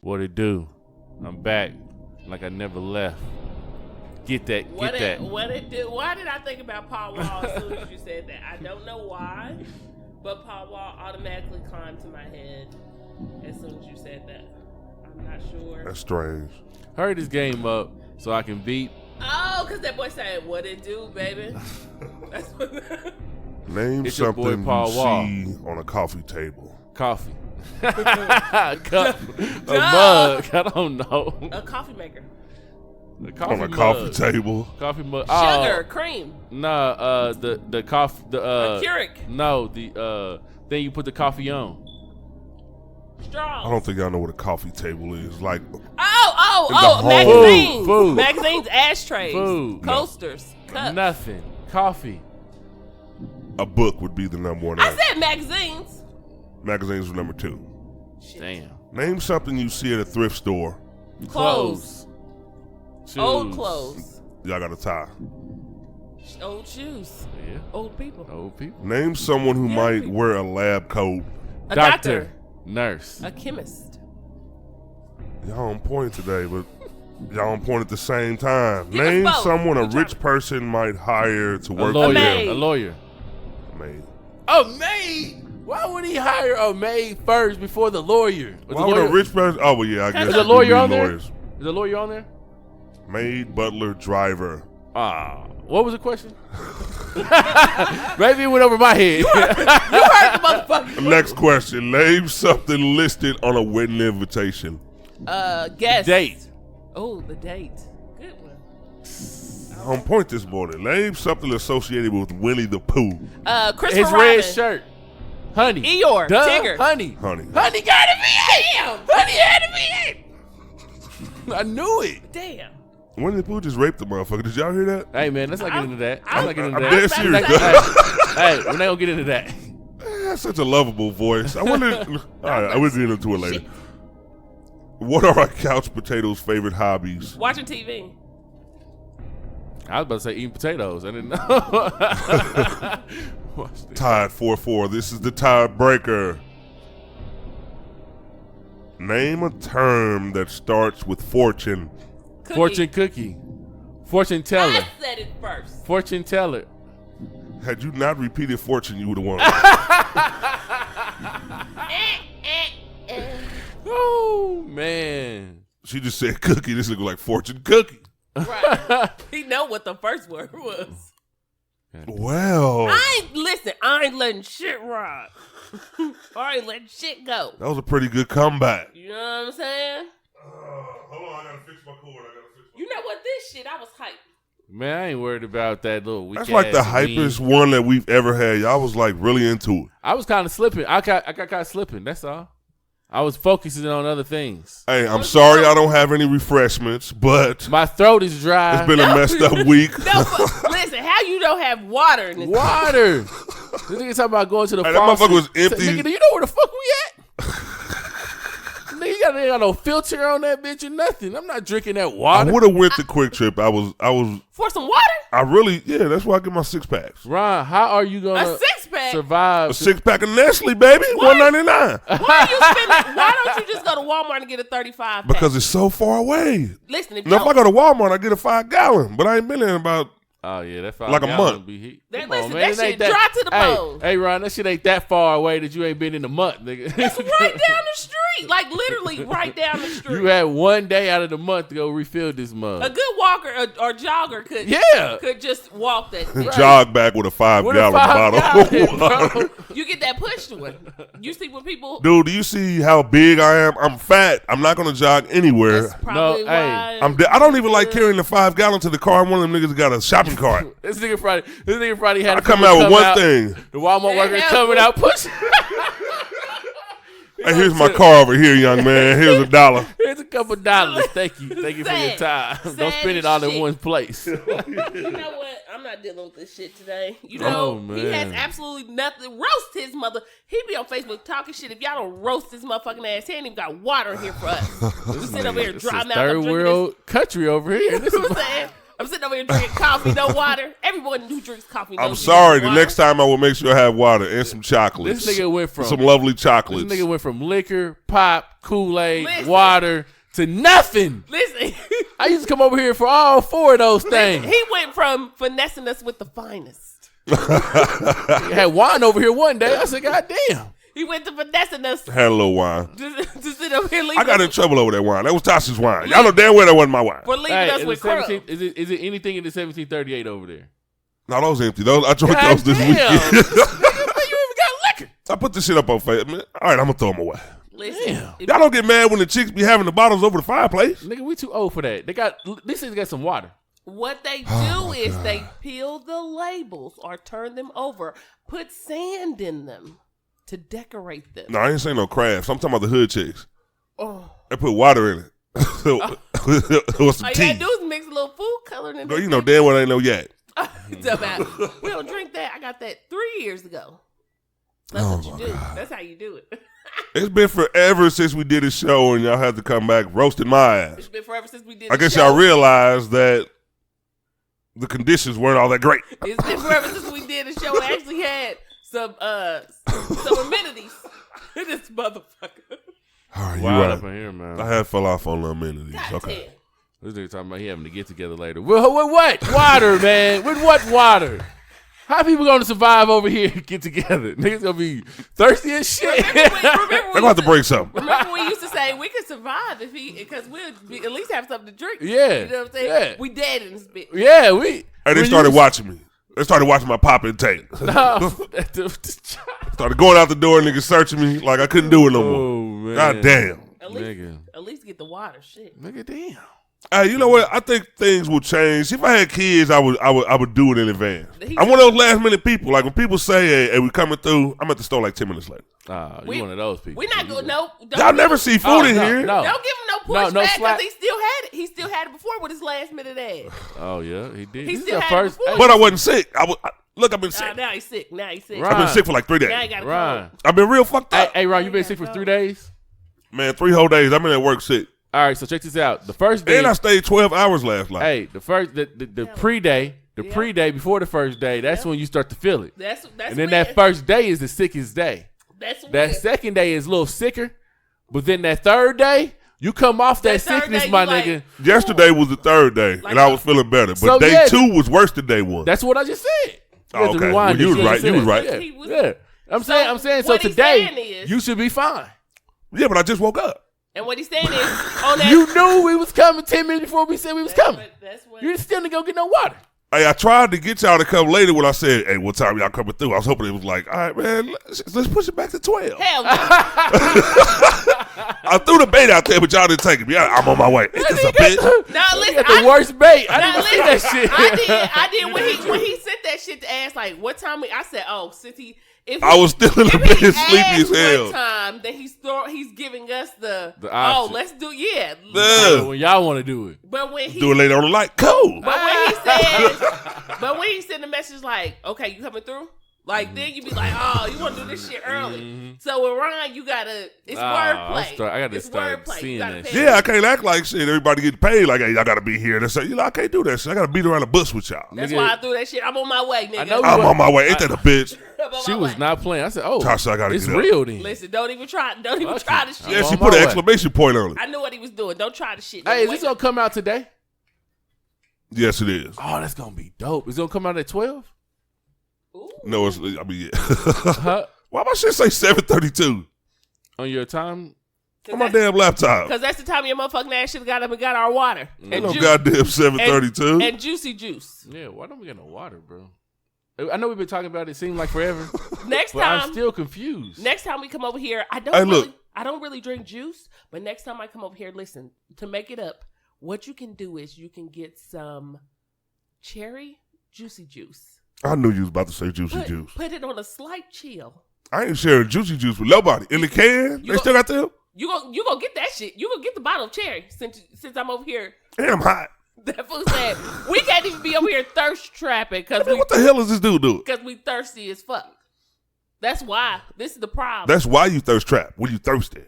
What it do? I'm back like I never left. Get that. What it do? Why did I think about Paul Wall as soon as you said that? I don't know why, but Paul Wall automatically climbed to my head as soon as you said that. I'm not sure. That's strange. Hurry this game up so I can beat. Oh, because that boy said, "What it do, baby?" That's what. Name It's your boy, something Paul you Wall. see on a coffee table. Coffee. Cup. A mug. I don't know. A coffee maker. A coffee On a mug. coffee table. Coffee mug. Sugar, cream. Nah, the coffee. A Keurig. No, the thing you put the coffee on. Straws. I don't think y'all know what a coffee table is. Like, Oh, the magazines. Food. Magazines, ashtrays. Food. Coasters. Cups. Nothing. Coffee. a book would be the number one I answer. said magazines. Magazines were number 2. Shit. Damn. Name something you see at a thrift store. Clothes. Shoes. Old clothes. Y'all got a tie. Old shoes. Yeah. Old people. Old people. Name someone who Yeah. might wear a lab coat. A doctor. Nurse. A chemist. Y'all on point today, but y'all on point at the same time. Give us Name both. someone a Which rich one? person might hire to A work lawyer. for maid. A lawyer. them. A maid? Why would he hire a maid first before the lawyer? Why would a rich person? Oh, well, yeah, I guess. Is Is a we lawyer need on there? lawyers. Is a lawyer on there? Maid, butler, driver. What was the question? Maybe it went over my head. You heard the motherfucker. Next question. Name something listed on a wedding invitation. Guess. Date. Oh, the date. Good one. On point this morning. Name something associated with Winnie the Pooh. Christopher His Robin. red shirt. Honey. Eeyore. Duh. Tigger. Honey. Honey. Honey gotta be in. Honey had to be in. I knew it. Damn. Winnie the Pooh just raped the motherfucker. Did y'all hear that? Hey man, let's not get into that. I'm- Let's not get into I'm that. dead was about to serious. say- Hey, we're not gonna get into that. That's such a lovable voice. I wonder. All right, I will get into it later. What are our couch potatoes' favorite hobbies? Watching TV. I was about to say eating potatoes. I didn't know. Watch this. Tied 4-4. This is the tiebreaker. Name a term that starts with fortune. Cookie. Fortune cookie. Fortune teller. I said it first. Fortune teller. Had you not repeated fortune, you would have won. Oh man. She just said cookie. This look like fortune cookie. Right. He know what the first word was. Well, I ain't letting shit ride. I ain't letting shit go. that was a pretty good comeback. You know what I'm saying? Hold on, I gotta fix my cord. You know what? This shit, I was hyped. Man, I ain't worried about that little weak That's like the ass hypest wing. one that we've ever had. Y'all was like really into it. I was kind of slipping. I got kind of slipping. That's all. I was focusing on other things. Hey, I'm sorry I don't have any refreshments, but My throat is dry. it's been a messed up week. No, but listen, how you don't have water in this? Water. This nigga talking about going to the Hey, that faucet. motherfucker was empty. Nigga, do you know where the fuck we at? Nigga, you got no filter on that bitch or nothing. I'm not drinking that I water. would have went to Quick Trip. I was For some water? I really, yeah, that's why I get my 6-packs. Ron, how are you A gonna 6-pack? survive? A 6-pack of Nestle, baby, What? $1.99. Why don't you just go to Walmart and get a 35 pack? Because it's so far away. Listen, if Now, if I you go to Walmart, I get a 5-gallon, but I ain't been there in about. Oh yeah, that Like a month. Be heat. That- Come on, listen, man. that It ain't shit dry to the hey, bone. Hey, Ron, that shit ain't that far away that you ain't been in a month, nigga. it's right down the street, like literally right down the street. You had one day out of the month to go refill this mug. A good walker or jogger could just walk that. Thing. Jog back with a 5-gallon bottle. bottle. You get that push to it. You see when people. Dude, do you see how big I am? I'm fat. I'm not going to jog anywhere. That's probably No, hey, why. I don't even like carrying the 5-gallon to the car. One of them niggas got a shopping cart. This nigga Friday had I a come people out with one thing. The Walmart workers hell coming no. out pushing. Hey, here's my car over here, young man. Here's $1. Here's a couple dollars. Thank you for your time. Don't Sad spend it all in shit. one place. You know what? I'm not dealing with this shit today. You Oh, know, he has man. absolutely nothing. Roast his mother. He be on Facebook talking shit. If y'all don't roast his motherfucking ass, he ain't even got water in here for us. We sit over here This dry is mouth. third world country over here. This You know is what I'm saying? I'm sitting over here drinking coffee, no water. Everyone who drinks coffee knows I'm sorry. The water. next time I will make sure I have water and some chocolates. This nigga went from some lovely chocolates. This nigga went from liquor, pop, Kool-Aid, Listen. water to nothing. Listen. I used to come over here for all 4 of those things. He went from finessing us with the finest. He had wine over here one day. I said, God damn. He went to finessing us Had a little wine. to sit over here leaving I got in us trouble over that wine. That was Tasha's wine. Y'all know damn well that wasn't my wine. for leaving Hey, us is with it crumbs. 17 is it anything in the 1738 over there? No, those empty. Those I drank God those this damn. weekend. Nigga, you even got liquor. I put this shit up on Facebook. All right, I'm gonna throw them away. Listen, Damn. if- Y'all don't get mad when the chicks be having the bottles over the fireplace. Nigga, we too old for that. These things got some water. what they do Oh, is they peel the labels or turn them over, put sand in them to decorate them. No, I ain't saying no crafts. I'm talking about the hood chicks. Oh. They put water in it. Or some All you tea. gotta do is mix a little food coloring in Girl, there. you know damn well ain't no yet. We don't drink that. I got that 3 years ago. That's Oh, what you my do. God. That's how you do it. It's been forever since we did a show and y'all had to come back roasting my ass. It's been forever since we did I the guess show. y'all realized that the conditions weren't all that great. It's been forever since we did a show and actually had some amenities. This motherfucker. All right, you Wild right. up in here, man. I had fell off on the amenities. God Okay. damn. This nigga talking about he having to get together later. With what? Water, man. With what water? How people gonna survive over here and get together? Niggas gonna be thirsty as shit. They're gonna have to break something. Remember we used to say we could survive because we'd at least have something to drink. Yeah, You know what I'm saying? yeah. We dead in this bitch. Yeah, we. And they started watching me. They started watching my pop intake. No. Started going out the door, niggas searching me like I couldn't do it no more. Oh man. God damn. At least get the water. Shit. Nigga, damn. Hey, you know what? I think things will change. If I had kids, I would do it in advance. I'm one of those last minute people. Like when people say, "Hey, we coming through," I'm at the store like 10 minutes later. You one of those people. We not going. No. Y'all never see food in here. No. Don't give him no pushback no because slack. he still had it. He still had it before with his last minute ass. Oh yeah, he did. He This is still the had it first. before. But I wasn't sick. I've been sick. Now he's sick. Now he's sick. Right. I've been sick for like 3 days. Now he got a Ryan. cold. I've been real fucked up. Hey, Ron, you been sick for 3 days? Man, 3 whole days. I've been at work sick. All right, so check this out. The first day. And I stayed 12 hours last night. Hey, the pre-day, pre-day before the first day, that's when you start to feel it. That's And then weird. that first day is the sickest day. That's weird. That second day is a little sicker, but then that third day, you come off that That third sickness, day, my you like- nigga. Yesterday was the 3rd day, and I was feeling better. But So, day yeah. 2 was worse than day 1. That's what I just said. Oh, have to okay. rewind Well, this. you was See what right. I You was said? right. Yeah. He was- Yeah. I'm saying. So what he's today, saying is- you should be fine. Yeah, but I just woke up. And what he's saying is on that. You knew we was coming 10 minutes before we said we was coming. That's what. You still didn't go get no water. Hey, I tried to get y'all to come later when I said, "Hey, what time y'all coming through?" I was hoping it was like, "All right, man, let's push it back to 12." Hell no. I threw the bait out there, but y'all didn't take it. Yeah, I'm on my way. It's just a bitch. Now You listen. got the worst bait. I Now didn't see that listen. shit. I did when he sent that shit to ask like what time I said, oh, since he if I he- was still in the if he bed, sleepy as asked hell. One time that he's giving us the option. let's do Yeah. When y'all want to do it. But when he Do it later on the night. Cool. But when he said, but when he sent the message like, okay, you coming through? Like then you be like, oh, you want to do this shit early. So with Ryan, you gotta it's wordplay. I gotta It's start wordplay. You seeing gotta that pay shit. Yeah, I can't act like shit. Everybody get paid like, hey, I gotta be here. They say, I can't do that shit. I gotta beat around the bush with y'all. That's Nigga. why I threw that shit. I'm on my way, nigga. I know I'm on my way. Ain't that a bitch? I'm on She my was way. not playing. I said, oh, Tasha, I gotta it's get up. real then. Listen, don't even try Fuck try it. the shit. Yeah, she on put my an way. exclamation point on it. I knew what he was doing. Don't try the shit. Hey, is Wait. this gonna come out today? Yes, it is. Oh, that's gonna be dope. Is it gonna come out at 12? Ooh. No, it's, I mean, yeah. Huh? Why my shit say 7:32 On your time? on my damn laptop? Because that's the time your motherfucking ass should have got up and got our water. Ain't no goddamn 7:32. And juicy juice. Yeah, why don't we get no water, bro? I know we've been talking about it. Seemed like forever, Next but I'm time, still confused. next time we come over here, I Hey, look. don't really drink juice, but next time I come over here, listen, to make it up, what you can do is you can get some cherry juicy juice. I knew you was about to say juicy juice. Put it on a slight chill. I ain't sharing juicy juice with nobody. In the can? You They still got them? You gonna get that shit. You gonna get the bottle of cherry since I'm over here. Damn hot. That fool said we can't even be over here thirst trapping because I mean, what the hell is this dude doing? we thirsty as fuck. That's why. This is the problem. That's why you thirst trap. When you thirsty.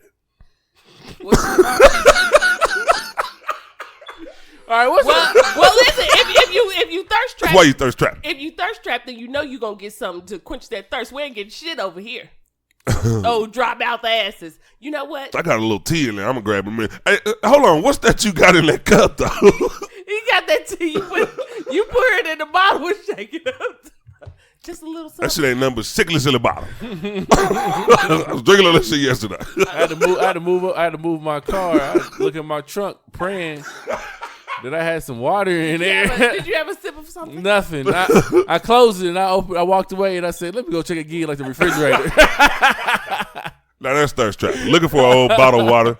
All right, what's well, listen. If you thirst trap, That's why you thirst trap. If you thirst trap, then you know you gonna get something to quench that thirst. We ain't getting shit over here. Oh, drop out the asses. You know what? I got a little tea in there. I'm gonna grab a minute. Hey, hold on. What's that you got in that cup though? You got that tea. You put it in the bottle and shake it up. Just a little something. That shit ain't nothing but sickness in the bottle. I was drinking all that shit yesterday. I had to move my car. I look at my trunk, praying that I had some water in there. Did you have a sip of something? Nothing. I closed it and I walked away and I said, "Let me go check again, like the refrigerator." Now that's thirst trap. Looking for an old bottle of water.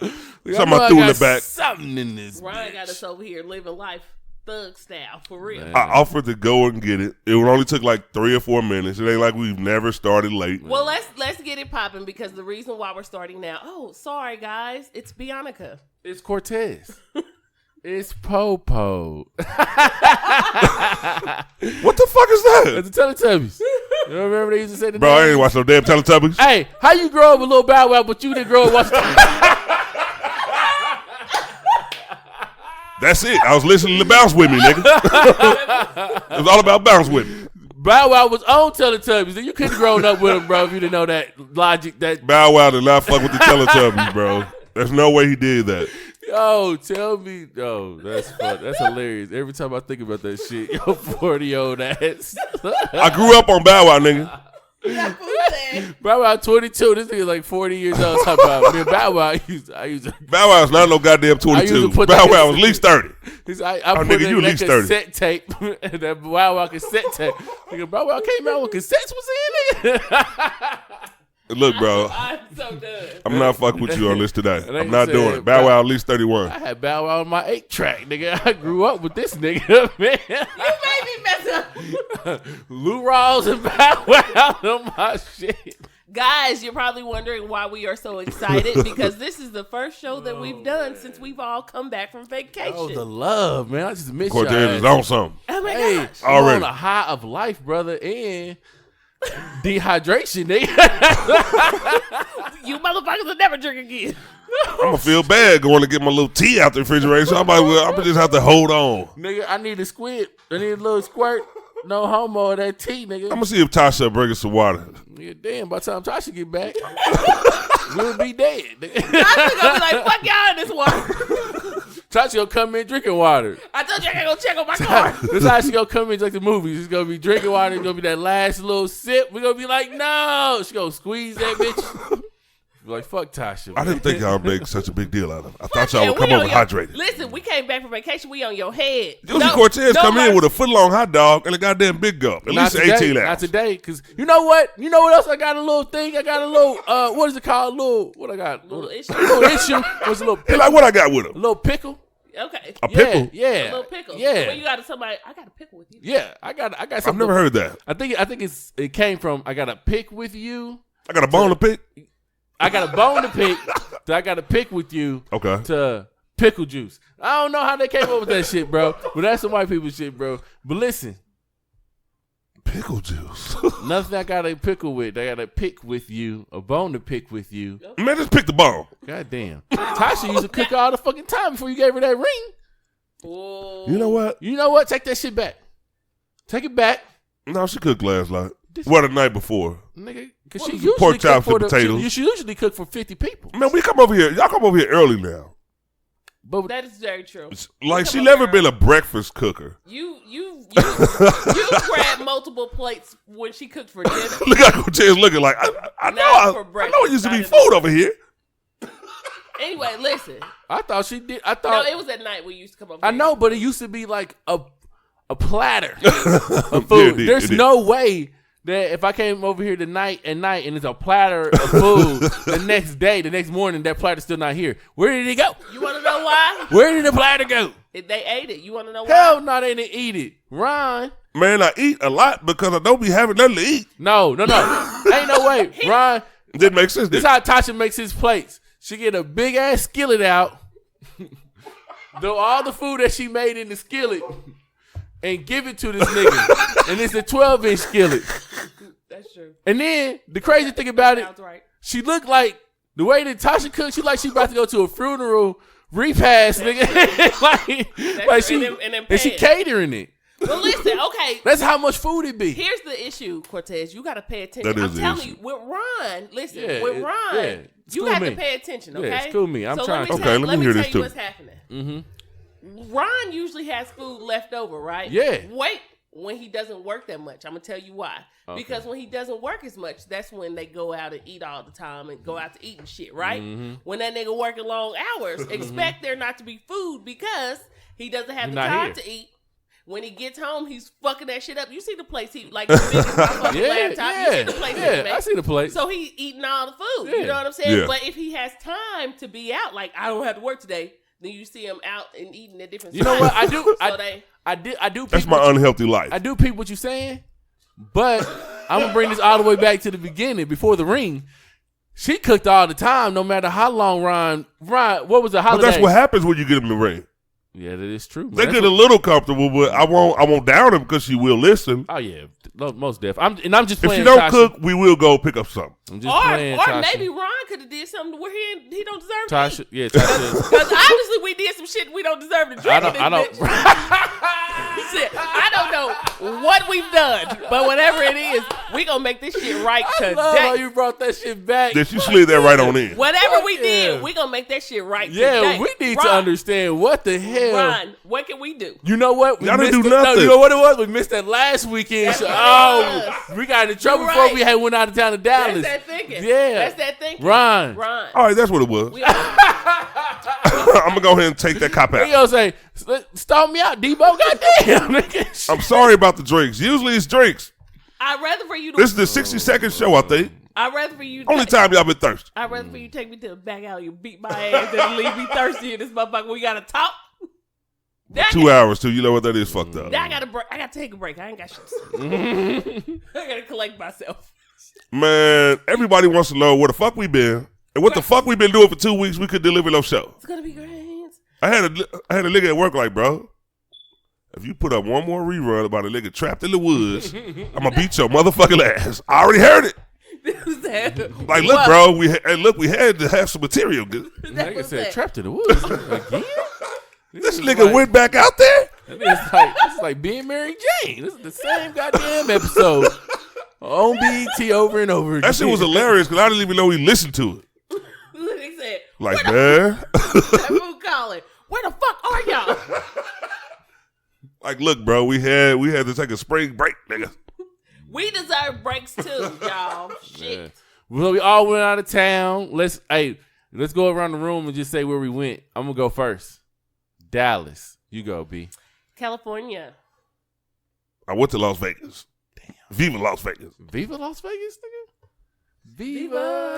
Something I threw in the back. Something in this. Ryan got us over here living life thug style for real. Man. I offered to go and get it. It only took like 3 or 4 minutes. It ain't like we've never started late. Well, let's get it popping because the reason why we're starting now. Oh, sorry guys, it's Bianca. It's Cortez. It's Popo. What the fuck is that? It's the Teletubbies. You remember they used to say the Bro, I ain't watched no damn Teletubbies. Hey, how you grow up with Lil Bow Wow, but you didn't grow up watching That's it. I was listening to Bounce With Me, nigga. It was all about Bounce With Me. Bow Wow was on Teletubbies, and you couldn't grown up with him, bro, if you didn't know that logic. That Bow Wow did not fuck with the Teletubbies, bro. There's no way he did that. Yo, tell me. Oh, that's fun. That's hilarious. Every time I think about that shit, yo, 40-year-old ass. I grew up on Bow Wow, nigga. Bow Wow 22. This nigga like 40 years old. Talking about me. Bow Wow. I used to, Bow Wow's not no goddamn 22. Bow Wow was at least 30. I put nigga, that, you at that least 30. cassette tape. That Bow Wow cassette tape. Nigga, Bow Wow came out when cassettes was in it. Look, bro. I'm so done. I'm not fucking with you on this today. And I'm not doing it. Bow Wow at least 31. I had Bow Wow on my 8-track, nigga. I grew up with this nigga, man. You made me mess up. Lou Rawls and Bow Wow on my shit. Guys, you're probably wondering why we are so excited because this is the first show that we've done since we've all come back from vacation. Oh, the love, man. I just miss Cortez y'all. is on something. Oh my Hey, gosh. I'm Already. on a high of life, brother, and dehydration, nigga. You motherfuckers will never drink again. I'm going to feel bad going to get my little tea out the refrigerator, so I'm going to just have to hold on. Nigga, I need a squid. I need a little squirt. No homo of that tea, nigga. I'm going to see if Tasha bring us some water. Nigga, damn, by the time Tasha get back, we'll be dead. Nigga. Tasha gonna be like, fuck y'all in this water. Tasha gonna come in drinking water. I told you I gotta go check on my car. This how she gonna come in like the movies. She's gonna be drinking water. It's gonna be that last little sip. We're gonna be like, no. She gonna squeeze that bitch. Be like, fuck Tasha. I didn't think y'all make such a big deal out of it. I thought y'all Yeah, would come we on over your- hydrated. Listen, we came back from vacation. We on your head. You'll see Cortez come in mercy. with a foot-long hot dog and a goddamn big gulp. At least 18 Not ounces. today, because you know what? You know what else? I got a little thing. I got a little, what is it called? What I got? Little issue. Little issue. What's a little Hey, pickle? like what I got with A him? little pickle. Okay. A pickle? Yeah. A little pickle. Yeah. When you got somebody, I got a pickle with you. Yeah. I got I've something. never heard that. I think it came from I got a pick with you. I got a bone to pick? I got a bone to pick. So I got to pick with you. Okay. To pickle juice. I don't know how they came up with that shit, bro. But that's some white people shit, bro. But listen, Pickle juice. nothing I got to pickle with. I got to pick with you. A bone to pick with you. Man, just pick the bone. God damn. Tasha used to cook all the fucking time before you gave her that ring. Oh. You know what? You know what? Take that shit back. Take it back. No, she cooked last night. What, the night before? Nigga, because What she was it, usually pork cook chops for and potatoes? she usually cook for 50 people. Man, we come over here. Y'all come over here early now. But That is very true. Like, come she over never here been a breakfast cooker. You grabbed multiple plates when she cooked for dinner. Look at Cortez looking like, I Not for know breakfast, it used to not be in food over here. Anyway, listen. I thought she did. I No, thought it was at night we used to come over. I here. know, but it used to be like a platter of food. it did, There's it did. no way that if I came over here tonight and it's a platter of food, the next morning, that platter's still not here. Where did it go? You want to know why? Where did the platter go? If they ate it. You want to know why? Hell no, they didn't eat it. Ron. Man, I eat a lot because I don't be having nothing to eat. No. Ain't no way. Ron, It didn't make sense. this Did how Tasha makes his plates. She get a big ass skillet out, throw all the food that she made in the skillet, and give it to this nigga. And it's a 12-inch skillet. That's true. And then the crazy thing about it, Sounds right. she looked like the way that Tasha cooks. She like she about to go to a funeral repast, nigga. like she and she catering it. Well, listen, okay. That's how much food it be. Here's the issue, Cortez. You got to pay attention. That is I'm the telling issue. you, with Ron, listen, Yeah, with Ron, you have to pay attention, okay? Yeah, school me. I'm trying to. Okay, let me hear this tell too. you what's happening. Mm-hmm. Ron usually has food left over, right? Yeah. Wait, when he doesn't work that much. I'm going to tell you why. Okay. Because when he doesn't work as much, that's when they go out and eat all the time and go out to eat and shit, right? Mm-hmm. When that nigga working long hours, expect there not to be food because he doesn't have the time to eat. When he gets home, he's fucking that shit up. You see the place he like the biggest laptop. You see the place he makes. I see the place. So he eating all the food. You know what I'm saying? But if he has time to be out, like I don't have to work today, then you see him out and eating at different. You know what I do? I do. That's my unhealthy life. I do peep what you're saying, but I'm gonna bring this all the way back to the beginning before the ring. She cooked all the time, no matter how long Ron. What was the holiday? But that's what happens when you get in the ring. Yeah, that is true. They get a little comfortable, but I won't down him because she will listen. Oh yeah, most deaf. I'm just playing. If she don't cook, we will go pick up something. I'm just playing, or maybe Ron could have did something where he don't deserve Tasha. to eat. Yeah, Tasha. Because obviously we did some shit we don't deserve to drink. I don't. Shit, I don't know what we've done, but whatever it is, we gonna make this shit right today. I love how you brought that shit back. Then you slid that right on in. Whatever we did, we gonna make that shit right today. Yeah, we need to understand what the hell. Ron, what can we do? You know what? Y'all didn't do nothing. No, you know what it was? We missed that last weekend. We got in trouble before we had went out of town to Dallas. That's that thinking. Yeah. That's that thinking. Ron. All right, that's what it was. I'm going to go ahead and take that cop out. He gonna say, stomp me out, Debo. Goddamn. I'm sorry about the drinks. Usually it's drinks. I'd rather for you to. This is the 60-second show, I think. I'd rather for you. Only time y'all been thirsty. I'd rather for you take me to the back alley and beat my ass than leave me thirsty in this motherfucker. We gotta talk. 2 hours too. You know what that is? Fucked up. I gotta break. I gotta take a break. I ain't got shit to say. I gotta collect myself. Man, everybody wants to know where the fuck we been and what the fuck we been doing for 2 weeks. We could deliver those shows. It's gonna be great. I had a nigga at work like, bro, if you put up one more rerun about a nigga trapped in the woods, I'm gonna beat your motherfucking ass. I already heard it. Like, look, bro, we had to have some material. Nigga said trapped in the woods again. This nigga went back out there. It's like being Mary Jane. This is the same goddamn episode on BET over and over again. That shit was hilarious because I didn't even know he listened to it. He said, like, man. That fool calling. Where the fuck are y'all? Like, look, bro, we had to take a spring break, nigga. We deserve breaks too, y'all. Shit. Yeah. Well, we all went out of town. Let's go around the room and just say where we went. I'm gonna go first. Dallas. You go, B. California. I went to Las Vegas. Damn. Viva Las Vegas. Viva Las Vegas, nigga? Viva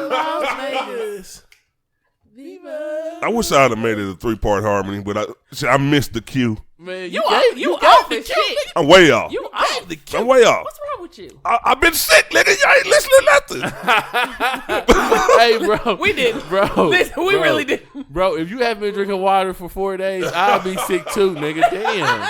Las Vegas. Viva. I wish I'd have made it a 3-part harmony, but I missed the cue. Man, you off the shit. I'm way off. You off the cue. I'm way off. What's wrong with you? I've been sick, nigga. You ain't listening to nothing. Hey, bro. We did. Bro. Listen, we really did. Bro, if you haven't been drinking water for 4 days, I'll be sick too, nigga. Damn.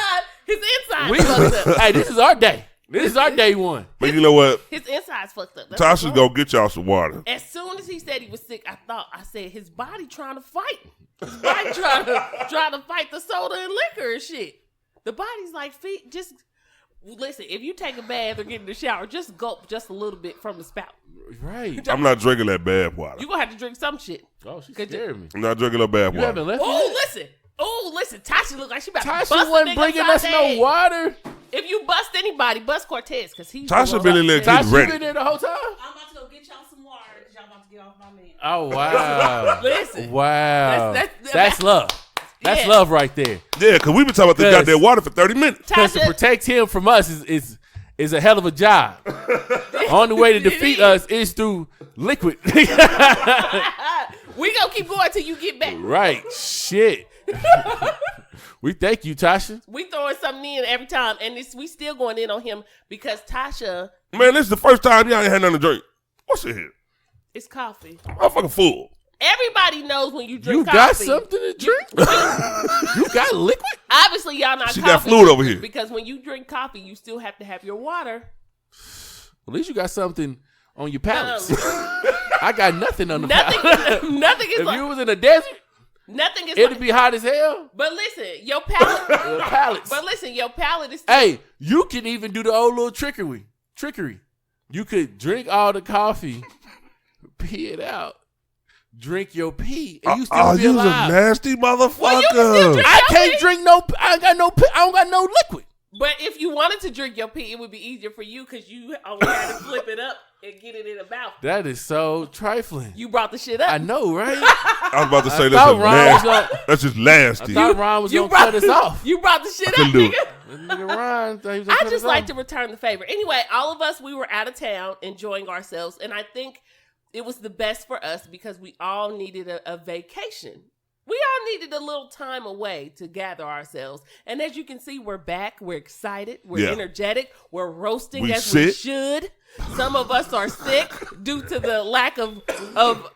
His insides fucked up. Hey, this is our day. This is our day one. But you know what? His insides fucked up. Tasha's gonna get y'all some water. As soon as he said he was sick, I said his body trying to fight. His body trying to fight the soda and liquor and shit. The body's like, just listen. If you take a bath or get in the shower, just gulp just a little bit from the spout. Right. I'm not drinking that bad water. You gonna have to drink some shit. Oh, she scared me. I'm not drinking that bad water. You haven't left Oh, listen. Tasha look like she about to bust Tasha wasn't bringing us no water. If you bust anybody, bust Cortez because he's Tasha been in there getting ready. Tasha been there the whole time. I'm about to go get y'all some water because y'all about to get off my man. Oh wow! Listen, wow, that's love. That's love right there. Yeah, because we've been talking about this goddamn water for 30 minutes. Because to protect him from us is a hell of a job. Only way to defeat us is through liquid. We gonna keep going till you get back. Right? Shit. We thank you, Tasha. We throwing something in every time, and we still going in on him because Tasha. Man, this is the first time y'all ain't had nothing to drink. What's in here? It's coffee. I'm fucking full. Everybody knows when you drink you coffee. You got something to drink? You got liquid? Obviously, y'all not she coffee. Got fluid over here. Because when you drink coffee, you still have to have your water. At least you got something on your palates. I got nothing on the palate. Nothing is if you was in a desert, Nothing is. It'll be hot as hell. But listen, your palate. Pallets. But listen, your palate is. Still, Hey, you can even do the old little trickery. You could drink all the coffee, pee it out, drink your pee, and you still be you's alive. a nasty motherfucker. Well, you can still drink I your can't pee. drink no. I don't got no liquid. But if you wanted to drink your pee, it would be easier for you because you only had to flip it up and get it in a mouth. That is so trifling. You brought the shit up. I know, right? I was about to say thought Ron was gonna- that's just I nasty. thought Ron was gonna cut us off. You brought the shit up, couldn't do nigga. This nigga Ron thought he was gonna I cut just us like off. to return the favor. Anyway, all of us, we were out of town enjoying ourselves, and I think it was the best for us because we all needed a vacation. We all needed a little time away to gather ourselves. And as you can see, we're back. We're excited. We're Yeah. energetic. We're roasting We as we sick. should. Some of us are sick due to the lack of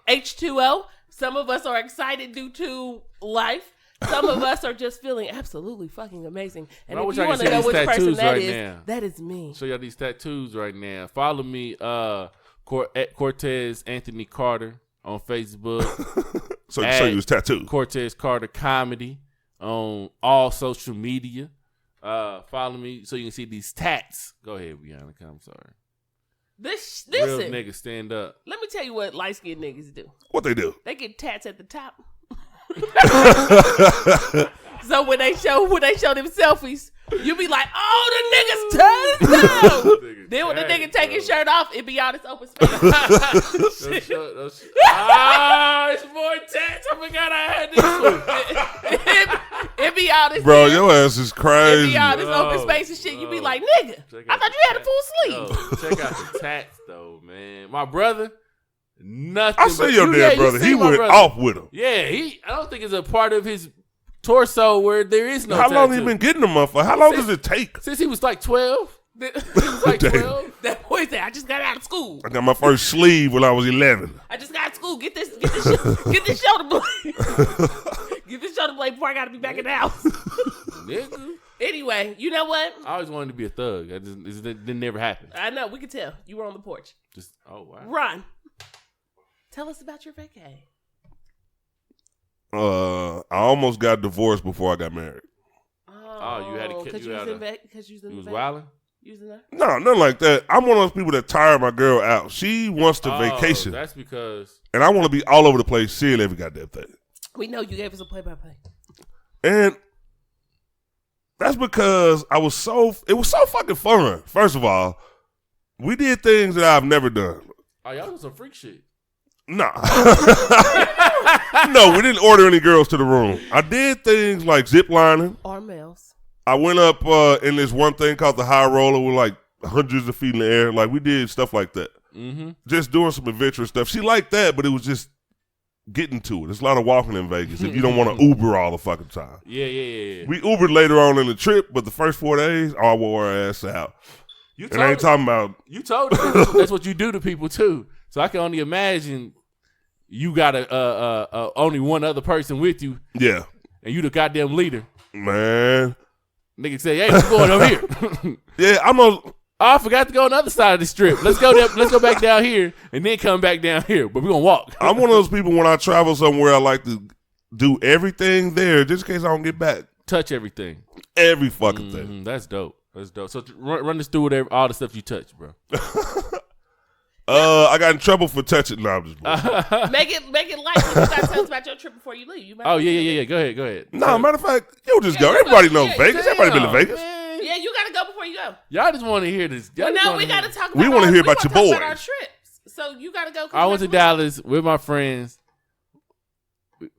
H2O. Some of us are excited due to life. Some of us are just feeling absolutely fucking amazing. And I if wish you I could want to see know these which person tattoos that right is, now. that is me. Show y'all these tattoos right now. Follow me, at Cortez Anthony Carter on Facebook. So you say you was tattooed. Cortez Carter Comedy on all social media. Follow me so you can see these tats. Go ahead, Bianca. I'm sorry. Real Listen, nigga, stand up. let me tell you what light skinned niggas do. What they do? They get tats at the top. So when they show them selfies, you be like, oh, the nigga's turned down. Then when the nigga take his shirt off, it be all this open space. It's more tats. I forgot I had this one. It be all this. Bro, your ass is It crazy. be all this Oh, open space and shit. You be oh. like, nigga, Check I out thought the you had a tats. full sleeve. Yo, check out the tats, though, man. My brother, nothing. I but- see your you- dead yeah, you brother. see He my went brother. off with him. Yeah, I don't think it's a part of his torso where there is no How long tattoo. he been getting them up for? How long does it take? Since he was like 12. He was like Damn. 12. That boy said, I just got out of school. I got my first sleeve when I was 11. I just got out of school. Get this shoulder blade. Get this shoulder blade before I got to be back in the house. Nigga. Anyway, you know what? I always wanted to be a thug. It didn't never happen. I know. We could tell. You were on the porch. Just, oh, wow. Ron, tell us about your vacay. I almost got divorced before I got married. Oh, you had a kid- Because you you was had in a- vac. Because you was in You was vac- wilding? You was in there. No, nothing like that. I'm one of those people that tire my girl out. She wants to vacation. That's because. And I want to be all over the place seeing every goddamn thing. We know you gave us a play-by-play. And that's because it was so fucking fun. First of all, we did things that I've never done. Oh, y'all was some freak shit. Nah. No, we didn't order any girls to the room. I did things like zip lining. Or males. I went up in this one thing called the high roller with like hundreds of feet in the air. Like we did stuff like that. Mm-hmm. Just doing some adventurous stuff. She liked that, but it was just getting to it. There's a lot of walking in Vegas if you don't want to Uber all the fucking time. Yeah. We Ubered later on in the trip, but the first 4 days, I wore our ass out. You And I ain't talking about You told me that's what you do to people too. So I can only imagine you got only one other person with you, yeah, and you the goddamn leader. man. Nigga say, "Hey, we're going over here." Yeah, I'm a. Oh, I forgot to go on the other side of the strip. Let's go there. Let's go back down here and then come back down here. But we're gonna walk. I'm one of those people when I travel somewhere, I like to do everything there just in case I don't get back. Touch everything. Every fucking thing. Mhm, that's dope. That's dope. So run us through all the stuff you touch, bro. I got in trouble for touching. No, I'm just bullshit. Make it light. You got to tell us about your trip before you leave. You might Oh yeah. Go ahead. No, matter of fact, you just go. Yeah, Everybody yeah, knows yeah, Vegas. Everybody been to Damn, Vegas. man. Yeah, you got to go before you go. Y'all just want to hear this. Y'all Well, just no, wanna we hear- got to talk We about wanna hear we about wanna your talk about our boys. trips. So you got to go. I went to Dallas with my friends.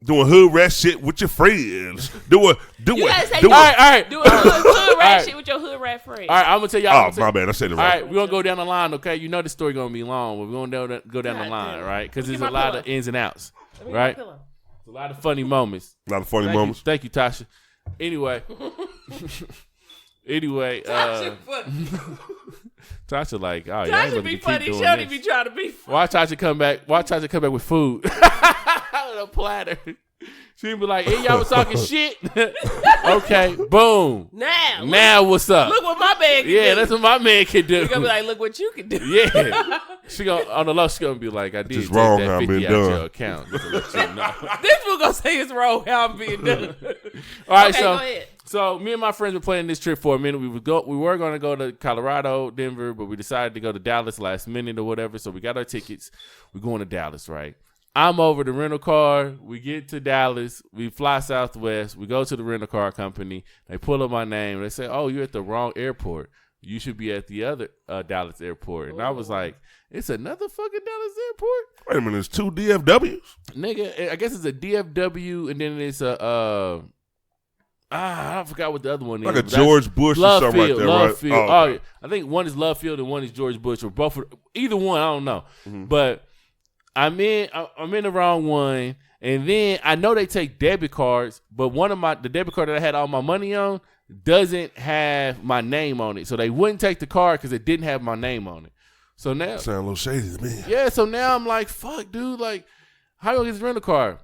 Doing hood rat shit with your friends. Do You gotta say it. All right. Do a hood rat Alright. shit with your hood rat friend. All right, I'm gonna tell y'all. Oh, my bad. I said it All wrong. right, we're gonna go down the line, okay? You know the story gonna be long, but we're gonna go down the God line, damn. right? Because Let me there's get a my lot of pillow. ins and outs, Let me get my right? pillow. A lot of funny moments. A lot of funny Thank moments. you, Tasha. Anyway, Tasha like, oh, yeah, I ain't Tasha gonna be keep funny. doing Shorty this. be trying to be funny. Watch Tasha come back with food. a platter. She'd be like, hey, y'all was talking shit. Okay, boom. Now what's up? Look what my man can do. Yeah, that's what my man can do. You're going to be like, look what you can do. Yeah. She gonna, on the low, she going to be like, I did Just take wrong that how I'm 50 being out done. your account. Just to let you know. This one going to say it's wrong how I'm being done. All right, Okay, go ahead. So me and my friends were planning this trip for a minute. We were going to go to Colorado, Denver, but we decided to go to Dallas last minute or whatever. So we got our tickets. We're going to Dallas, right? I'm over the rental car. We get to Dallas. We fly Southwest. We go to the rental car company. They pull up my name. They say, oh, you're at the wrong airport. You should be at the other Dallas airport. And I was like, it's another fucking Dallas airport? Wait a minute, there's 2 DFWs? Nigga, I guess it's a DFW and then it's a, I forgot what the other one is. Like a George Bush or something like that, Love right? Field. Oh, okay. I think one is Love Field and one is George Bush or both. Either one, I don't know. Mm-hmm. But I'm in the wrong one, and then I know they take debit cards, but the debit card that I had all my money on doesn't have my name on it, so they wouldn't take the card because it didn't have my name on it. So now, Sound a little shady to me. yeah. So now I'm like, fuck, dude. Like, how do I get this rental car?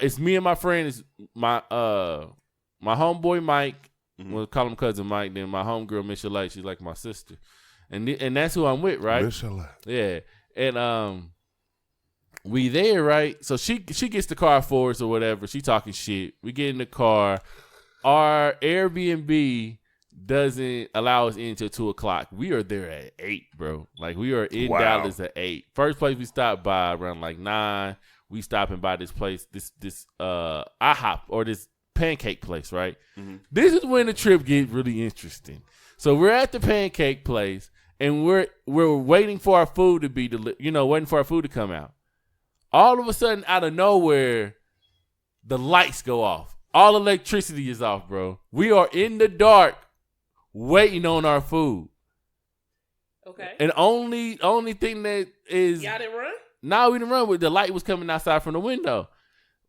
It's me and my friend. It's my homeboy Mike. We'll call him cousin Mike. Then my homegirl Michelle. She's like my sister, and that's who I'm with, right? Michelle. Yeah, and we there, right? So she gets the car for us or whatever. She talking shit. We get in the car. Our Airbnb doesn't allow us in until 2:00. We are there at 8, bro. Like, we are in Dallas at 8. First place we stopped by around like 9. We stopping by this place, this IHOP or this pancake place, right? Mm-hmm. This is when the trip gets really interesting. So we're at the pancake place and we're waiting for our food to be waiting for our food to come out. All of a sudden, out of nowhere, the lights go off. All electricity is off, bro. We are in the dark waiting on our food. Okay. And only thing that is... Y'all didn't run? No, we didn't run. The light was coming outside from the window.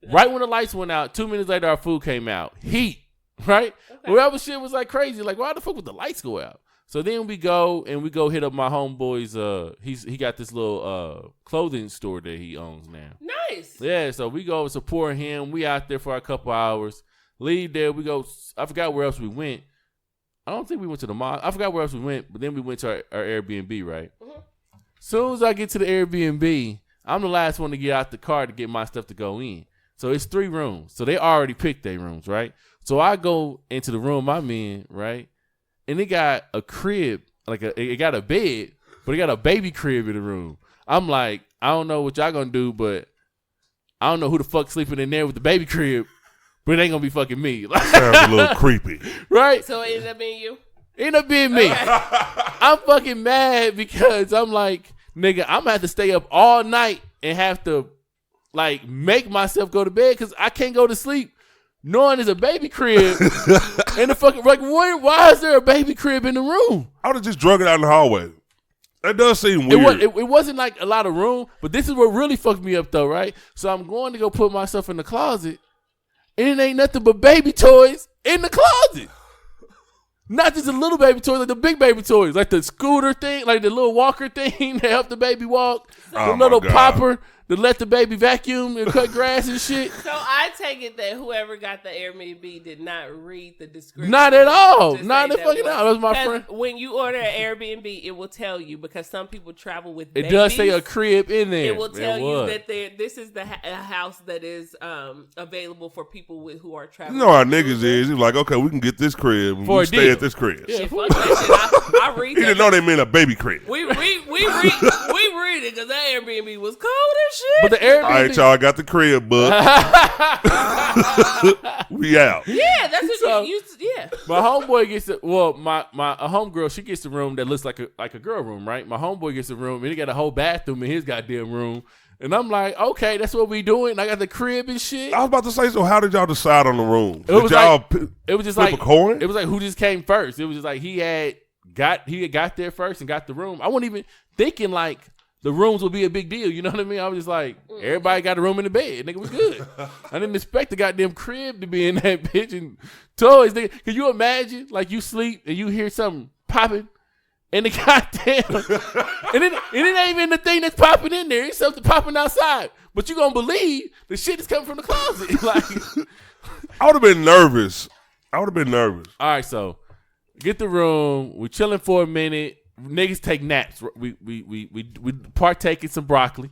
Right when the lights went out, 2 minutes later, our food came out. Heat, right? Okay. Whoever shit was like crazy. Like, why the fuck would the lights go out? So then we go hit up my homeboy's. He got this little clothing store that he owns now. Nice. Yeah, so we go support him. We out there for a couple hours. Leave there. We go. I forgot where else we went. I don't think we went to the mall. I forgot where else we went, but then we went to our Airbnb, right? Mm-hmm. Soon as I get to the Airbnb, I'm the last one to get out the car to get my stuff to go in. So it's 3 rooms. So they already picked their rooms, right? So I go into the room I'm in, right? And it got a crib, it got a bed, but it got a baby crib in the room. I'm like, I don't know what y'all gonna do, but I don't know who the fuck sleeping in there with the baby crib, but it ain't gonna be fucking me. Sounds a little creepy. Right? So it ended up being you? Ended up being me. Okay. I'm fucking mad because I'm like, nigga, I'm gonna have to stay up all night and have to like make myself go to bed because I can't go to sleep knowing there's a baby crib in the fucking, like, why is there a baby crib in the room? I would have just drug it out in the hallway. That does seem weird. It wasn't like a lot of room, but this is what really fucked me up though, right? So I'm going to go put myself in the closet, and it ain't nothing but baby toys in the closet. Not just the little baby toys, like the big baby toys, like the scooter thing, like the little walker thing that help the baby walk, the little popper to let the baby vacuum and cut grass and shit. So I take it that whoever got the Airbnb did not read the description. Not at all. Not at fucking all. That was my friend. When you order an Airbnb, it will tell you because some people travel with babies. It does say a crib in there. It will tell you that this is the house that is available for people who are traveling. You know how niggas is. He's like, okay, we can get this crib and we stay at this crib. Yeah, fuck that shit. I read he didn't know they meant a baby crib. We read it because that Airbnb was cold as shit. But the Airbnb. All right, y'all, I got the crib, bud. We out. Yeah, that's what you yeah. My homeboy gets my homegirl, she gets the room that looks like a girl room, right? My homeboy gets a room and he got a whole bathroom in his goddamn room. And I'm like, okay, that's what we doing. I got the crib and shit. I was about to say, so how did y'all decide on the room? It was y'all just flip like a coin? It was like who just came first. It was just like he had got there first and got the room. I wasn't even thinking like the rooms would be a big deal. You know what I mean? I was just like, everybody got a room in the bed. Nigga, we good. I didn't expect the goddamn crib to be in that bitch and toys. Nigga, can you imagine like you sleep and you hear something popping And the goddamn, and it ain't even the thing that's popping in there. It's something popping outside. But you gonna believe the shit is coming from the closet. Like, I would have been nervous. All right, so get the room. We chilling for a minute. Niggas take naps. We partake in some broccoli.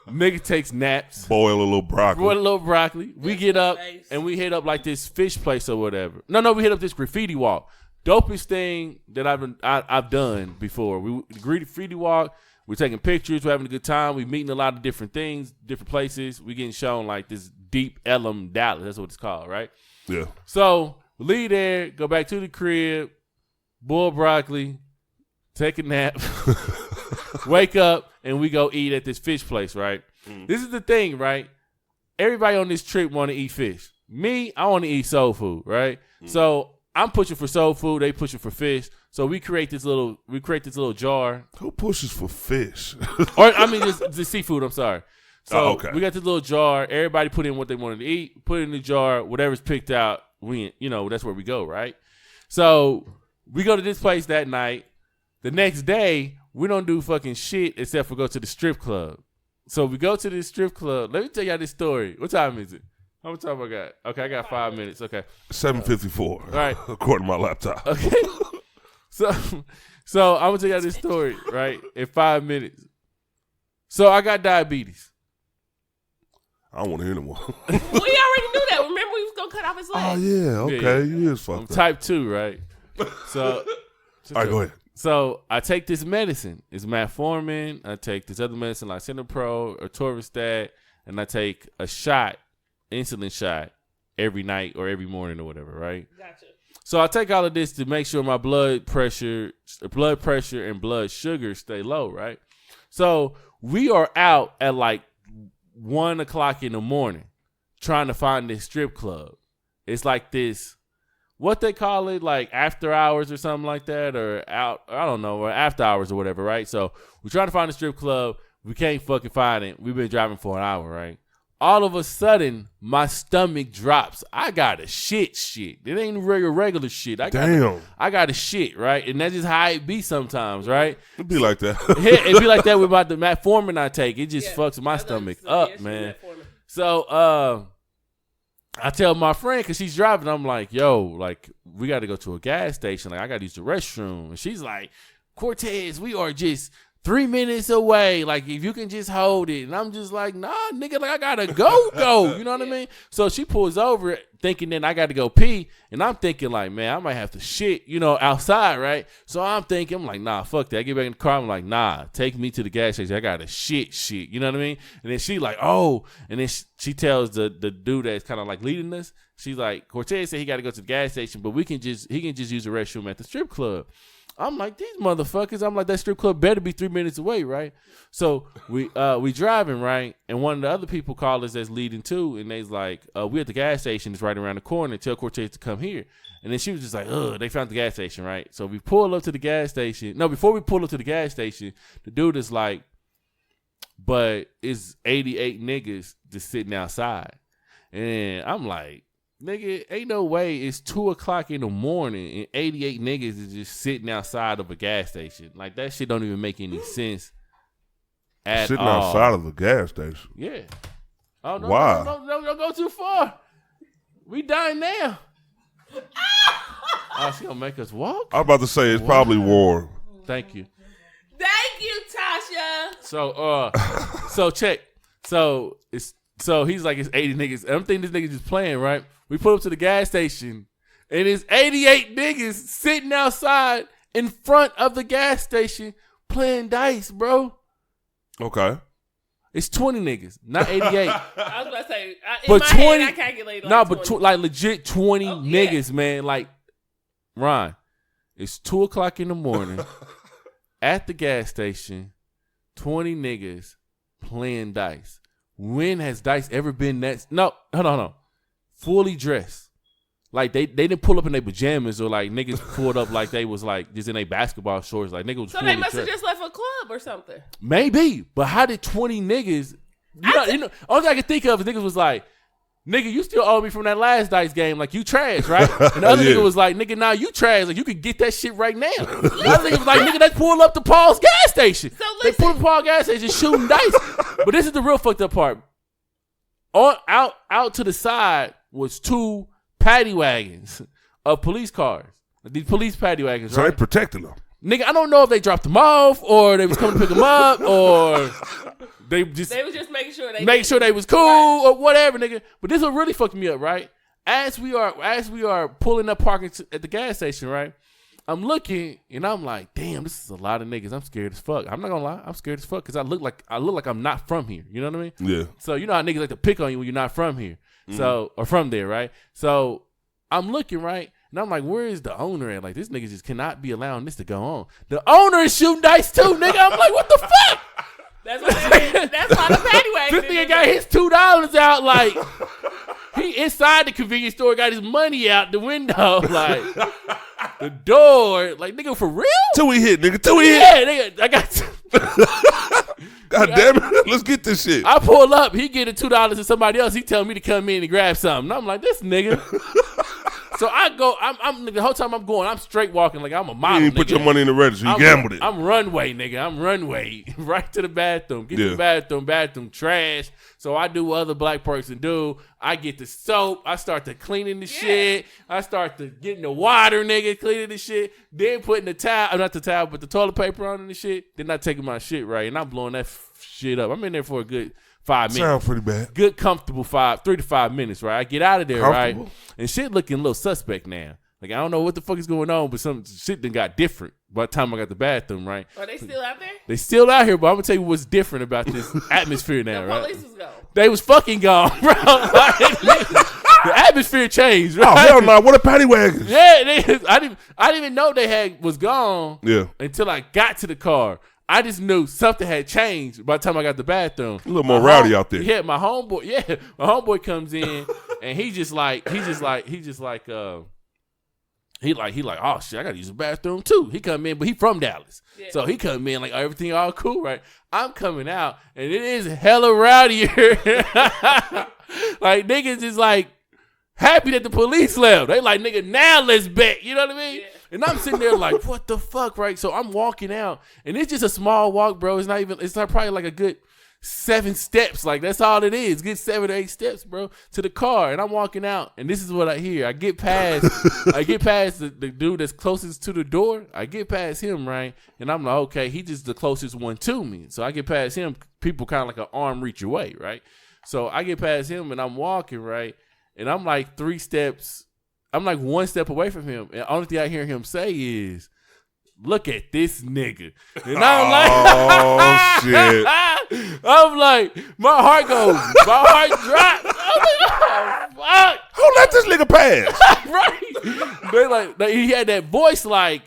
Nigga takes naps. Boil a little broccoli. We get up and we hit up like this fish place or whatever. No, we hit up this graffiti walk. Dopest thing that I've done before. We graffiti walk. We're taking pictures. We're having a good time. We're meeting a lot of different things, different places. We're getting shown like this deep Ellum Dallas. That's what it's called, right? Yeah. So we leave there, go back to the crib, boil broccoli, take a nap, wake up, and we go eat at this fish place, right? This is the thing, right? Everybody on this trip want to eat fish. Me, I want to eat soul food, right? So I'm pushing for soul food. They pushing for fish. So we create this little jar. Who pushes for fish? Or I mean, just seafood. I'm sorry. So okay. We got this little jar. Everybody put in what they wanted to eat. Put it in the jar. Whatever's picked out, that's where we go, right? So we go to this place that night. The next day, we don't do fucking shit except for go to the strip club. So we go to this strip club. Let me tell y'all this story. What time is it? How much time I got? Okay, I got 5 minutes. Okay. 7:54. All right. According to my laptop. Okay. So I'm going to tell y'all this story, right, in 5 minutes. So I got diabetes. I don't want to hear no more. We already knew that. Remember we was going to cut off his leg. Oh, yeah. Okay. You is fucked I'm up. type 2, right? So. All right, go ahead. So I take this medicine. It's metformin. I take this other medicine like Cinepro or Torvastat, and I take a shot, insulin shot, every night or every morning or whatever, right? Gotcha. So I take all of this to make sure my blood pressure and blood sugar stay low, right? So we are out at like 1 o'clock in the morning trying to find this strip club. It's like this, what they call it, like after hours or something like that, or after hours or whatever, right? So we're trying to find a strip club. We can't fucking find it. We've been driving for an hour, right? All of a sudden, my stomach drops. I got a shit. It ain't regular shit. I got a shit, right? And that's just how it be sometimes, right? It'd be like that. It be like that with the metformin I take. It just fucks my stomach up, man. So I tell my friend, because she's driving, I'm like, yo, like, we got to go to a gas station. Like, I got to use the restroom. And she's like, Cortez, we are just 3 minutes away. Like, if you can just hold it. And I'm just like, nah, nigga, like, I gotta go. You know what I mean? So she pulls over thinking that I got to go pee. And I'm thinking like, man, I might have to shit, outside, right? So I'm like, nah, fuck that. I get back in the car. I'm like, nah, take me to the gas station. I got to shit. You know what I mean? And then she like, oh. And then she tells the dude that's kind of like leading us. She's like, Cortez said he got to go to the gas station, but he can just use the restroom at the strip club. I'm like, these motherfuckers. I'm like, that strip club better be 3 minutes away, right? So we driving, right? And one of the other people called us that's leading too, and they's like, we at the gas station. It's right around the corner. Tell Cortez to come here. And then she was just like, they found the gas station, right? So we pull up to the gas station. No, before we pull up to the gas station, the dude is like, but it's 88 niggas just sitting outside. And I'm like, nigga, ain't no way it's 2 o'clock in the morning and 88 niggas is just sitting outside of a gas station. Like, that shit don't even make any sense at sitting all. outside of a gas station? Yeah. Oh, no, why? Don't go too far. We dying now. Oh, she gonna make us walk? I'm about to say it's probably warm. Thank you. Thank you, Tasha. So check. So he's like, it's 80 niggas. I'm thinking this nigga just playing, right? We pull up to the gas station, and it's 88 niggas sitting outside in front of the gas station playing dice, bro. Okay. It's 20 niggas, not 88. I was about to say, but in my 20, head, I calculated like 20. but like legit 20 niggas, yeah. man. Like, Ron, it's 2 o'clock in the morning at the gas station, 20 niggas playing dice. When has dice ever been that? No, hold on. Fully dressed. Like, they didn't pull up in their pajamas or like niggas pulled up like they was like just in their basketball shorts. Like, niggas was so fully they must have dressed. just left a club or something. Maybe, but how did 20 niggas? Only thing I can think of is niggas was like, nigga, you still owe me from that last dice game. Like, you trash, right? And the other nigga was like, nigga, nah, you trash. Like, you could get that shit right now. The other nigga was like, nigga, let's pull up to Paul's gas station. So They pull up to Paul's gas station shooting dice. But this is the real fucked up part. Out to the side was 2 paddy wagons of police cars. These police paddy wagons, So right? they protected them. Nigga, I don't know if they dropped them off or they was coming to pick them up or they was just making sure they was cool or whatever, nigga. But this will really fuck me up, right? As we are pulling up parking at the gas station, right? I'm looking and I'm like, damn, this is a lot of niggas. I'm scared as fuck. I'm not gonna lie, I'm scared as fuck because I look like I'm not from here. You know what I mean? Yeah. So you know how niggas like to pick on you when you're not from here. So or from there, right? So I'm looking, right? And I'm like, where is the owner at? Like, this nigga just cannot be allowing this to go on. The owner is shooting dice too, nigga. I'm like, what the fuck? That's why the paddy wagon. This nigga got his $2 out, like, he inside the convenience store, got his money out the window, like, the door. Like, nigga, for real? Till we hit, nigga. Till we hit. Yeah, nigga, I got God damn it. Let's get this shit. I pull up, he get $2 to somebody else. He tell me to come in and grab something. I'm like, this nigga. So I go, I'm the whole time I'm going, I'm straight walking like I'm a model. You didn't put your money in the register. You gambled it. I'm runway, nigga. I'm runway. Right to the bathroom. Get to the bathroom trash. So I do what other black person do. I get the soap. I start to cleaning the shit. I start to getting the water, nigga, cleaning the shit. Then putting the towel, not the towel, but the toilet paper on and the shit. Then not taking my shit right. And I'm blowing that shit up. I'm in there for a good 5 minutes. Sound pretty bad. Good, comfortable 3 to 5 minutes, right? I get out of there, right? And shit looking a little suspect now. Like, I don't know what the fuck is going on, but some shit done got different by the time I got the bathroom, right? Are they still out there? They still out here, but I'm going to tell you what's different about this atmosphere now, right? The police was gone. They was fucking gone, bro. Like, the atmosphere changed, right? Oh, hell no. What a paddy wagon. Yeah, I didn't even know they was gone until I got to the car. I just knew something had changed by the time I got the bathroom. A little more rowdy out there. Yeah, my homeboy comes in and he like, oh shit, I gotta use the bathroom too. He come in, but he from Dallas. Yeah. So he come in like, everything all cool, right? I'm coming out and it is hella rowdy here. Like, niggas is like happy that the police left. They like, nigga, now let's bet. You know what I mean? Yeah. And I'm sitting there like, what the fuck, right? So I'm walking out, and it's just a small walk, bro. It's not probably like a good 7 steps. Like, that's all it is. Good 7 or 8 steps, bro, to the car. And I'm walking out, and this is what I hear. I get past the dude that's closest to the door. I get past him, right? And I'm like, okay, he just the closest one to me. So I get past him. People kind of like an arm reach away, right? So I get past him, and I'm walking, right? And I'm like 3 steps. I'm like 1 step away from him. And the only thing I hear him say is, look at this nigga. And I'm like, oh, shit. I'm like, my heart drops. I'm like, oh, fuck. Who let this nigga pass? Right. They like, he had that voice like,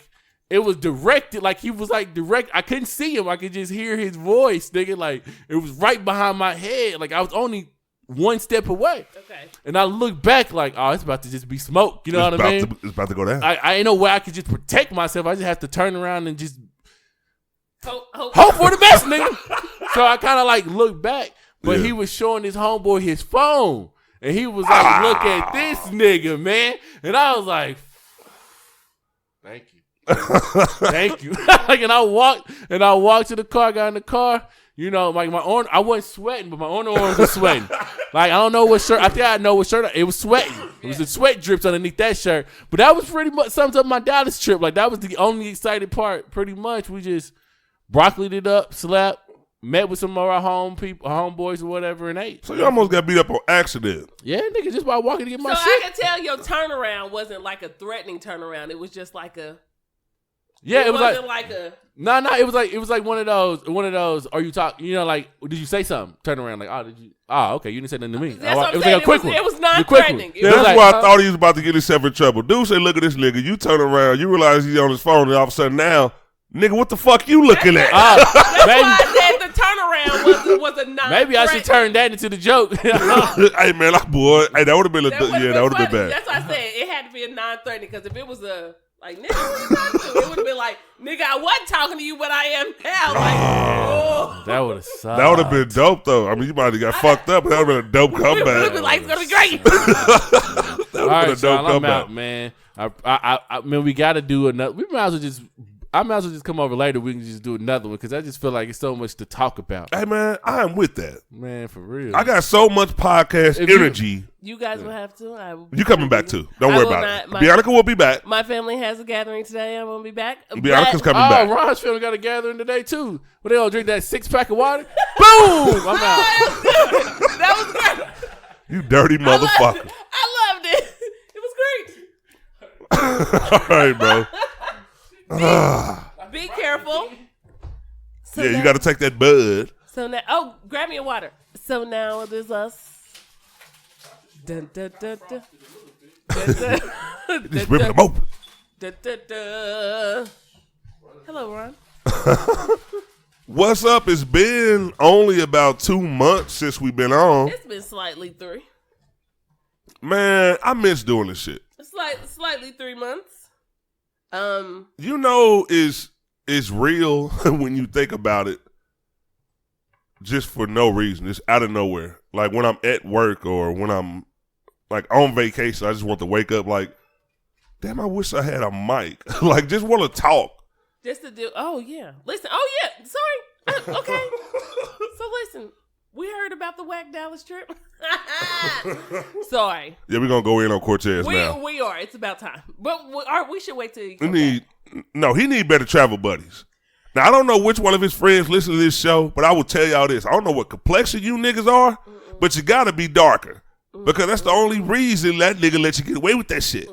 it was directed, like he was like direct. I couldn't see him. I could just hear his voice, nigga. Like, it was right behind my head. Like, I was only 1 step away. Okay. And I look back like, oh, it's about to just be smoke. You know what I mean? It's about to go down. I ain't no way I could just protect myself. I just have to turn around and just hope for the best, nigga. So I kind of like look back, but he was showing his homeboy his phone. And he was like, look at this nigga, man. And I was like, thank you. Thank you. Like, and I walked to the car, got in the car. You know, like my arm, I wasn't sweating, but my arms was sweating. Like, I don't know what shirt. I think I know what shirt. It was sweating. It was the sweat drips underneath that shirt. But that was pretty much sums up my Dallas trip. Like, that was the only exciting part. Pretty much, we just broccolied it up, slept, met with some of our homeboys or whatever, and ate. So you almost got beat up on accident. Yeah, nigga, just by walking to get my shit. So I could tell your turnaround wasn't like a threatening turnaround. It was just like a. Yeah, it was wasn't like a. No, it was like one of those. Are you talking? You know, like, did you say something? Turn around, like, oh, did you? Oh, okay, you didn't say nothing to me. That's what it was saying. like a quick one. It was non-threatening. That's like, why I thought he was about to get himself in trouble. Dude said, "Look at this nigga." You turn around, you realize he's on his phone, and all of a sudden now, nigga, what the fuck you looking at? That's why I said the turnaround was a non. Maybe I should turn that into the joke. Hey man, boy, hey, that would have been that would have been bad. That's why I said it had to be a non-threatening, because if it was Like, nigga, what you talking to? It would have been like, nigga, I wasn't talking to you, but I am now. Like, oh. That would have sucked. That would have been dope, though. I mean, you might have got fucked up, but that would have been a dope It would comeback. have been like, it's going to be great. That would All have been right, a dope Sean, I'm comeback. out, man. I mean, we got to do another. We might as well just. I might as well just come over later. We can just do another one because I just feel like it's so much to talk about. Hey, man, I am with that. Man, for real. I got so much podcast If you- energy. You guys will have to. You coming back, too. Don't I worry will about it. not- Bianca will be back. My family has a gathering today. I'm going to be back. Bianca's But- coming back. Ron's family got a gathering today, too. Where they all drink that 6-pack of water. Boom! I'm out. That was great. You dirty motherfucker. I loved it. It was great. All right, bro. Be careful. So Yeah, you now- got to take that bud. So now, grab me a water. So now it is us. Dun, dun, dun, dun. Dun, dun, dun, Just ripping them open. dun, dun, dun. Hello, Ron. What's up? It's been only about 2 months since we've been on. It's been slightly 3. Man, I miss doing this shit. Slightly 3 months. You know, it's real when you think about it. Just for no reason. It's out of nowhere. Like when I'm at work or when I'm like on vacation, I just want to wake up like, damn, I wish I had a mic. Like just want to talk. Just to do. Oh yeah. Listen. Oh yeah. Sorry. Okay. So listen. We heard about the whack Dallas trip. Sorry. Yeah, we're gonna go in on Cortez now. We are. It's about time. But we should wait till he He comes back. he need better travel buddies. Now I don't know which one of his friends listen to this show, but I will tell y'all this: I don't know what complexion you niggas are, but you gotta be darker because that's the only reason that nigga let you get away with that shit.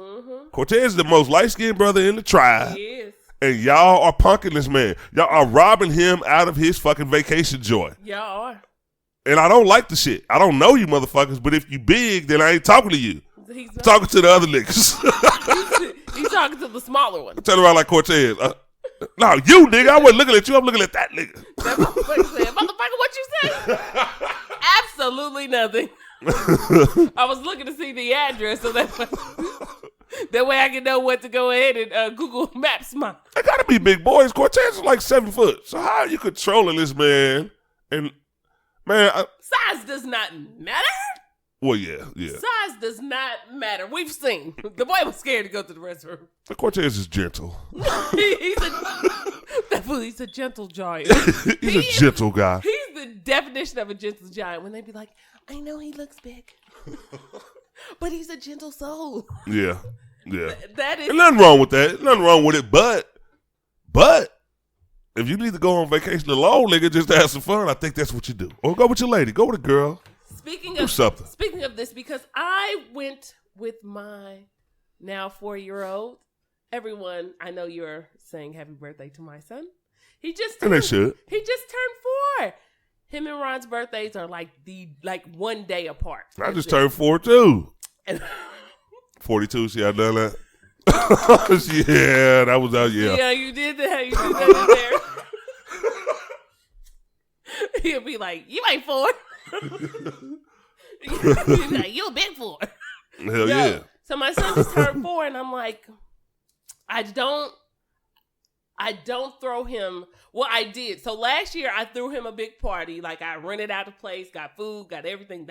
Cortez is the most light skinned brother in the tribe, He is. and y'all are punking this man. Y'all are robbing him out of his fucking vacation joy. Y'all are. And I don't like the shit. I don't know you motherfuckers, but if you big, then I ain't talking to you. He's I'm talking to the other niggas. He's talking to the smaller one. Turn around like Cortez. No, you nigga. I wasn't looking at you. I'm looking at that nigga. That motherfucker said, motherfucker, what you say? Absolutely nothing. I was looking to see the address so that way I can know what to go ahead and Google Maps my. They gotta be big boys. Cortez is like 7 foot. So how are you controlling this man? And man, Size does not matter. well, yeah. Size does not matter. We've seen. The boy was scared to go to the restroom. Cortez is gentle. He's a gentle giant. He's a gentle guy. He's the definition of a gentle giant. When they be like, I know he looks big, but he's a gentle soul. Yeah. That is. And nothing wrong with that. Nothing wrong with it. But if you need to go on vacation alone, nigga, just to have some fun, I think that's what you do. Or go with your lady. Go with a girl. Speaking Do of something. Speaking of this, because I went with my now 4-year-old. Everyone, I know you're saying happy birthday to my son. He just And turned, they should. He just turned 4. Him and Ron's birthdays are like 1 day apart. I just turned 4 too. And 42. See, I done that. Yeah, that was out. Yeah. yeah, you did that. You did that in there. He'll be like, "You ain't 4." He'll be like, "You a big 4." Hell yeah. So my son just turned 4, and I'm like, I don't throw him. Well, I did. So last year I threw him a big party. Like I rented out a place, got food, got everything,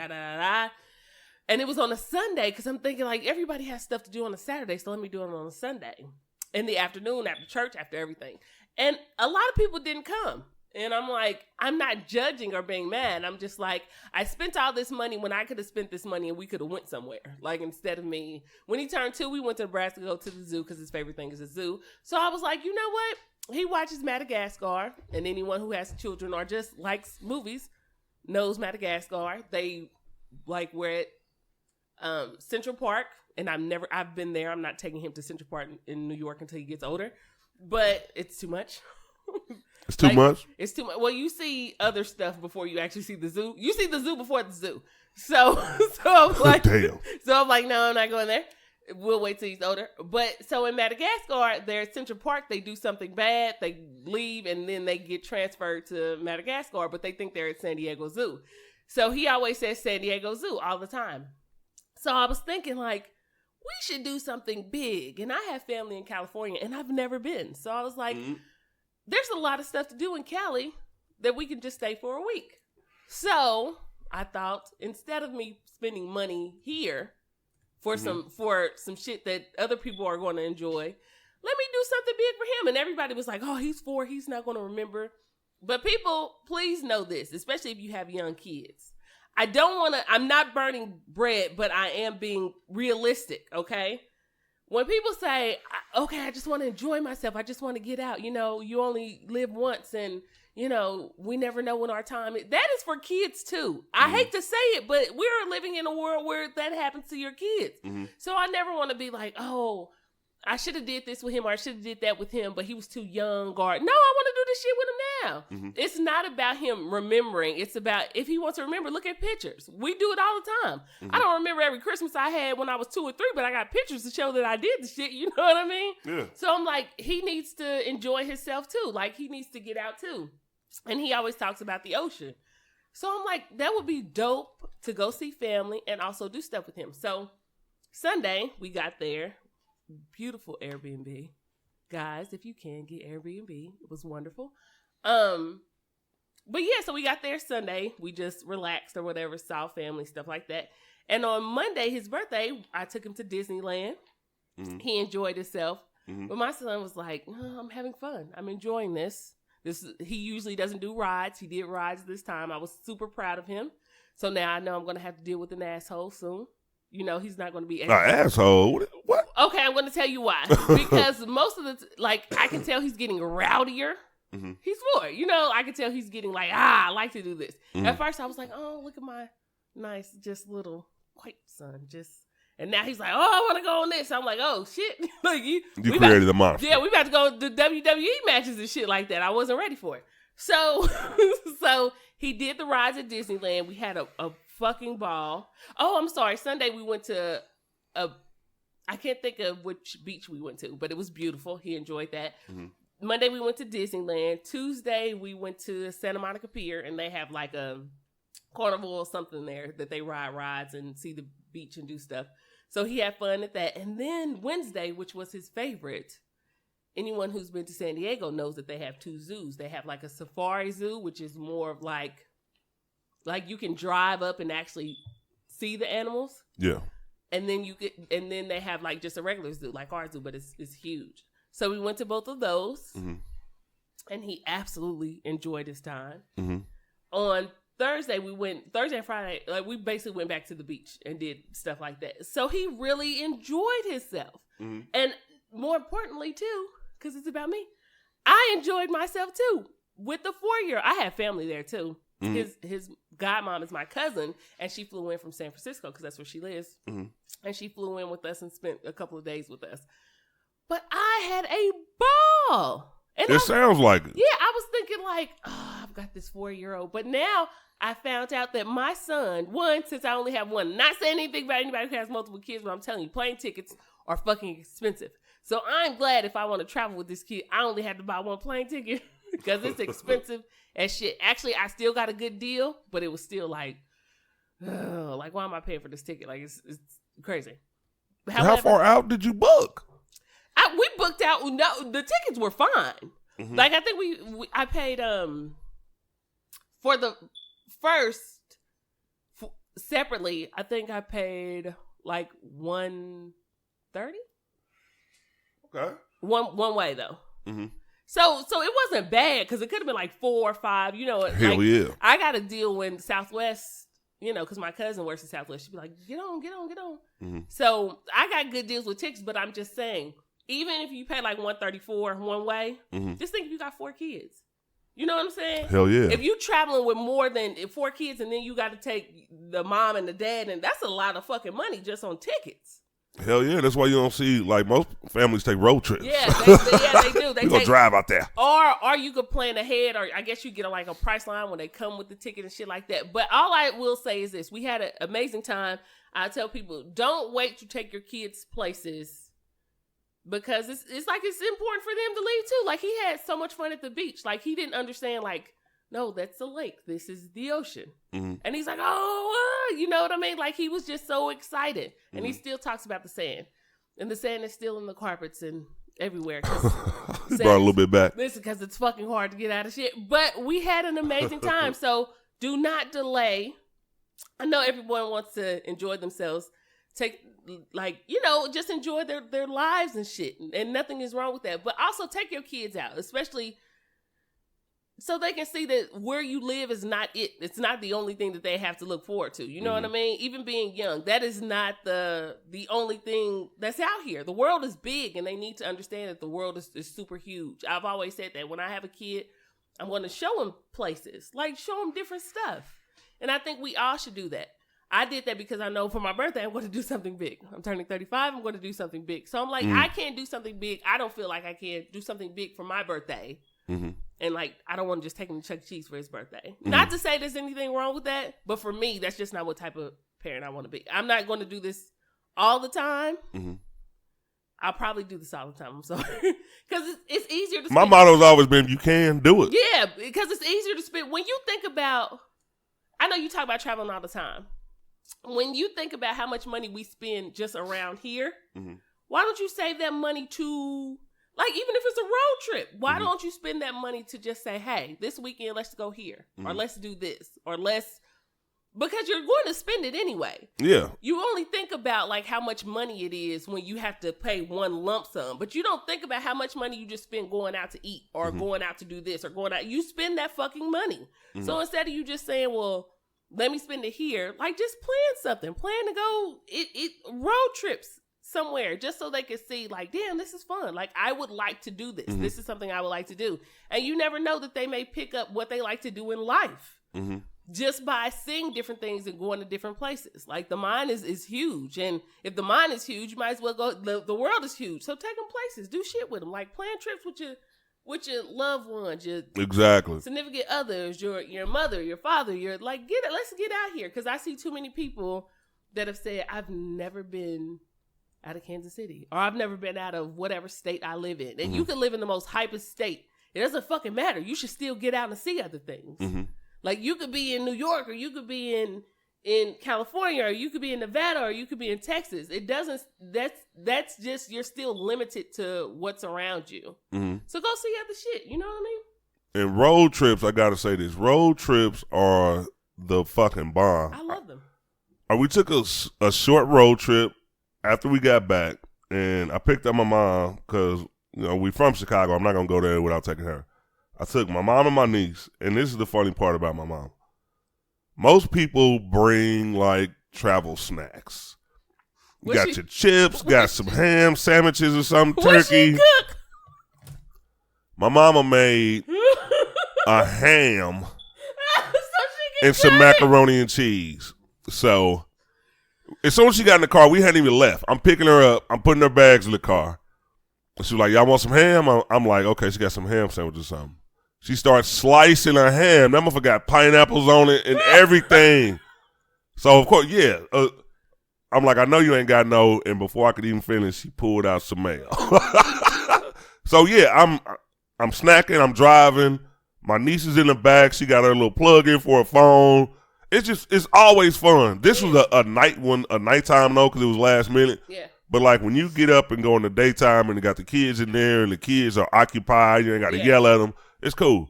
and it was on a Sunday because I'm thinking like everybody has stuff to do on a Saturday, so let me do it on a Sunday in the afternoon after church, after everything. And a lot of people didn't come. And I'm like, I'm not judging or being mad. I'm just like, I spent all this money when I could have spent this money and we could have went somewhere. Like instead of me, when he turned 2, we went to Nebraska to go to the zoo because his favorite thing is a zoo. So I was like, you know what? He watches Madagascar, and anyone who has children or just likes movies knows Madagascar. They like we're at Central Park, and I've been there. I'm not taking him to Central Park in New York until he gets older, but it's too much. It's too much? It's too much. Well, you see other stuff before you actually see the zoo. You see the zoo before the zoo. So I'm like, Damn. So I'm like, no, I'm not going there. We'll wait till he's older. But so in Madagascar, they're at Central Park. They do something bad. They leave, and then they get transferred to Madagascar, but they think they're at San Diego Zoo. So he always says San Diego Zoo all the time. So I was thinking, like, we should do something big. And I have family in California, and I've never been. So I was like, there's a lot of stuff to do in Cali that we can just stay for a week. So I thought, instead of me spending money here for some shit that other people are going to enjoy, let me do something big for him. And everybody was like, oh, he's 4. He's not going to remember. But people, please know this, especially if you have young kids. I'm not burning bread, but I am being realistic, okay? When people say, okay, I just want to enjoy myself. I just want to get out. You know, you only live once and, you know, we never know when our time is. That is for kids too. I hate to say it, but we're living in a world where that happens to your kids. So I never want to be like, oh, I should have did this with him or I should have did that with him, but he was too young. Or no, I want to do this shit with him now. It's not about him remembering. It's about if he wants to remember, look at pictures. We do it all the time. I don't remember every Christmas I had when I was 2 or 3, but I got pictures to show that I did the shit. You know what I mean? Yeah. So I'm like, he needs to enjoy himself too. Like he needs to get out too. And he always talks about the ocean. So I'm like, that would be dope to go see family and also do stuff with him. So Sunday we got there. Beautiful Airbnb. Guys, if you can get Airbnb, it was wonderful. But yeah, so we got there Sunday. We just relaxed or whatever, saw family, stuff like that. And on Monday, his birthday, I took him to Disneyland. He enjoyed himself. But my son was like, oh, I'm having fun. I'm enjoying this. He usually doesn't do rides. He did rides this time. I was super proud of him. So now I know I'm going to have to deal with an asshole soon. You know, he's not going to be... An asshole? What? Okay, I'm going to tell you why. Because most of I can tell he's getting rowdier. He's 4. You know, I can tell he's getting like, I like to do this. At first, I was like, oh, look at my nice, just little white son. And now he's like, oh, I want to go on this. I'm like, oh, shit. Like you created a monster. Yeah, we about to go to WWE matches and shit like that. I wasn't ready for it. So he did the rides at Disneyland. We had a fucking ball. Oh, I'm sorry. Sunday we went to I can't think of which beach we went to, but it was beautiful. He enjoyed that. Monday we went to Disneyland. Tuesday we went to Santa Monica Pier, and they have like a carnival or something there that they ride rides and see the beach and do stuff. So he had fun at that. And then Wednesday, which was his favorite, anyone who's been to San Diego knows that they have 2 zoos. They have like a safari zoo, which is more of like you can drive up and actually see the animals. Yeah. And then they have like just a regular zoo, like our zoo, but it's huge. So we went to both of those, and he absolutely enjoyed his time. On Thursday and Friday, like we basically went back to the beach and did stuff like that. So he really enjoyed himself. And more importantly too, because it's about me, I enjoyed myself too with the 4-year. I have family there too. His godmom is my cousin, and she flew in from San Francisco because that's where she lives. And she flew in with us and spent a couple of days with us. But I had a ball. And it sounds like it. Yeah, I was thinking like, oh, I've got this 4-year-old. But now I found out that my son, since I only have one, not saying anything about anybody who has multiple kids, but I'm telling you, plane tickets are fucking expensive. So I'm glad if I want to travel with this kid, I only had to buy one plane ticket because it's expensive as shit. Actually, I still got a good deal, but it was still like, like why am I paying for this ticket? Like it's crazy. However, how far out did you book? We booked out. No, the tickets were fine. Like I think I paid for the first separately. I think I paid like $130. Okay. One way though. So it wasn't bad because it could have been like 4 or 5. You know, hell like, yeah. I got a deal when Southwest. You know, because my cousin works at Southwest. She'd be like, get on. So I got good deals with tickets, but I'm just saying, even if you pay like $134 one way, just think if you got 4 kids. You know what I'm saying? Hell yeah. If you traveling with more than 4 kids and then you got to take the mom and the dad, and that's a lot of fucking money just on tickets. Hell yeah. That's why you don't see, like, most families take road trips. Yeah, they do. They you gonna drive out there. Or you could plan ahead, or I guess you get a price line when they come with the ticket and shit like that. But all I will say is this. We had an amazing time. I tell people, don't wait to take your kids places because it's like it's important for them to leave too. Like, he had so much fun at the beach. Like, he didn't understand, like, no, that's the lake. This is the ocean. Mm-hmm. And he's like, oh, you know what I mean? Like, he was just so excited. And he still talks about the sand. And the sand is still in the carpets and everywhere. Brought a little bit back. Listen, because it's fucking hard to get out of shit. But we had an amazing time. So do not delay. I know everyone wants to enjoy themselves. Just enjoy their lives and shit. And nothing is wrong with that. But also take your kids out, especially so they can see that where you live is not it. It's not the only thing that they have to look forward to. You know what I mean? Even being young, that is not the only thing that's out here. The world is big, and they need to understand that the world is super huge. I've always said that when I have a kid, I'm going to show them places, like show them different stuff. And I think we all should do that. I did that because I know for my birthday, I'm going to do something big. I'm turning 35. I'm going to do something big. So I'm like, I can't do something big. I don't feel like I can do something big for my birthday. Mm-hmm. And like, I don't want to just take him to Chuck E. Cheese for his birthday. Mm-hmm. Not to say there's anything wrong with that, but for me, that's just not what type of parent I want to be. I'm not going to do this all the time. Mm-hmm. I'll probably do this all the time. I'm sorry. Because it's easier to My motto's always been, you can do it. Yeah, because it's easier to spend. When you think about, I know you talk about traveling all the time. When you think about how much money we spend just around here, why don't you save that money to, like, even if it's a road trip, why don't you spend that money to just say, hey, this weekend, let's go here, or let's do this, or because you're going to spend it anyway. Yeah. You only think about, like, how much money it is when you have to pay one lump sum, but you don't think about how much money you just spend going out to eat, or going out to do this, or going out. You spend that fucking money. So instead of you just saying, well, let me spend it here, like, just plan something. Plan to go road trips somewhere just so they can see, like, damn, this is fun. Like, I would like to do this. This is something I would like to do. And you never know that they may pick up what they like to do in life just by seeing different things and going to different places. Like, the mind is huge. And if the mind is huge, you might as well go. The world is huge. So take them places. Do shit with them. Like, plan trips with your loved ones, your significant others, your mother, your father, let's get out here. Because I see too many people that have said, I've never been out of Kansas City, or I've never been out of whatever state I live in. And you can live in the most hypest state. It doesn't fucking matter. You should still get out and see other things. Like, you could be in New York, or you could be in California, or you could be in Nevada, or you could be in Texas. It doesn't, that's just, you're still limited to what's around you. So go see other shit. You know what I mean? And road trips, I gotta say this. Road trips are the fucking bomb. I love them. We took a short road trip after we got back, and I picked up my mom because, you know, we from Chicago. I'm not going to go there without taking her. I took my mom and my niece, and this is the funny part about my mom. Most people bring, like, travel snacks. You got your chips, got some ham sandwiches or something, turkey. Cook? My mama made a ham and some macaroni and cheese. So as soon as she got in the car, we hadn't even left. I'm picking her up. I'm putting her bags in the car. She was like, y'all want some ham? I'm like, okay, she got some ham sandwiches or something. She starts slicing her ham. That motherfucker got pineapples on it and everything. So, of course, yeah. I'm like, I know you ain't got no. And before I could even finish, she pulled out some mayo. So, yeah, I'm snacking. I'm driving. My niece is in the back. She got her little plug-in for her phone. It's always fun. This was a nighttime though, because it was last minute. Yeah. But like when you get up and go in the daytime and you got the kids in there and the kids are occupied, you ain't got to yell at them. It's cool.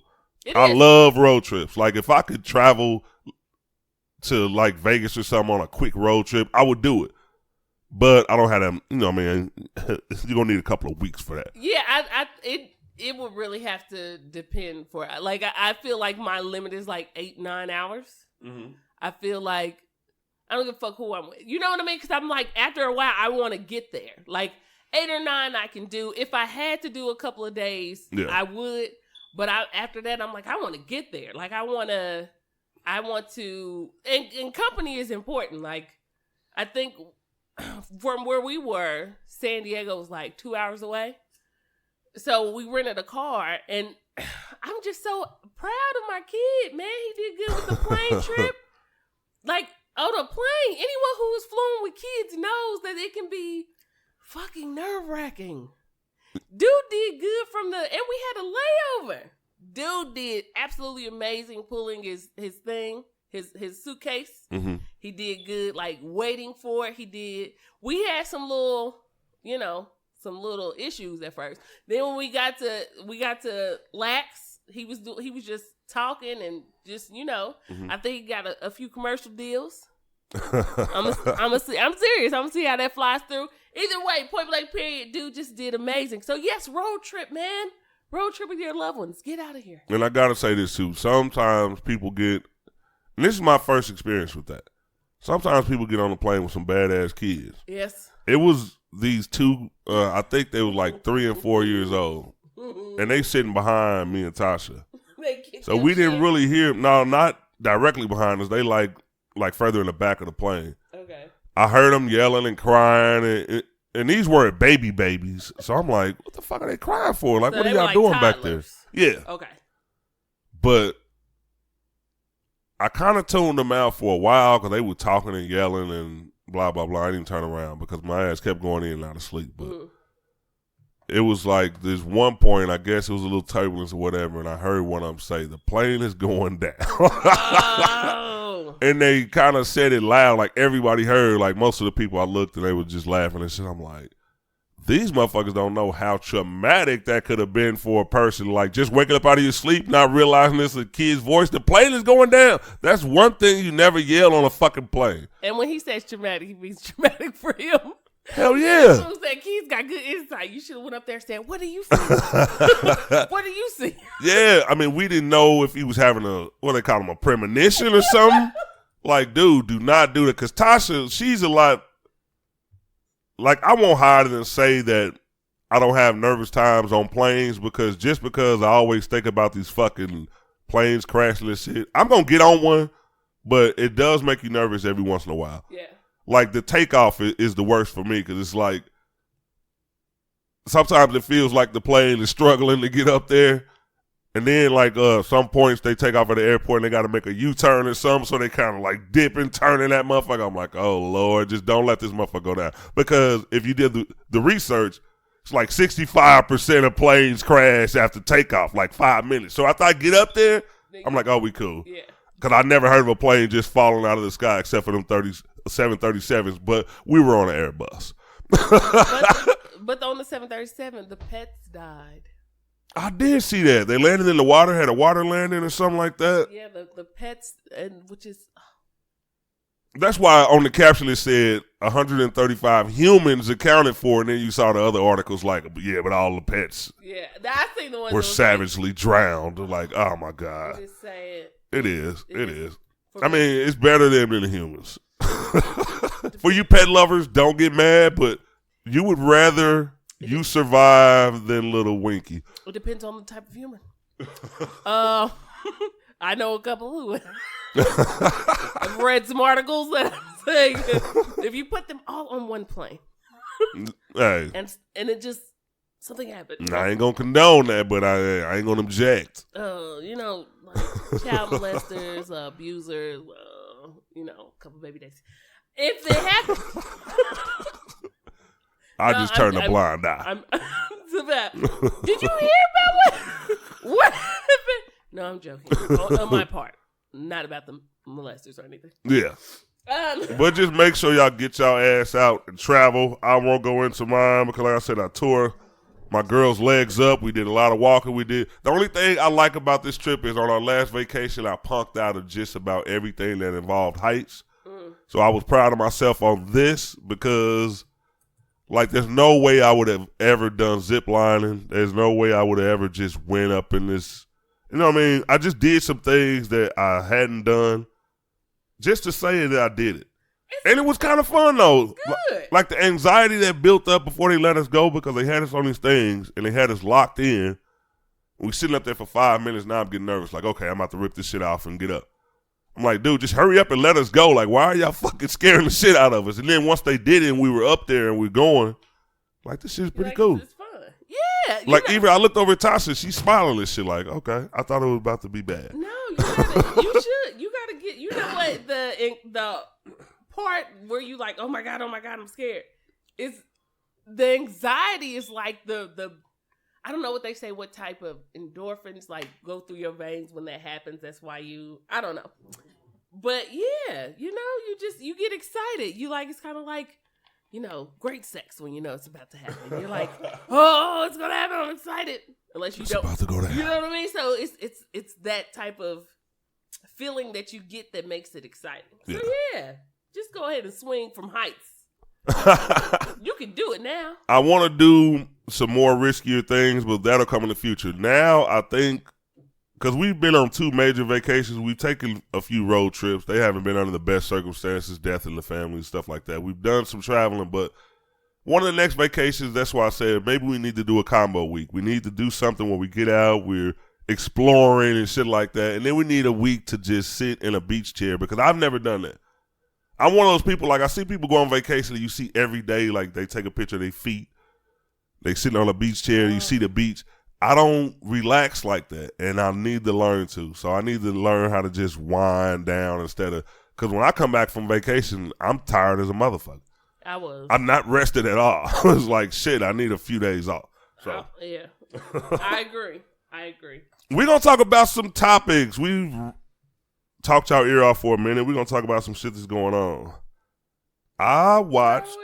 I love road trips. Like if I could travel to like Vegas or something on a quick road trip, I would do it. But I don't have them. You know, what I mean, you're gonna need a couple of weeks for that. Yeah, it would really have to depend for like I feel like my limit is like 8-9 hours. I feel like I don't give a fuck who I'm with. You know what I mean? Because I'm like, after a while, I want to get there. Like 8 or 9 I can do. If I had to do a couple of days, I would. But after that, I'm like, I want to get there. Like I want to, and company is important. Like I think from where we were, San Diego was like 2 hours away. So we rented a car, and I'm just so proud of my kid, man. He did good with the plane trip. Like, on a plane, anyone who has flown with kids knows that it can be fucking nerve-wracking. Dude did good and we had a layover. Dude did absolutely amazing pulling his thing, his suitcase. Mm-hmm. He did good, like waiting for it. He did. We had some little, issues at first. Then when we got to Lax, he was just talking and just, I think he got a few commercial deals. I'm serious. I'm gonna see how that flies through. Either way, point blank period, dude just did amazing. So yes, road trip, man. Road trip with your loved ones. Get out of here. And I gotta say this too. Sometimes people get, and this is my first experience with that. Sometimes people get on the plane with some badass kids. Yes. It was these two. I think they were like 3 and 4 years old, and they sitting behind me and Tasha. So we didn't really hear. No, not directly behind us. They like further in the back of the plane. Okay. I heard them yelling and crying, and these weren't babies. So I'm like, what the fuck are they crying for? Like, So what are they were y'all doing toddlers. back there? Yeah. Okay. But I kind of tuned them out for a while because they were talking and yelling and blah, blah, blah. I didn't turn around because my ass kept going in and out of sleep. But it was like this one point, I guess it was a little turbulence or whatever, and I heard one of them say, the plane is going down. Oh. And they kind of said it loud, like everybody heard. Like most of the people I looked and they were just laughing and shit. I'm like, these motherfuckers don't know how traumatic that could have been for a person. Like just waking up out of your sleep, not realizing it's a kid's voice. The plane is going down. That's one thing you never yell on a fucking plane. And when he says traumatic, he means traumatic for him. Hell yeah. So that kid's got good insight. You should have went up there and said, what do you see? What do you see? Yeah, I mean, we didn't know if he was having a premonition or something. Like, dude, do not do that. Because Tasha, she's a lot, like, I won't hide it and say that I don't have nervous times on planes because I always think about these fucking planes crashing and shit. I'm going to get on one, but it does make you nervous every once in a while. Yeah. Like, the takeoff is the worst for me because it's like, sometimes it feels like the plane is struggling to get up there. And then, like, some points they take off at the airport and they got to make a U-turn or something, so they kind of, like, dipping, turning that motherfucker. I'm like, oh, Lord, just don't let this motherfucker go down. Because if you did the research, it's like 65% of planes crash after takeoff, like 5 minutes. So after I get up there, I'm like, oh, we cool. Yeah. Because I never heard of a plane just falling out of the sky except for them 737s, but we were on an Airbus. But on the 737, the pets died. I did see that. They landed in the water, had a water landing or something like that. Yeah, the pets, and which is... That's why on the caption it said 135 humans accounted for, and then you saw the other articles like, yeah, but all the pets I think the ones were savagely drowned. Like, oh my God. Just saying. It is. I mean, it's better than the humans. For you pet lovers, don't get mad, but you would rather you survive than little Winky. It depends on the type of human. I know a couple who I've read some articles that say if you put them all on one plane, hey, and it just something happened. I ain't gonna condone that, but I ain't gonna object. Like child molesters, abusers, a couple baby days. If they happen, I just turned a blind eye. Did you hear about what happened? No, I'm joking. On my part, not about the molesters or anything. Yeah. But just make sure y'all get y'all ass out and travel. I won't go into mine because, like I said, I tore my girl's legs up. We did a lot of walking. The only thing I like about this trip is on our last vacation, I punked out of just about everything that involved heights. So I was proud of myself on this because, like, there's no way I would have ever done zip lining. There's no way I would have ever just went up in this. You know what I mean? I just did some things that I hadn't done just to say that I did it. And it was kind of fun, though. Good. Like the anxiety that built up before they let us go because they had us on these things and they had us locked in. We sitting up there for 5 minutes. Now I'm getting nervous. Like, okay, I'm about to rip this shit off and get up. I'm like, dude, just hurry up and let us go. Like, why are y'all fucking scaring the shit out of us? And then once they did it and we were up there and we're going, like, this shit's pretty cool. It's fun. Yeah. Like, even I looked over at Tasha, she's smiling and shit like, okay, I thought it was about to be bad. No, you should. You gotta get, you know what, the part where you like, oh my God, I'm scared. It's the anxiety is like the I don't know what they say, what type of endorphins like go through your veins when that happens. That's why I don't know. But yeah, you get excited. You like, it's kind of like, great sex when you know it's about to happen. You're like, oh, it's going to happen. I'm excited. Unless you don't. About to go down. You know what I mean? So it's that type of feeling that you get that makes it exciting. So yeah, just go ahead and swing from heights. You can do it now. I want to do some more riskier things, but that'll come in the future. Now, I think, because we've been on 2 major vacations, we've taken a few road trips. They haven't been under the best circumstances, death in the family, stuff like that. We've done some traveling, but one of the next vacations, that's why I said maybe we need to do a combo week. We need to do something where we get out, we're exploring and shit like that, and then we need a week to just sit in a beach chair, because I've never done that. I'm one of those people, like I see people go on vacation and you see every day, like they take a picture of their feet, they sitting on a beach chair, you see the beach. I don't relax like that, and I need to learn to. So I need to learn how to just wind down instead of, because when I come back from vacation, I'm tired as a motherfucker. I'm not rested at all. It's like, shit, I need a few days off. So yeah, I agree. We're going to talk about some topics. We've talked our ear off for a minute. We're going to talk about some shit that's going on. I watched.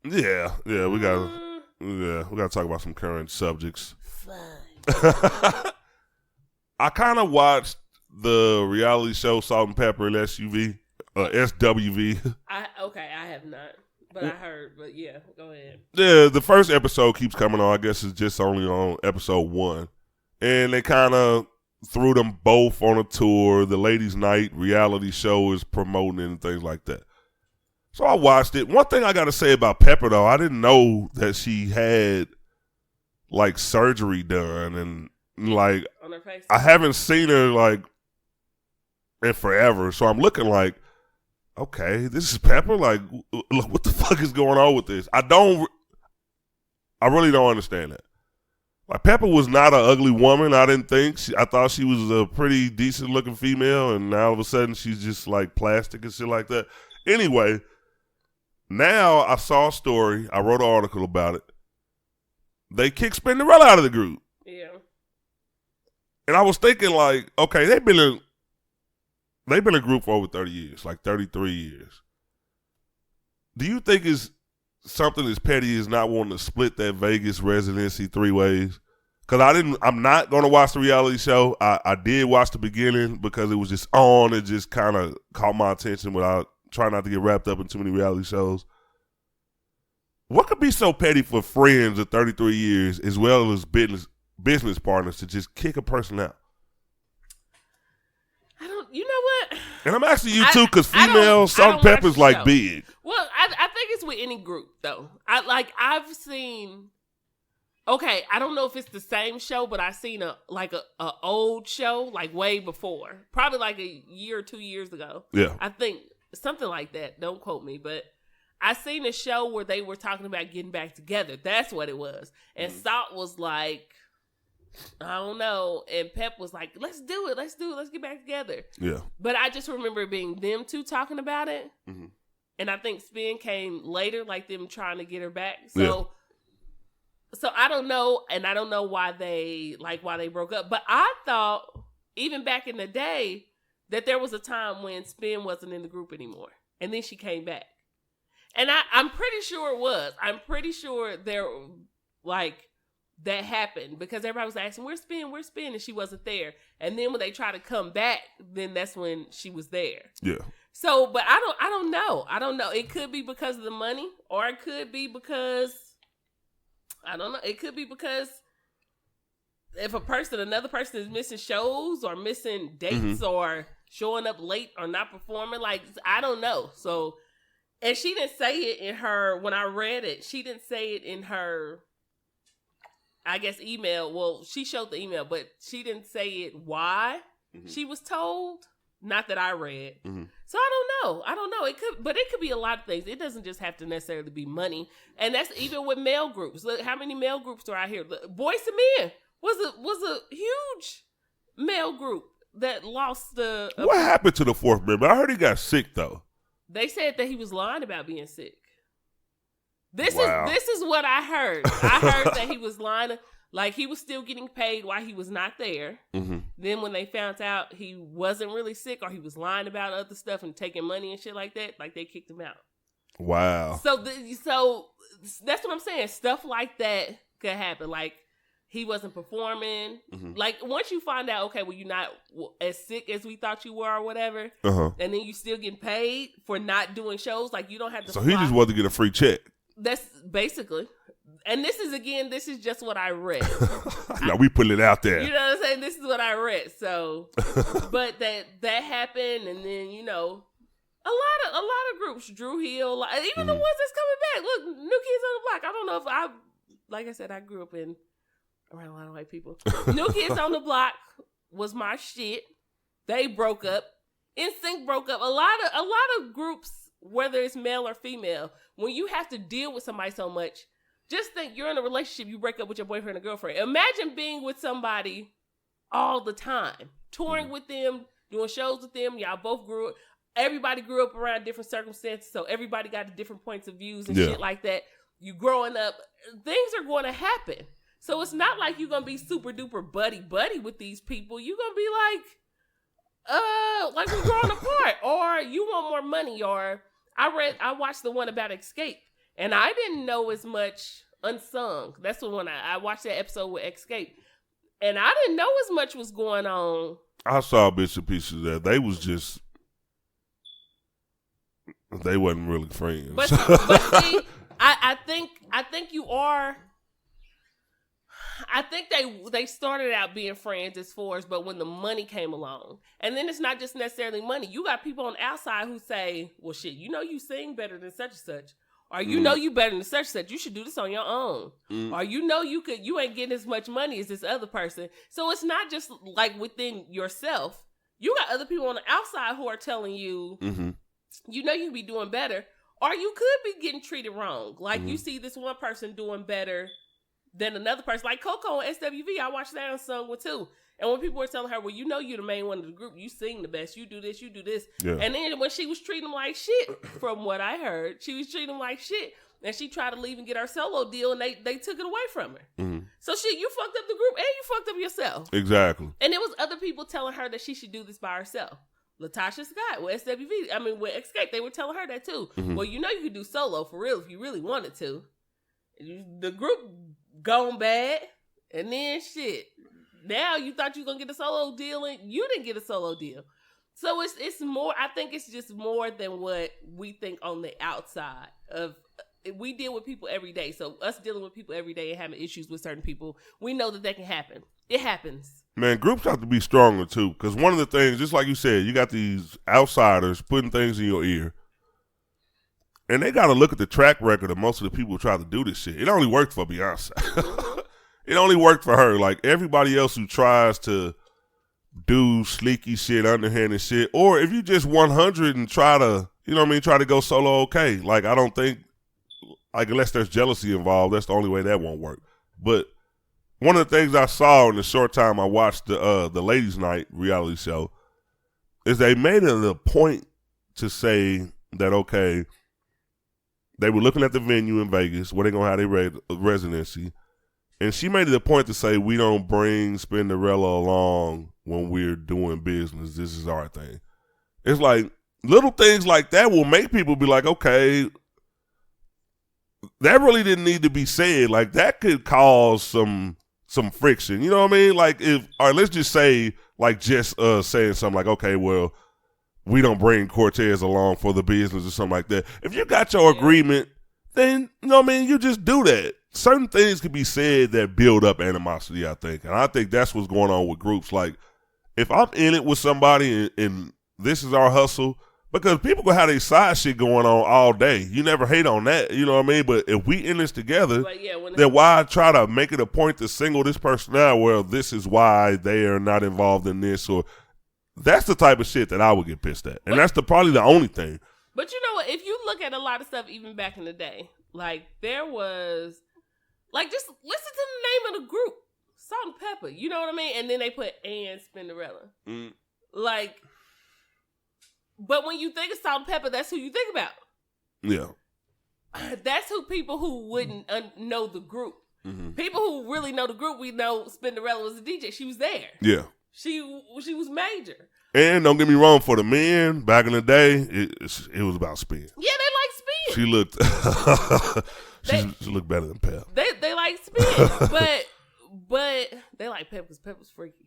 Yeah, we got to talk about some current subjects. I kind of watched the reality show Salt and Pepper and SWV. I have not, but I heard. But yeah, go ahead. Yeah, the first episode keeps coming on. I guess it's just only on episode 1, and they kind of threw them both on a tour. The ladies' night reality show is promoting and things like that. So I watched it. One thing I got to say about Pepper, though, I didn't know that she had like surgery done, and like on her face. I haven't seen her like in forever. So I'm looking like, okay, this is Pepper. Like, look, what the fuck is going on with this? I really don't understand that. Like, Pepper was not an ugly woman, I didn't think. I thought she was a pretty decent looking female, and now all of a sudden she's just like plastic and shit like that. Anyway, now I saw a story. I wrote an article about it. They kick Spinderella out of the group. Yeah. And I was thinking, like, okay, they've been a group for over 30 years, like 33 years. Do you think it's something as petty as not wanting to split that Vegas residency 3 ways? Because I'm not going to watch the reality show. I did watch the beginning because it was just on. It just kind of caught my attention without trying not to get wrapped up in too many reality shows. What could be so petty for friends of 33 years as well as business partners to just kick a person out? You know what? And I'm asking you too, because female Salt and Pepper's like big. Well, I think it's with any group though. I've seen. Okay, I don't know if it's the same show, but I've seen a old show like way before, probably like a year or 2 years ago. Yeah, I think something like that. Don't quote me, but I seen a show where they were talking about getting back together. That's what it was. And Salt was like, I don't know. And Pep was like, let's do it. Let's get back together. Yeah. But I just remember it being them two talking about it. Mm-hmm. And I think Spin came later, like them trying to get her back. So I don't know. And I don't know why they broke up. But I thought, even back in the day, that there was a time when Spin wasn't in the group anymore. And then she came back. And I'm pretty sure it was. I'm pretty sure there, like, that happened because everybody was asking, where's Spin? And she wasn't there. And then when they try to come back, then that's when she was there. Yeah. So, but I don't know. I don't know. It could be because of the money, or it could be because, I don't know. It could be because if another person is missing shows or missing dates or showing up late or not performing, like, I don't know. So, and she didn't say it in her, when I read it, she didn't say it in her, I guess, email. Well, she showed the email, but she didn't say it why she was told. Not that I read. So I don't know. It could be a lot of things. It doesn't just have to necessarily be money. And that's even with male groups. Look, how many male groups are out here? Boys to Men was a huge male group that lost the. What happened to the fourth member? I heard he got sick though. They said that he was lying about being sick. This is what I heard. I heard that he was lying Like, he was still getting paid while he was not there. Mm-hmm. Then when they found out he wasn't really sick or he was lying about other stuff and taking money and shit like that, like, they kicked him out. Wow. So that's what I'm saying. Stuff like that could happen. Like, he wasn't performing. Mm-hmm. Like, once you find out, okay, well, you're not as sick as we thought you were or whatever, Uh-huh. and then you still getting paid for not doing shows, like, you don't have to So he just wanted to get a free check. That's basically. And this is just what I read. Now we put it out there. You know what I'm saying? This is what I read. So, but that happened, and then, you know, a lot of groups, Drew Hill, even the ones that's coming back. Look, New Kids on the Block. I don't know if like I said, I grew up around a lot of white people. New Kids on the Block was my shit. They broke up. NSYNC broke up. A lot of groups, whether it's male or female, when you have to deal with somebody so much, just think you're in a relationship, you break up with your boyfriend or girlfriend. Imagine being with somebody all the time, touring with them, doing shows with them. Y'all both everybody grew up around different circumstances, so everybody got different points of views and shit like that. You growing up, things are going to happen. So it's not like you're going to be super duper buddy with these people. You're going to be like we're growing apart, or you want more money, or I watched the one about Escape, and I didn't know as much Unsung. That's the one I watched that episode with Escape, and I didn't know as much was going on. I saw bits and pieces of that. They wasn't really friends. But see, I think you are. I think they started out being friends as far as, but when the money came along, and then it's not just necessarily money. You got people on the outside who say, well, shit, you know you sing better than such and such. Or you know you better than such and such. You should do this on your own. Or you know you ain't getting as much money as this other person. So it's not just like within yourself. You got other people on the outside who are telling you, you know you can be doing better. Or you could be getting treated wrong. Like you see this one person doing better than another person. Like Coco and SWV, I watched that Unsung one too. And when people were telling her, well, you know you're the main one of the group. You sing the best. You do this, you do this. Yeah. And then when she was treating them like shit, from what I heard, she was treating them like shit. And she tried to leave and get her solo deal, and they took it away from her. So shit, you fucked up the group, and you fucked up yourself. Exactly. And it was other people telling her that she should do this by herself. Latasha Scott with with Escape, they were telling her that too. Well, you know you could do solo for real if you really wanted to. The group gone bad, and then shit. Now you thought you were gonna get a solo deal, and you didn't get a solo deal. So it's more. I think it's just more than what we think on the outside of. We deal with people every day, so us dealing with people every day and having issues with certain people, we know that can happen. It happens. Man, groups have to be stronger too, because one of the things, just like you said, you got these outsiders putting things in your ear, and they got to look at the track record of most of the people who try to do this shit. It only worked for Beyonce. It only worked for her. Like everybody else who tries to do sneaky shit, underhanded shit, or if you just 100 and try to, try to go solo, okay. Like I don't think, like unless there's jealousy involved, that's the only way that won't work. But one of the things I saw in the short time I watched the Ladies Night reality show is they made it a point to say that, okay, they were looking at the venue in Vegas where they're going to have their residency. And she made it a point to say, we don't bring Spinderella along when we're doing business. This is our thing. It's like little things like that will make people be like, okay, that really didn't need to be said. Like that could cause some friction. You know what I mean? Like let's just say like just saying something like, okay, well, we don't bring Cortez along for the business or something like that. If you got your agreement, then, you just do that. Certain things can be said that build up animosity, I think. And I think that's what's going on with groups. Like, if I'm in it with somebody and this is our hustle, because people gonna have their side shit going on all day. You never hate on that, you know what I mean? But if we in this together, then why try to make it a point to single this person out? Well, this is why they are not involved in this, or that's the type of shit that I would get pissed at. And that's probably the only thing. But you know what? If you look at a lot of stuff, even back in the day, like there was, like just listen to the name of the group, Salt and Pepper. You know what I mean? And then they put and Spinderella. Like, but when you think of Salt and Pepper, that's who you think about. Yeah. That's who people who wouldn't know the group. People who really know the group, we know Spinderella was a DJ. She was there. Yeah. She was major. And don't get me wrong, for the men back in the day, it was about Spin. Yeah, they like Spin. She looked she looked better than Pep. They like Spin, but they like Pep because Pep was freaky.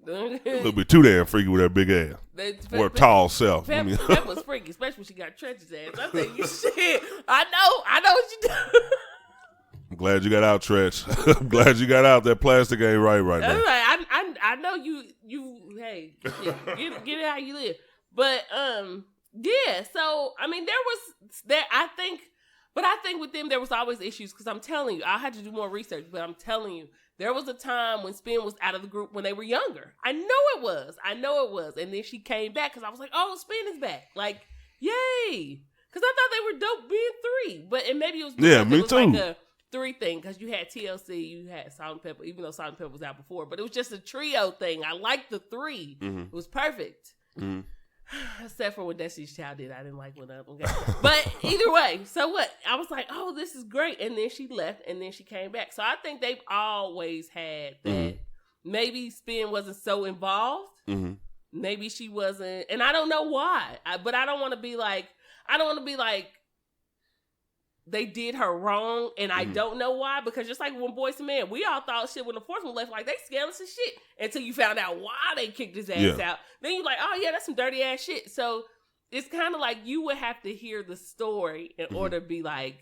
A little bit too damn freaky with her big ass. Or tall self. Pep was freaky, especially when she got Trench's ass. I tell you shit. I know what you do. I'm glad you got out, Tretch. I'm glad you got out. That plastic ain't right now. Like, I know you hey, get it how you live. But yeah, so I mean I think with them there was always issues because I'm telling you, I had to do more research, but I'm telling you, there was a time when Spin was out of the group when they were younger. I know it was. And then she came back because I was like, oh, Spin is back. Like, yay. Because I thought they were dope being 3. And maybe it was because me it was too. like a 3 thing because you had TLC, you had Salt and Pepper, even though Salt and Pepper was out before. But it was just a trio thing. I liked the 3. Mm-hmm. It was perfect. Mm-hmm. Except for when Destiny's Child did. I didn't like one of them. But either way, so what? I was like, oh, this is great. And then she left and then she came back. So I think they've always had that. Maybe Spin wasn't so involved. Maybe she wasn't. And I don't know why. But I don't want to be like, they did her wrong, and I don't know why, because just like when Boyz II Men, we all thought shit when the fourth one left, like, they scandalous as shit, until you found out why they kicked his ass out. Then you're like, oh yeah, that's some dirty ass shit. So it's kind of like you would have to hear the story in order to be like,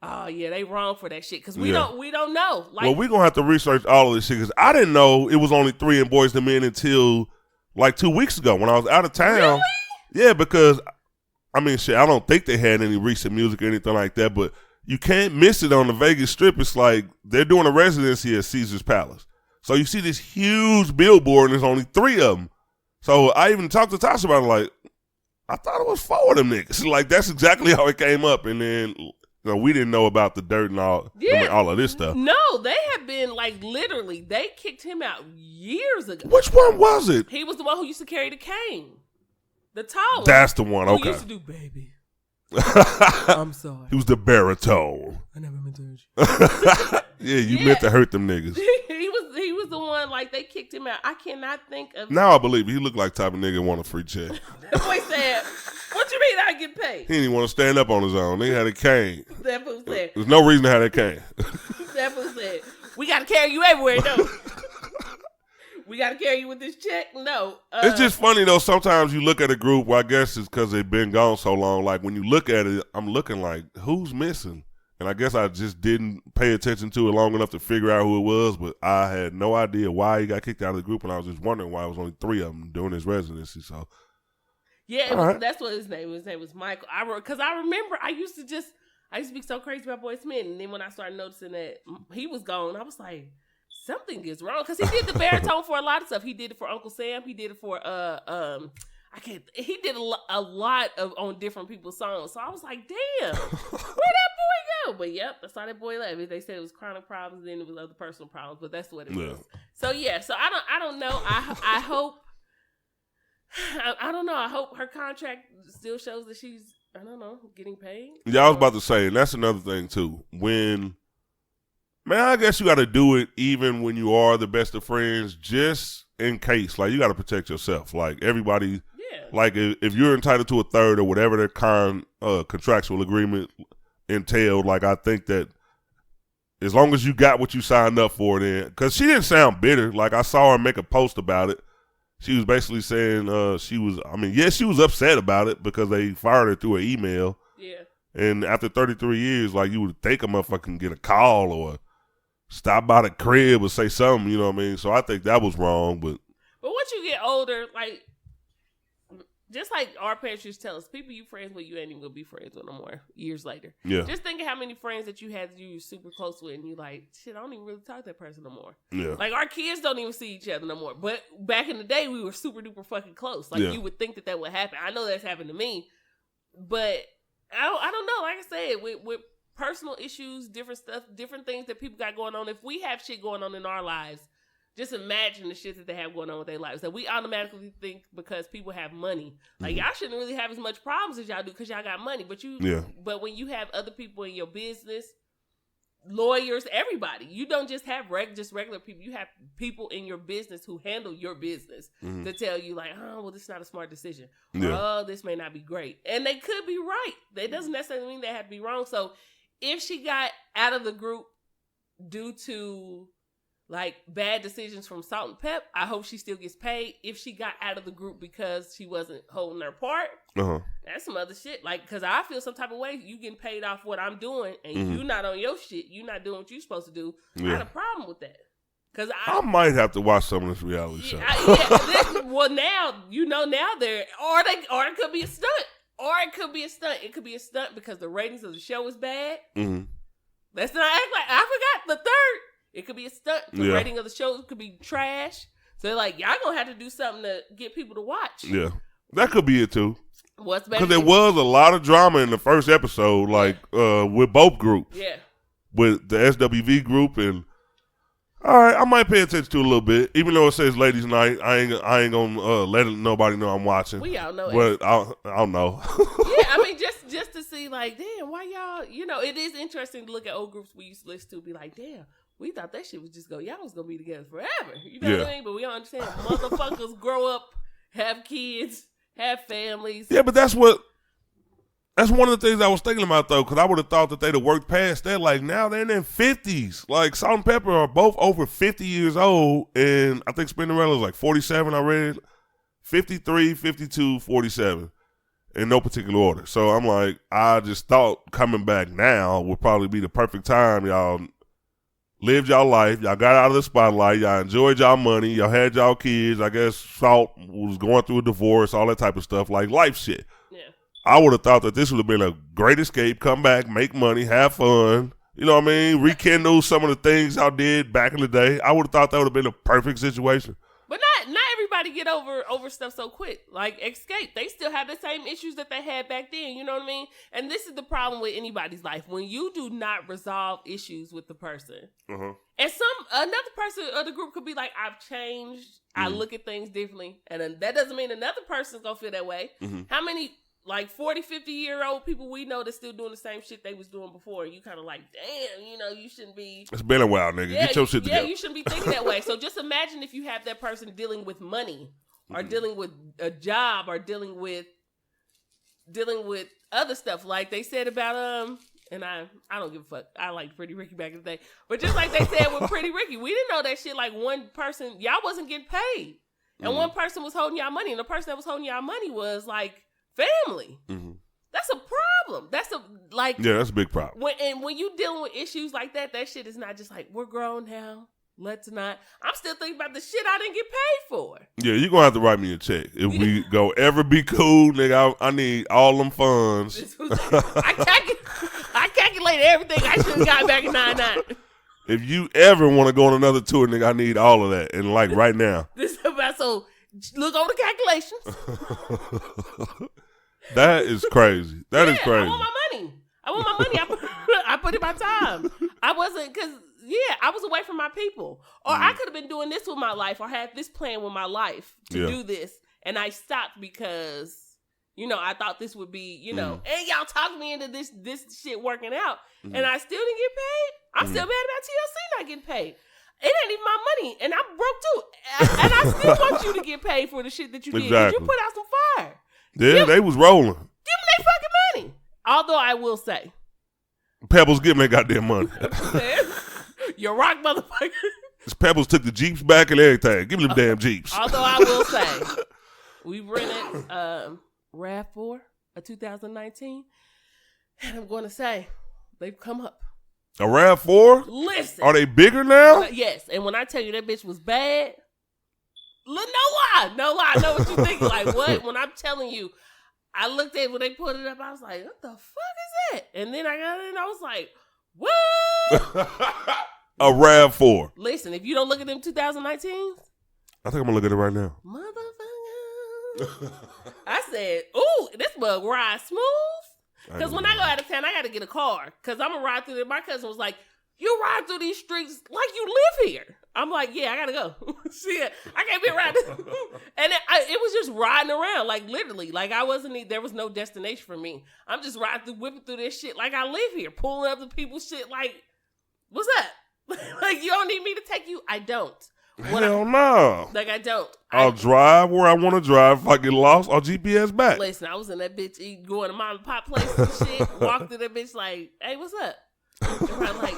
oh yeah, they wrong for that shit, because we don't know. Like, well, we're going to have to research all of this shit, because I didn't know it was only 3 in Boyz II Men until like 2 weeks ago when I was out of town. Really? Yeah, because I mean, shit, I don't think they had any recent music or anything like that, but you can't miss it on the Vegas Strip. It's like they're doing a residency at Caesar's Palace. So you see this huge billboard, and there's only 3 of them. So I even talked to Tasha about it, like, I thought it was 4 of them niggas. Like, that's exactly how it came up. And then, we didn't know about the dirt and all, all of this stuff. No, they have been, like, literally, they kicked him out years ago. Which one was it? He was the one who used to carry the cane. The tall one. That's the one, okay. Who used to do Baby. I'm sorry. He was the baritone. I never meant to hurt you. You meant to hurt them niggas. he was the one, like, they kicked him out. I cannot think of. Now I believe he looked like the type of nigga want a free check. That boy said, what you mean I get paid? He didn't even want to stand up on his own. Nigga had a cane. That fool said. There's no reason to have that cane. That fool said, we got to carry you everywhere, though. We got to carry you with this check? No. It's just funny, though. Sometimes you look at a group, well, I guess it's because they've been gone so long. Like, when you look at it, I'm looking like, who's missing? And I guess I just didn't pay attention to it long enough to figure out who it was, but I had no idea why he got kicked out of the group, and I was just wondering why it was only 3 of them doing his residency. So, that's what his name was. His name was Michael. Because I remember I used to be so crazy about Boyz II Men, and then when I started noticing that he was gone, I was like, something is wrong, because he did the baritone for a lot of stuff. He did it for Uncle Sam. He did it for he did a lot of on different people's songs. So I was like, damn, where'd that boy go? But yep, that's how that boy left. They said it was chronic problems, then it was other personal problems, but that's what it was. So yeah, so I don't know. I hope I don't know. I hope her contract still shows that she's, I don't know, getting paid. Yeah, I was about to say, and that's another thing too. Man, I guess you got to do it even when you are the best of friends, just in case. Like, you got to protect yourself. Like, everybody, like, if you're entitled to a third or whatever their contractual agreement entailed, like, I think that as long as you got what you signed up for, then, because she didn't sound bitter. Like, I saw her make a post about it. She was basically saying she was upset about it because they fired her through an email. Yeah. And after 33 years, like, you would think a motherfucker can get a call or stop by the crib or say something, you know what I mean? So I think that was wrong, but once you get older, like, just like our parents used to tell us, people you friends with, you ain't even gonna be friends with no more years later. Yeah. Just think of how many friends that you had that you were super close with, and you like, shit, I don't even really talk to that person no more. Yeah. Like, our kids don't even see each other no more. But back in the day, we were super duper fucking close. Like, you would think that would happen. I know that's happened to me, but I don't know. Like I said, with personal issues, different stuff, different things that people got going on. If we have shit going on in our lives, just imagine the shit that they have going on with their lives. That we automatically think because people have money, like, y'all shouldn't really have as much problems as y'all do because y'all got money. But but when you have other people in your business lawyers, everybody. You don't just have regular people. You have people in your business who handle your business to tell you like, oh, well, this is not a smart decision. Or, oh, this may not be great. And they could be right. That doesn't necessarily mean they have to be wrong. So if she got out of the group due to like bad decisions from Salt and Pep, I hope she still gets paid. If she got out of the group because she wasn't holding her part, that's some other shit. Like, because I feel some type of way, you getting paid off what I'm doing and you not on your shit, you not doing what you supposed to do. I had a problem with that. Cause I might have to watch some of this reality show. Well, now now they're or it could be a stunt, or it could be a stunt. It could be a stunt because the ratings of the show is bad. Let's not act like I forgot the third. It could be a stunt. The rating of the show could be trash. So they're like, y'all gonna have to do something to get people to watch. Yeah, that could be it too. What's better? Because there was a lot of drama in the first episode, like with both groups. Yeah. With the SWV group and. All right, I might pay attention to it a little bit, even though it says ladies' night. I ain't gonna let nobody know I'm watching. We all know, but I'll know. Yeah, I mean, just to see, like, damn, why y'all? It is interesting to look at old groups we used to listen to, be like, damn, we thought that shit was just y'all was gonna be together forever. You know what I mean? But we don't understand. Motherfuckers grow up, have kids, have families. Yeah, but that's one of the things I was thinking about, though, because I would have thought that they'd have worked past that. Like, now they're in their 50s. Like, Salt and Pepper are both over 50 years old, and I think Spinderella's like 47, I read. 53, 52, 47, in no particular order. So I'm like, I just thought coming back now would probably be the perfect time. Y'all lived y'all life. Y'all got out of the spotlight. Y'all enjoyed y'all money. Y'all had y'all kids. I guess Salt was going through a divorce, all that type of stuff, like life shit. I would have thought that this would have been a great escape, come back, make money, have fun, you know what I mean, rekindle some of the things y'all did back in the day. I would have thought that would have been a perfect situation. But not everybody get over stuff so quick. Like Escape, they still have the same issues that they had back then, you know what I mean? And this is the problem with anybody's life. When you do not resolve issues with the person, and another person of the group could be like, I've changed, I look at things differently, and that doesn't mean another person's gonna feel that way. How many like 40, 50-year-old people we know that's still doing the same shit they was doing before. And you kind of like, damn, you shouldn't be. It's been a while, nigga. Get your shit together. Yeah, you shouldn't be thinking that way. So just imagine if you have that person dealing with money or dealing with a job or dealing with other stuff. Like they said about, and I don't give a fuck. I liked Pretty Ricky back in the day. But just like they said with Pretty Ricky, we didn't know that shit. Like one person, y'all wasn't getting paid. And one person was holding y'all money. And the person that was holding y'all money was like, family. That's a problem. That's a big problem. When you dealing with issues like that shit is not just like, we're grown now. Let's not. I'm still thinking about the shit I didn't get paid for. Yeah, you're gonna have to write me a check if we go ever be cool, nigga. I need all them funds. I calculate everything I should have got back in 99. If you ever want to go on another tour, nigga, I need all of that, and like right now. So look on the calculations. That is crazy. That is crazy. I want my money. I put in my time. I wasn't, because, I was away from my people. Or I could have been doing this with my life or had this plan with my life to do this. And I stopped because, I thought this would be, and y'all talked me into this shit working out. And I still didn't get paid. I'm still mad about TLC not getting paid. It ain't even my money. And I'm broke too. And I still want you to get paid for the shit that you did. Because you put out some fire. Yeah, they was rolling. Give them their fucking money. Although I will say, Pebbles, give them their goddamn money. You rock, motherfucker. Pebbles took the Jeeps back and everything. Give them damn Jeeps. Although I will say, we rented RAV4 of 2019, and I'm going to say they've come up. A RAV4? Listen, are they bigger now? Yes, and when I tell you that bitch was bad. No lie. I know what you're thinking. Like, what? When I'm telling you, I looked at when they put it up, I was like, what the fuck is that? And then I got it and I was like, what? A RAV4. Listen, if you don't look at them 2019s. I think I'm going to look at it right now. Motherfucker. I said, ooh, this bug rides smooth. Because when I go out of town, I got to get a car. Because I'm going to ride through there. My cousin was like, you ride through these streets like you live here. I'm like, yeah, I gotta go. Shit, I can't be riding. And it was just riding around, like literally. Like there was no destination for me. I'm just riding through, whipping through this shit like I live here, pulling up the people's shit like What's up? Like, you don't need me to take you? I don't. Hell no. Like, I don't. I'll drive where I want to drive. If I get lost, I'll GPS back. Listen, I was in that bitch going to mom and pop place and shit. Walked to that bitch like, hey, what's up? And I'm like,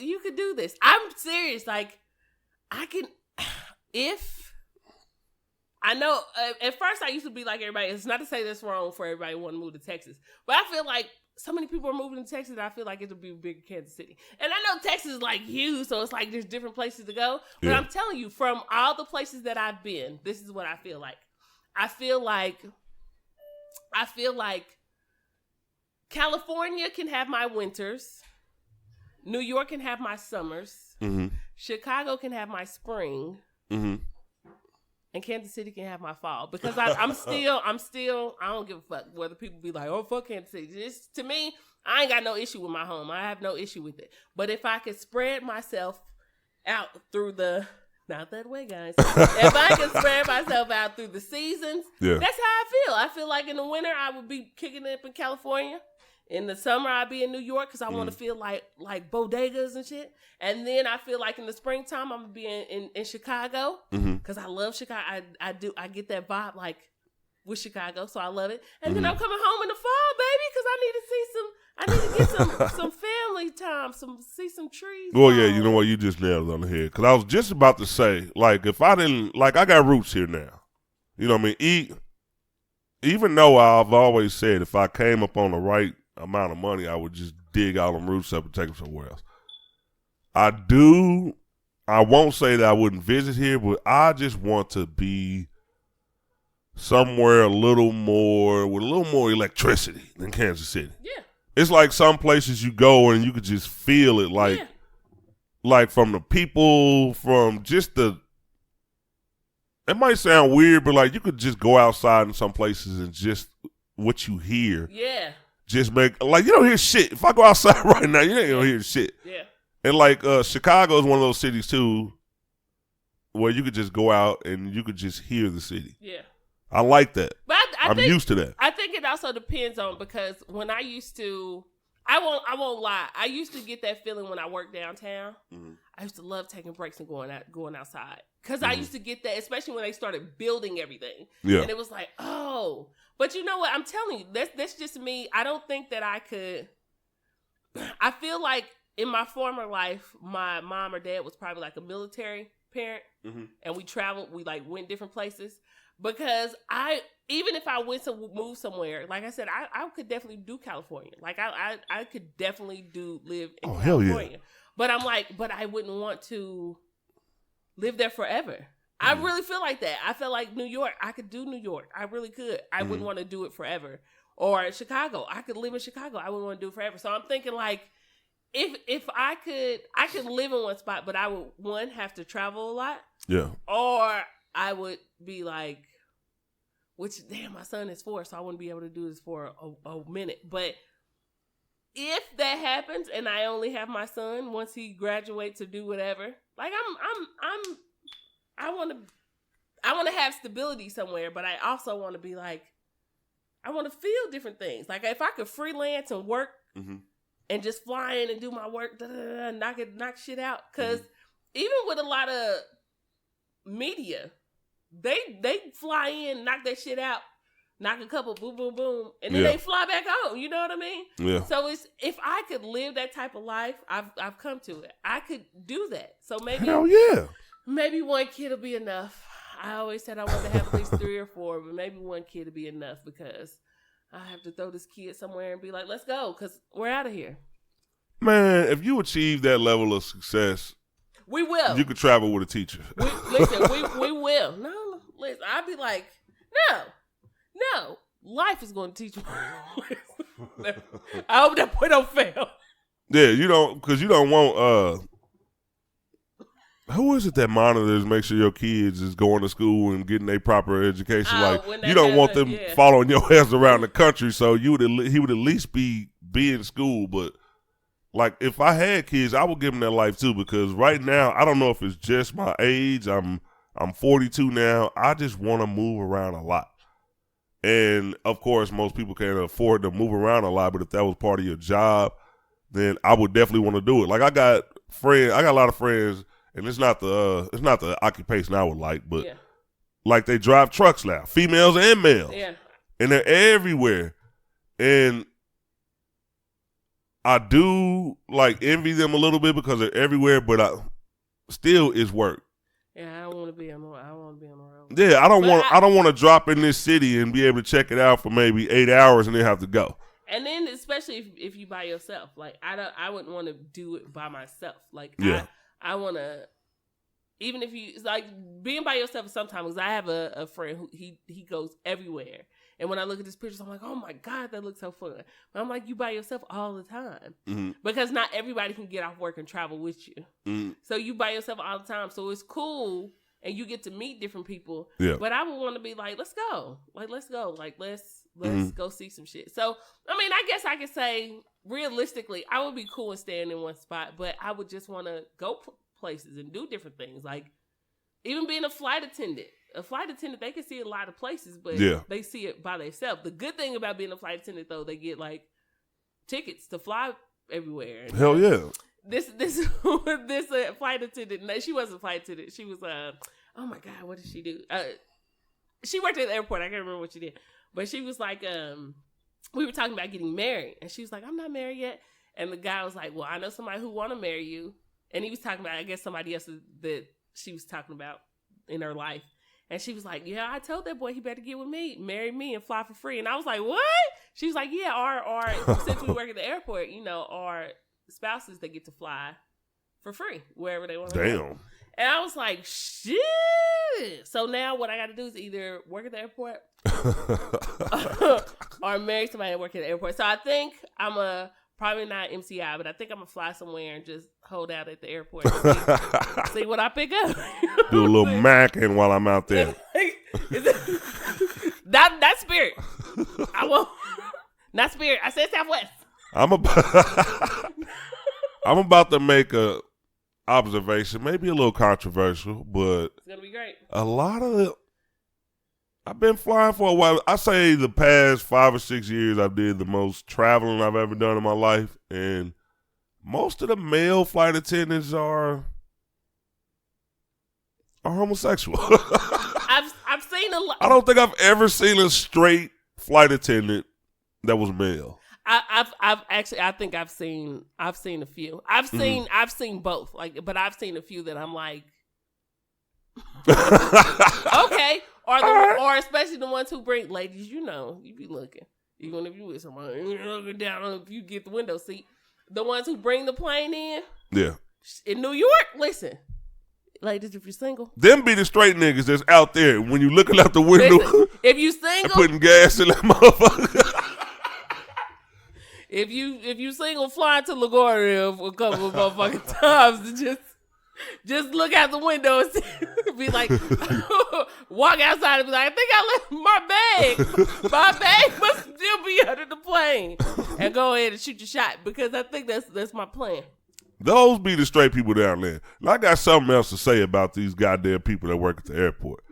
you could do this. I'm serious. Like, I can, if, I know, at first I used to be like everybody. It's not to say that's wrong for everybody who want to move to Texas. But I feel like so many people are moving to Texas, I feel like it'll be a bigger Kansas City. And I know Texas is like huge, so it's like there's different places to go. But yeah. I'm telling you, from all the places that I've been, this is what I feel like. I feel like California can have my winters. New York can have my summers. Mm-hmm. Chicago can have my spring. Mm-hmm. And Kansas City can have my fall. Because I'm still, I don't give a fuck whether people be like, oh, fuck Kansas City. To me, I ain't got no issue with my home. I have no issue with it. But if I could spread myself out through not that way, guys. If I could spread myself out through the seasons, yeah. That's how I feel. I feel like in the winter, I would be kicking it up in California. In the summer, I'd be in New York because I want to feel like bodegas and shit. And then I feel like in the springtime, I'm going to be in Chicago because I love Chicago. I get that vibe like with Chicago, so I love it. And then I'm coming home in the fall, baby, because I need to get some family time, see some trees. Well, yeah, you know what? You just nailed it on the head. Because I was just about to say, like, if I didn't, like, I got roots here now. You know what I mean? Even though I've always said if I came up on the right amount of money, I would just dig all them roots up and take them somewhere else. I won't say that I wouldn't visit here, but I just want to be somewhere with a little more electricity than Kansas City. Yeah. It's like some places you go and you could just feel it, like from the people, from just it might sound weird, but like you could just go outside in some places and just what you hear. Yeah. Just make, like, you don't hear shit. If I go outside right now, you ain't gonna hear shit. Yeah. And like Chicago is one of those cities too, where you could just go out and you could just hear the city. Yeah. I like that. But I'm used to that. I think it also depends on, because when I used to, I won't lie, I used to get that feeling when I worked downtown. Mm-hmm. I used to love taking breaks and going outside. Because I used to get that, especially when they started building everything. Yeah. And it was like, oh. But you know what? I'm telling you, that's just me. I don't think that I could. I feel like in my former life, my mom or dad was probably like a military parent. Mm-hmm. And we traveled, we like went different places. Because even if I went to move somewhere, like I said, I could definitely do California. Like I could definitely live in California. Hell yeah. But I'm like, but I wouldn't want to live there forever. I really feel like that. I feel like New York, I could do New York. I really could. I wouldn't want to do it forever. Or Chicago, I could live in Chicago. I wouldn't want to do it forever. So I'm thinking like, if I could live in one spot, but I would, one, have to travel a lot. Yeah. Or I would be like, which, damn, my son is 4, so I wouldn't be able to do this for a minute. But if that happens and I only have my son once he graduates to do whatever, like I want to have stability somewhere, but I also want to be like, I want to feel different things. Like if I could freelance and work and just fly in and do my work, knock shit out. Because even with a lot of media, they fly in, knock that shit out, knock a couple, boom, boom, boom, and then they fly back home. You know what I mean? Yeah. So if I could live that type of life, I've come to it. I could do that. So maybe, hell yeah, maybe one kid will be enough. I always said I wanted to have at least 3 or 4, but maybe one kid will be enough because I have to throw this kid somewhere and be like, let's go, because we're out of here. Man, if you achieve that level of success, we will. You could travel with a teacher. We will. No, listen, I'd be like, no, life is going to teach me. I hope that boy don't fail. Yeah, you don't, because you don't want, who is it that monitors, make sure your kids is going to school and getting a proper education? Like, you don't want them following your ass around the country, so he would at least be in school. But like, if I had kids, I would give them that life too, because right now, I don't know if it's just my age. I'm 42 now. I just want to move around a lot. And of course, most people can't afford to move around a lot, but if that was part of your job, then I would definitely want to do it. Like, I got friends. I got a lot of friends, and it's not the occupation I would like, but like they drive trucks now, females and males. Yeah. And they're everywhere. And I do like envy them a little bit because they're everywhere, but still it's work. Yeah, I don't want to be on the road. Yeah, I don't want to drop in this city and be able to check it out for maybe 8 hours and then have to go. And then especially if you by yourself, like I wouldn't want to do it by myself. Like I want to, even if you like being by yourself sometimes. Because I have a friend who he goes everywhere, and when I look at his pictures, I'm like, oh my God, that looks so fun. But I'm like, you by yourself all the time because not everybody can get off work and travel with you. So you by yourself all the time. So it's cool. And you get to meet different people. Yeah. But I would want to be like, let's go. Like, let's go. Like, let's go see some shit. So, I mean, I guess I could say, realistically, I would be cool in staying in one spot. But I would just want to go places and do different things. Like, even being a flight attendant. A flight attendant, they can see a lot of places, but they see it by themselves. The good thing about being a flight attendant, though, they get, like, tickets to fly everywhere. And, hell yeah. This flight attendant. No, she wasn't a flight attendant. She was oh my God, what did she do? She worked at the airport. I can't remember what she did, but she was like, we were talking about getting married, and she was like, I'm not married yet. And the guy was like, well, I know somebody who want to marry you, and he was talking about, I guess, somebody else that she was talking about in her life. And she was like, yeah, I told that boy he better get with me, marry me, and fly for free. And I was like, what? She was like, yeah, our since we work at the airport, our spouses, they get to fly for free wherever they want to go. And I was like, shit. So now what I got to do is either work at the airport or marry somebody that work at the airport. So I think I'm probably not MCI, but I think I'm going to fly somewhere and just hold out at the airport and see what I pick up. Do a little macking while I'm out there. Not Spirit. I won't. Not Spirit. I said Southwest. I'm about to make a observation, maybe a little controversial, but it's gonna be great. I've been flying for a while. I say the past 5 or 6 years I did the most traveling I've ever done in my life, and most of the male flight attendants are homosexual. I've seen a lot. I don't think I've ever seen a straight flight attendant that was male. I think I've seen a few. I've seen both. Like, but I've seen a few that I'm like, okay. Or especially the ones who bring ladies. You be looking. Even if you with somebody, you're looking down if you get the window seat. The ones who bring the plane in. Yeah. In New York, listen. Ladies, if you're single. Them be the straight niggas that's out there when you looking out the window. Listen, if you single. Putting gas in that motherfucker. If you single, fly to LaGuardia a couple of motherfucking times and just look out the window and be like, walk outside and be like, I think I left my bag. My bag must still be under the plane. And go ahead and shoot your shot because I think that's my plan. Those be the straight people down there. And I got something else to say about these goddamn people that work at the airport.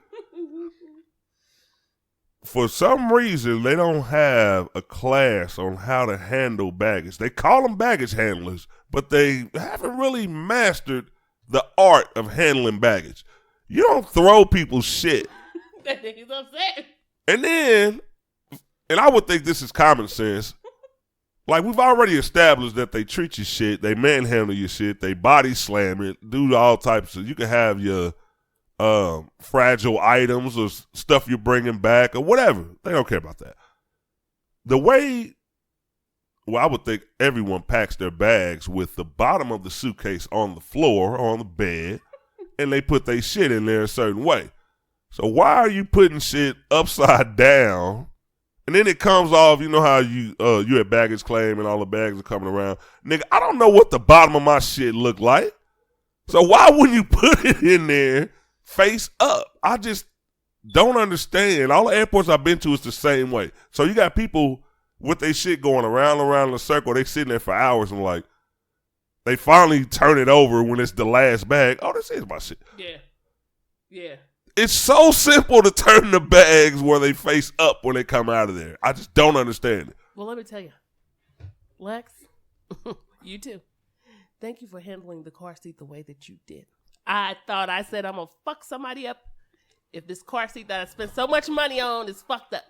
For some reason, they don't have a class on how to handle baggage. They call them baggage handlers, but they haven't really mastered the art of handling baggage. You don't throw people's shit. That nigga's upset. And I would think this is common sense. Like, we've already established that they treat your shit, they manhandle your shit, they body slam it, do all types of, you can have your fragile items or stuff you're bringing back or whatever. They don't care about that. The way, I would think everyone packs their bags with the bottom of the suitcase on the floor or on the bed, and they put their shit in there a certain way. So why are you putting shit upside down? And then it comes off, you know how you at baggage claim and all the bags are coming around. Nigga, I don't know what the bottom of my shit look like. So why wouldn't you put it in there face up? I just don't understand. All the airports I've been to is the same way. So you got people with their shit going around in a circle. They sitting there for hours and like, they finally turn it over when it's the last bag. Oh, this is my shit. Yeah. Yeah. It's so simple to turn the bags where they face up when they come out of there. I just don't understand it. Well, let me tell you. Lex, you too. thank you for handling the car seat the way that you did. I thought I said I'm going to fuck somebody up if this car seat that I spent so much money on is fucked up.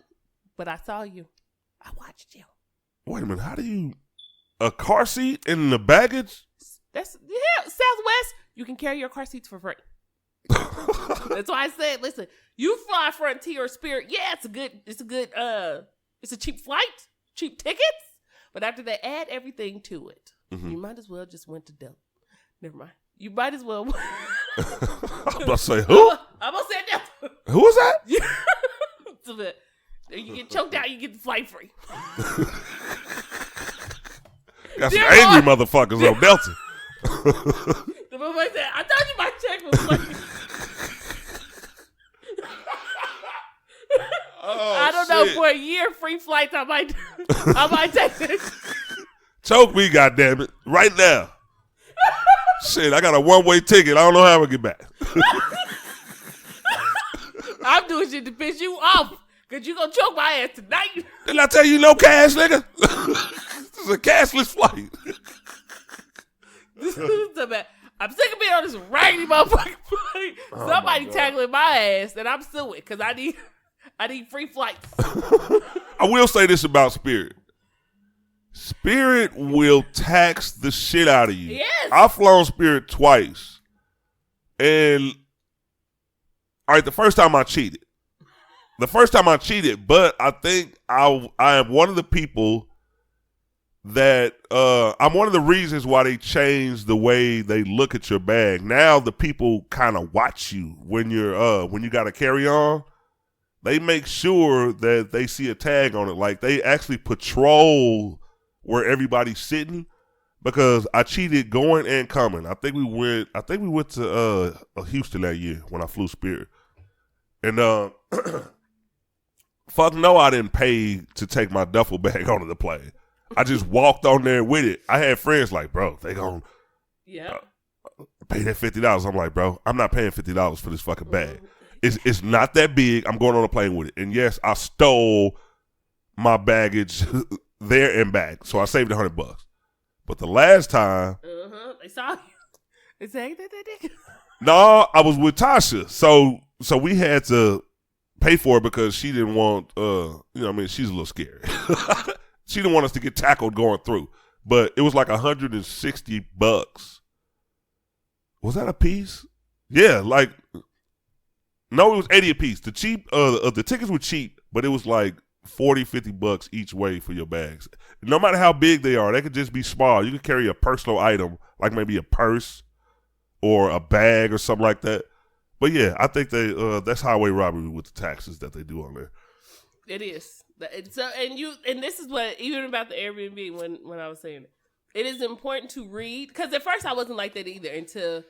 But I saw you. I watched you. Wait a minute. How do you... A car seat in the baggage? Southwest, you can carry your car seats for free. That's why I said, listen, you fly Frontier or Spirit. Yeah, it's a cheap flight, cheap tickets. But after they add everything to it, you might as well just went to Delta. Never mind. You might as well. I'm about to say, who? I'm going to say Delta. Who was that? So that you get choked out, you get the flight free. Got some angry motherfuckers on Delta. The motherfucker said, I thought you my check was free. I don't know, for a year, free flights, I might take this. Choke me, goddammit, right now. Shit, I got a one-way ticket. I don't know how I'm going to get back. I'm doing shit to piss you off, because you going to choke my ass tonight. Didn't I tell you no cash, nigga? This is a cashless flight. This is so bad. I'm sick of being on this raggedy motherfucking flight. Somebody tackling my ass, and I'm suing, because I need free flights. I will say this about Spirit. Spirit will tax the shit out of you. Yes. I've flown Spirit twice. And, all right, the first time I cheated. But I think I am one of the people that, I'm one of the reasons why they changed the way they look at your bag. Now the people kind of watch you when you got a carry-on. They make sure that they see a tag on it. Like, they actually patrol where everybody's sitting, because I cheated going and coming. I think we went to Houston that year when I flew Spirit. And fuck no, I didn't pay to take my duffel bag onto the plane. I just walked on there with it. I had friends like, bro, they gonna pay that $50. I'm like, bro, I'm not paying $50 for this fucking bag. It's not that big. I'm going on a plane with it. And yes, I stole my baggage there and back, so I saved $100. But the last time, they saw you. They said, "That." No, I was with Tasha, so we had to pay for it because she didn't want, she's a little scary. She didn't want us to get tackled going through. But it was like $160. Was that a piece? Yeah, like. No, it was 80 a piece. The tickets were cheap, but it was like $40, $50 each way for your bags. No matter how big they are, they could just be small. You could carry a personal item, like maybe a purse or a bag or something like that. But yeah, I think that's highway robbery with the taxes that they do on there. It is. So, and this is what, even about the Airbnb, when I was saying it is important to read, because at first I wasn't like that either until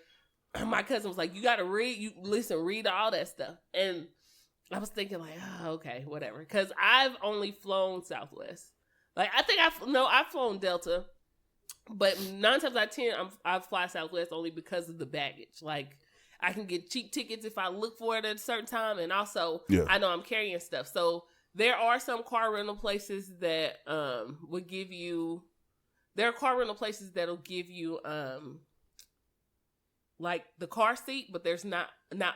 my cousin was like, you got to read, read all that stuff. And I was thinking like, oh, okay, whatever. Because I've only flown Southwest. Like, I think I've flown Delta, but 9 times out of 10, I fly Southwest only because of the baggage. Like, I can get cheap tickets if I look for it at a certain time. And also, I know I'm carrying stuff. So there are some car rental places that will give you, that'll give you, like the car seat, but there's not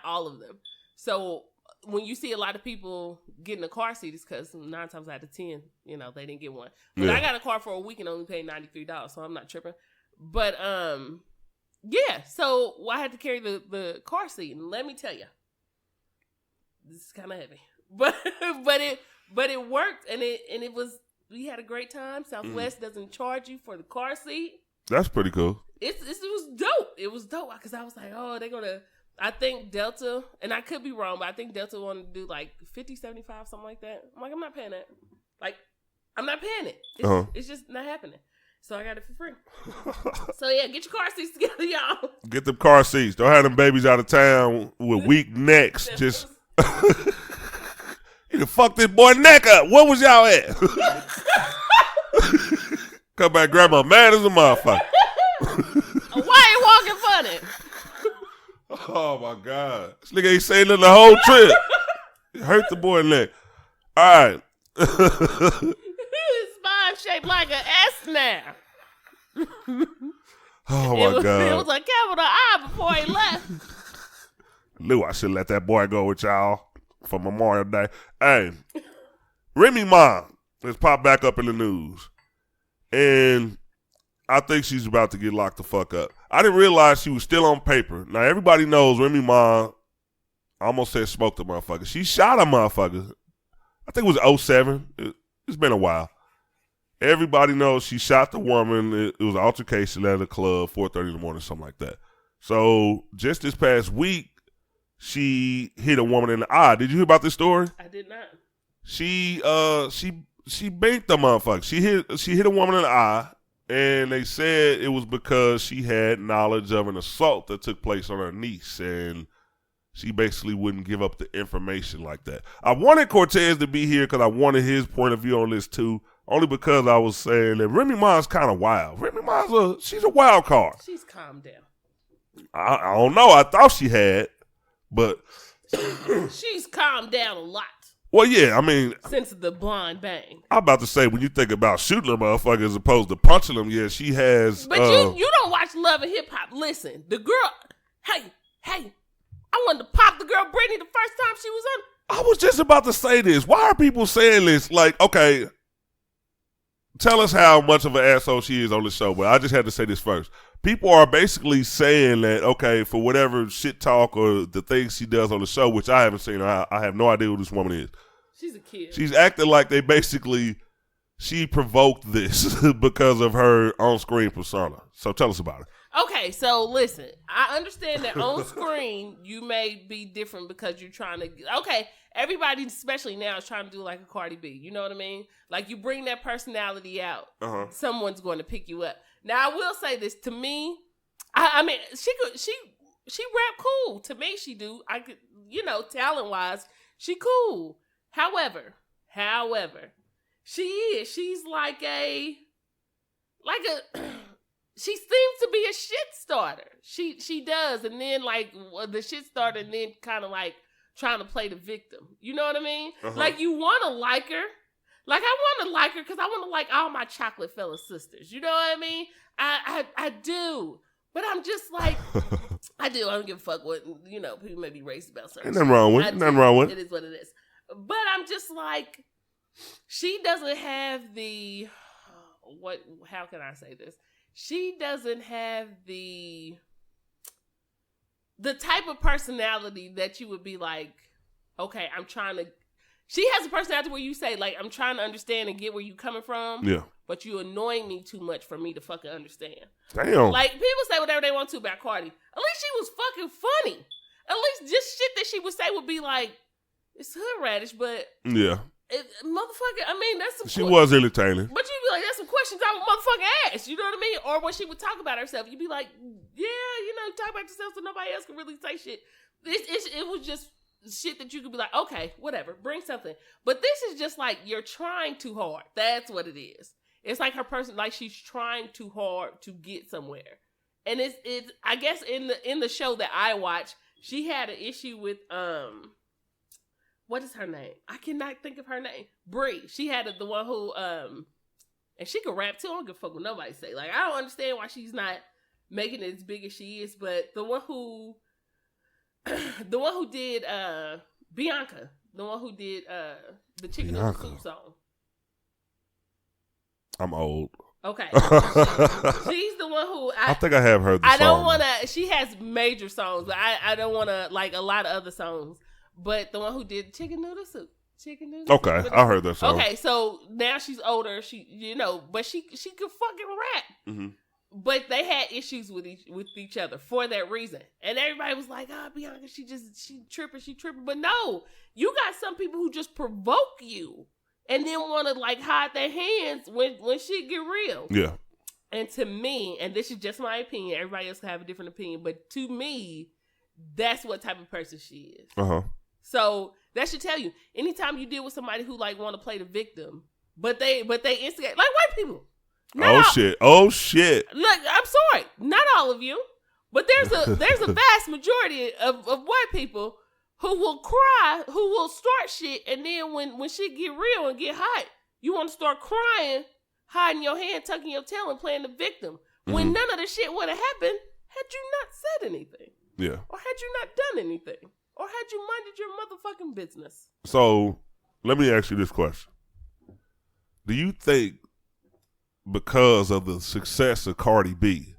all of them. So when you see a lot of people getting a car seat, it's because 9 times out of 10, they didn't get one. But I got a car for a week and only paid $93, so I'm not tripping. But so I had to carry the car seat, and let me tell you, this is kind of heavy, but it worked, and it was, we had a great time. Southwest doesn't charge you for the car seat. That's pretty cool. It was dope. It was dope because I was like, oh, they're going to, I think Delta, and I could be wrong, but I think Delta wanted to do like 50, 75, something like that. I'm like, I'm not paying that. Like, I'm not paying it. It's just not happening. So I got it for free. So yeah, get your car seats together, y'all. Get them car seats. Don't have them babies out of town with weak necks. Just you done fucked this boy neck up. Where was y'all at? Come back, grandma mad as a motherfucker. Why you walking funny? Oh my God. This nigga ain't saying nothing the whole trip. It hurt the boy neck. All right. His spine shaped like an S now. Oh my God. It was a capital I before he left. Lou, I should let that boy go with y'all for Memorial Day. Hey, Remy mom has popped back up in the news. And I think she's about to get locked the fuck up. I didn't realize she was still on paper. Now, everybody knows Remy Ma, I almost said smoked a motherfucker. She shot a motherfucker. I think it was 07. It's been a while. Everybody knows she shot the woman. It was an altercation at a club, 4:30 in the morning, something like that. So, just this past week, she hit a woman in the eye. Did you hear about this story? I did not. She banked the motherfucker. She hit a woman in the eye. And they said it was because she had knowledge of an assault that took place on her niece, and she basically wouldn't give up the information like that. I wanted Cortez to be here because I wanted his point of view on this too, only because I was saying that Remy Ma's kind of wild. Remy Ma's she's a wild card. She's calmed down. I don't know. I thought she had, but she's calmed down a lot. Well, yeah, I mean, since the blonde bang. I'm about to say, when you think about shooting a motherfucker as opposed to punching them, yeah, she has. But you don't watch Love and Hip Hop. Listen, the girl, hey, I wanted to pop the girl Brittany the first time she was on. I was just about to say this. Why are people saying this? Like, okay, tell us how much of an asshole she is on the show, but I just had to say this first. People are basically saying that, okay, for whatever shit talk or the things she does on the show, which I haven't seen, I have no idea who this woman is. She's a kid. She's acting like she provoked this because of her on-screen persona. So tell us about it. Okay, so listen, I understand that on screen you may be different because you're trying to. Okay, everybody, especially now, is trying to do like a Cardi B. You know what I mean? Like you bring that personality out, someone's going to pick you up. Now I will say this to me. I mean, she rap cool to me. She do. I could, talent wise, she cool. However, she's like a. She seems to be a shit starter. She does, and then like the shit starter, and then kind of like trying to play the victim. You know what I mean? Like you want to like her. Like I want to like her because I want to like all my chocolate fella sisters. You know what I mean? I do, but I'm just like I do. I don't give a fuck what people may be racist about something. Ain't nothing wrong with it. Nothing wrong with it. It is what it is. But I'm just like she doesn't have the How can I say this? She doesn't have the type of personality that you would be like, okay, she has a personality where you say, like, I'm trying to understand and get where you coming from. Yeah. But you annoying me too much for me to fucking understand. Damn. Like, people say whatever they want to about Cardi. At least she was fucking funny. At least just shit that she would say would be like, it's hood radish, but... Yeah. Motherfucker, I mean, that's some... She was entertaining. But you'd be like, that's some questions I would motherfucking ask. You know what I mean? Or when she would talk about herself, you'd be like, yeah, talk about yourself so nobody else can really say shit. It was just shit that you could be like, okay, whatever, bring something. But this is just like, you're trying too hard. That's what it is. It's like her person, like she's trying too hard to get somewhere. And it's I guess in the show that I watch, she had an issue with, what is her name? I cannot think of her name. Bree. She had the one who, and she could rap too. I don't give a fuck what nobody say. Like, I don't understand why she's not making it as big as she is. But the one who did Bianca, the one who did the Chicken Noodle Soup song. I'm old. Okay. She's the one who I think I have heard the song. I don't want to. She has major songs, but I don't want to like a lot of other songs. But the one who did Chicken Noodle Soup. Okay, I heard that song. Okay, so now she's older. She, but she could fucking rap. Mm-hmm. But they had issues with each other for that reason. And everybody was like, Bianca, she tripping. But no, you got some people who just provoke you and then want to like hide their hands when shit get real. Yeah. And to me, and this is just my opinion, everybody else can have a different opinion, but to me, that's what type of person she is. So that should tell you, anytime you deal with somebody who like want to play the victim, but they instigate, like white people. Shit. Look, I'm sorry, not all of you, but there's a vast majority of white people who will cry, who will start shit, and then when shit get real and get hot, you want to start crying hiding your hand, tucking your tail, and playing the victim when none of the shit would have happened had you not said anything. Yeah. Or had you not done anything. Or had you minded your motherfucking business. So, let me ask you this question. Do you think because of the success of Cardi B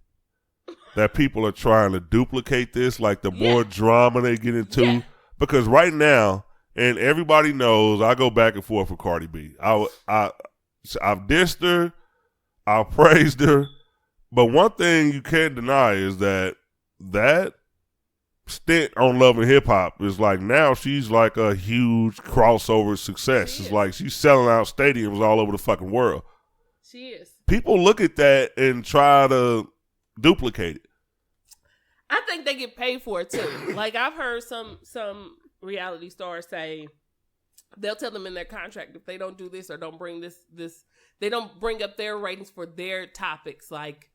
that people are trying to duplicate this, like the more drama they get into? Yeah. Because right now, and everybody knows, I go back and forth with Cardi B. I've dissed her, I've praised her, but one thing you can't deny is that stint on Love and Hip Hop is like now she's like a huge crossover success. It's like she's selling out stadiums all over the fucking world. She is. People look at that and try to duplicate it. I think they get paid for it too. Like I've heard some reality stars say they'll tell them in their contract if they don't do this or don't bring this they don't bring up their ratings for their topics, like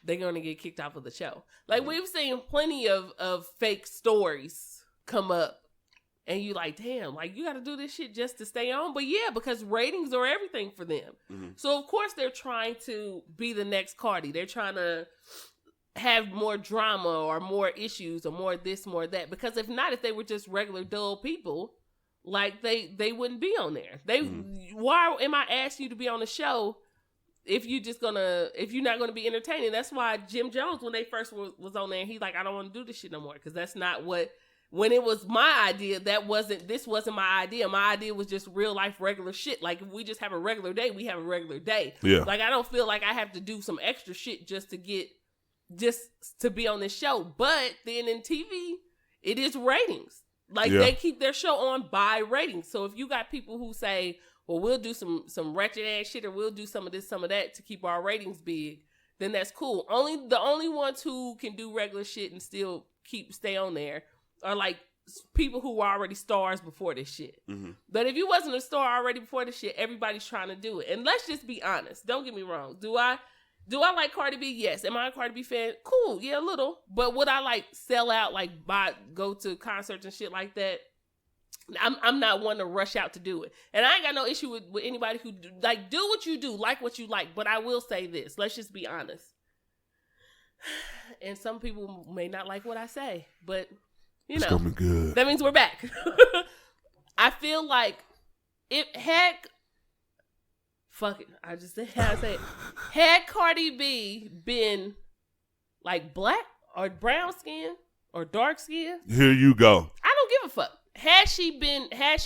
they're gonna get kicked off of the show. Like we've seen plenty of fake stories come up and you like, damn, like you gotta do this shit just to stay on. But yeah, because ratings are everything for them. So of course they're trying to be the next Cardi. They're trying to have more drama or more issues or more this, more that. Because if not, if they were just regular dull people, like they wouldn't be on there. Why am I asking you to be on the show if you're not gonna be entertaining? That's why Jim Jones, when they first was on there, he's like, I don't want to do this shit no more because that's not what. When it was my idea, this wasn't my idea. My idea was just real life regular shit. Like if we just have a regular day, we have a regular day. Yeah. Like I don't feel like I have to do some extra shit just to be on this show. But then in TV, it is ratings. Like they keep their show on by ratings. So if you got people who say, well, we'll do some wretched ass shit or we'll do some of this, some of that to keep our ratings big, then that's cool. The only ones who can do regular shit and still stay on there are like people who were already stars before this shit. But if you wasn't a star already before this shit, everybody's trying to do it. And let's just be honest. Don't get me wrong. Do I like Cardi B? Yes. Am I a Cardi B fan? Cool. Yeah, a little. But would I like sell out, like go to concerts and shit like that? I'm not one to rush out to do it. And I ain't got no issue with anybody who do what you do, like what you like. But I will say this. Let's just be honest. And some people may not like what I say, but it's gonna be good. That means we're back. I feel like fuck it. I just say how I say it. Had Cardi B been like black or brown skin or dark skin, here you go. I don't give a fuck. Had she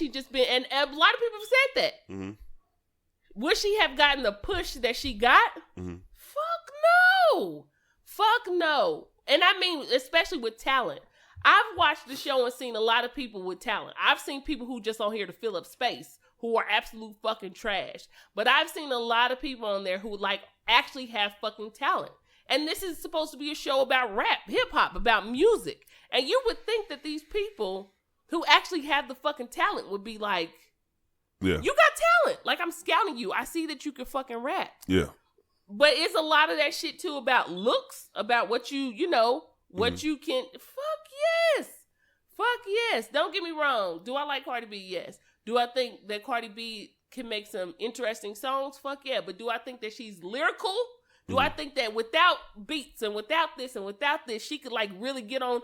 just been, and a lot of people have said that. Would she have gotten the push that she got? Fuck no. And I mean, especially with talent. I've watched the show and seen a lot of people with talent. I've seen people who just on here to fill up space who are absolute fucking trash. But I've seen a lot of people on there who like actually have fucking talent. And this is supposed to be a show about rap, hip hop, about music. And you would think that these people who actually have the fucking talent would be like, you got talent. Like I'm scouting you. I see that you can fucking rap. Yeah. But it's a lot of that shit too about looks, about what what you can. Fuck yes. Don't get me wrong. Do I like Cardi B? Yes. Do I think that Cardi B can make some interesting songs? Fuck yeah. But do I think that she's lyrical? Do I think that without beats and without this, she could like really get on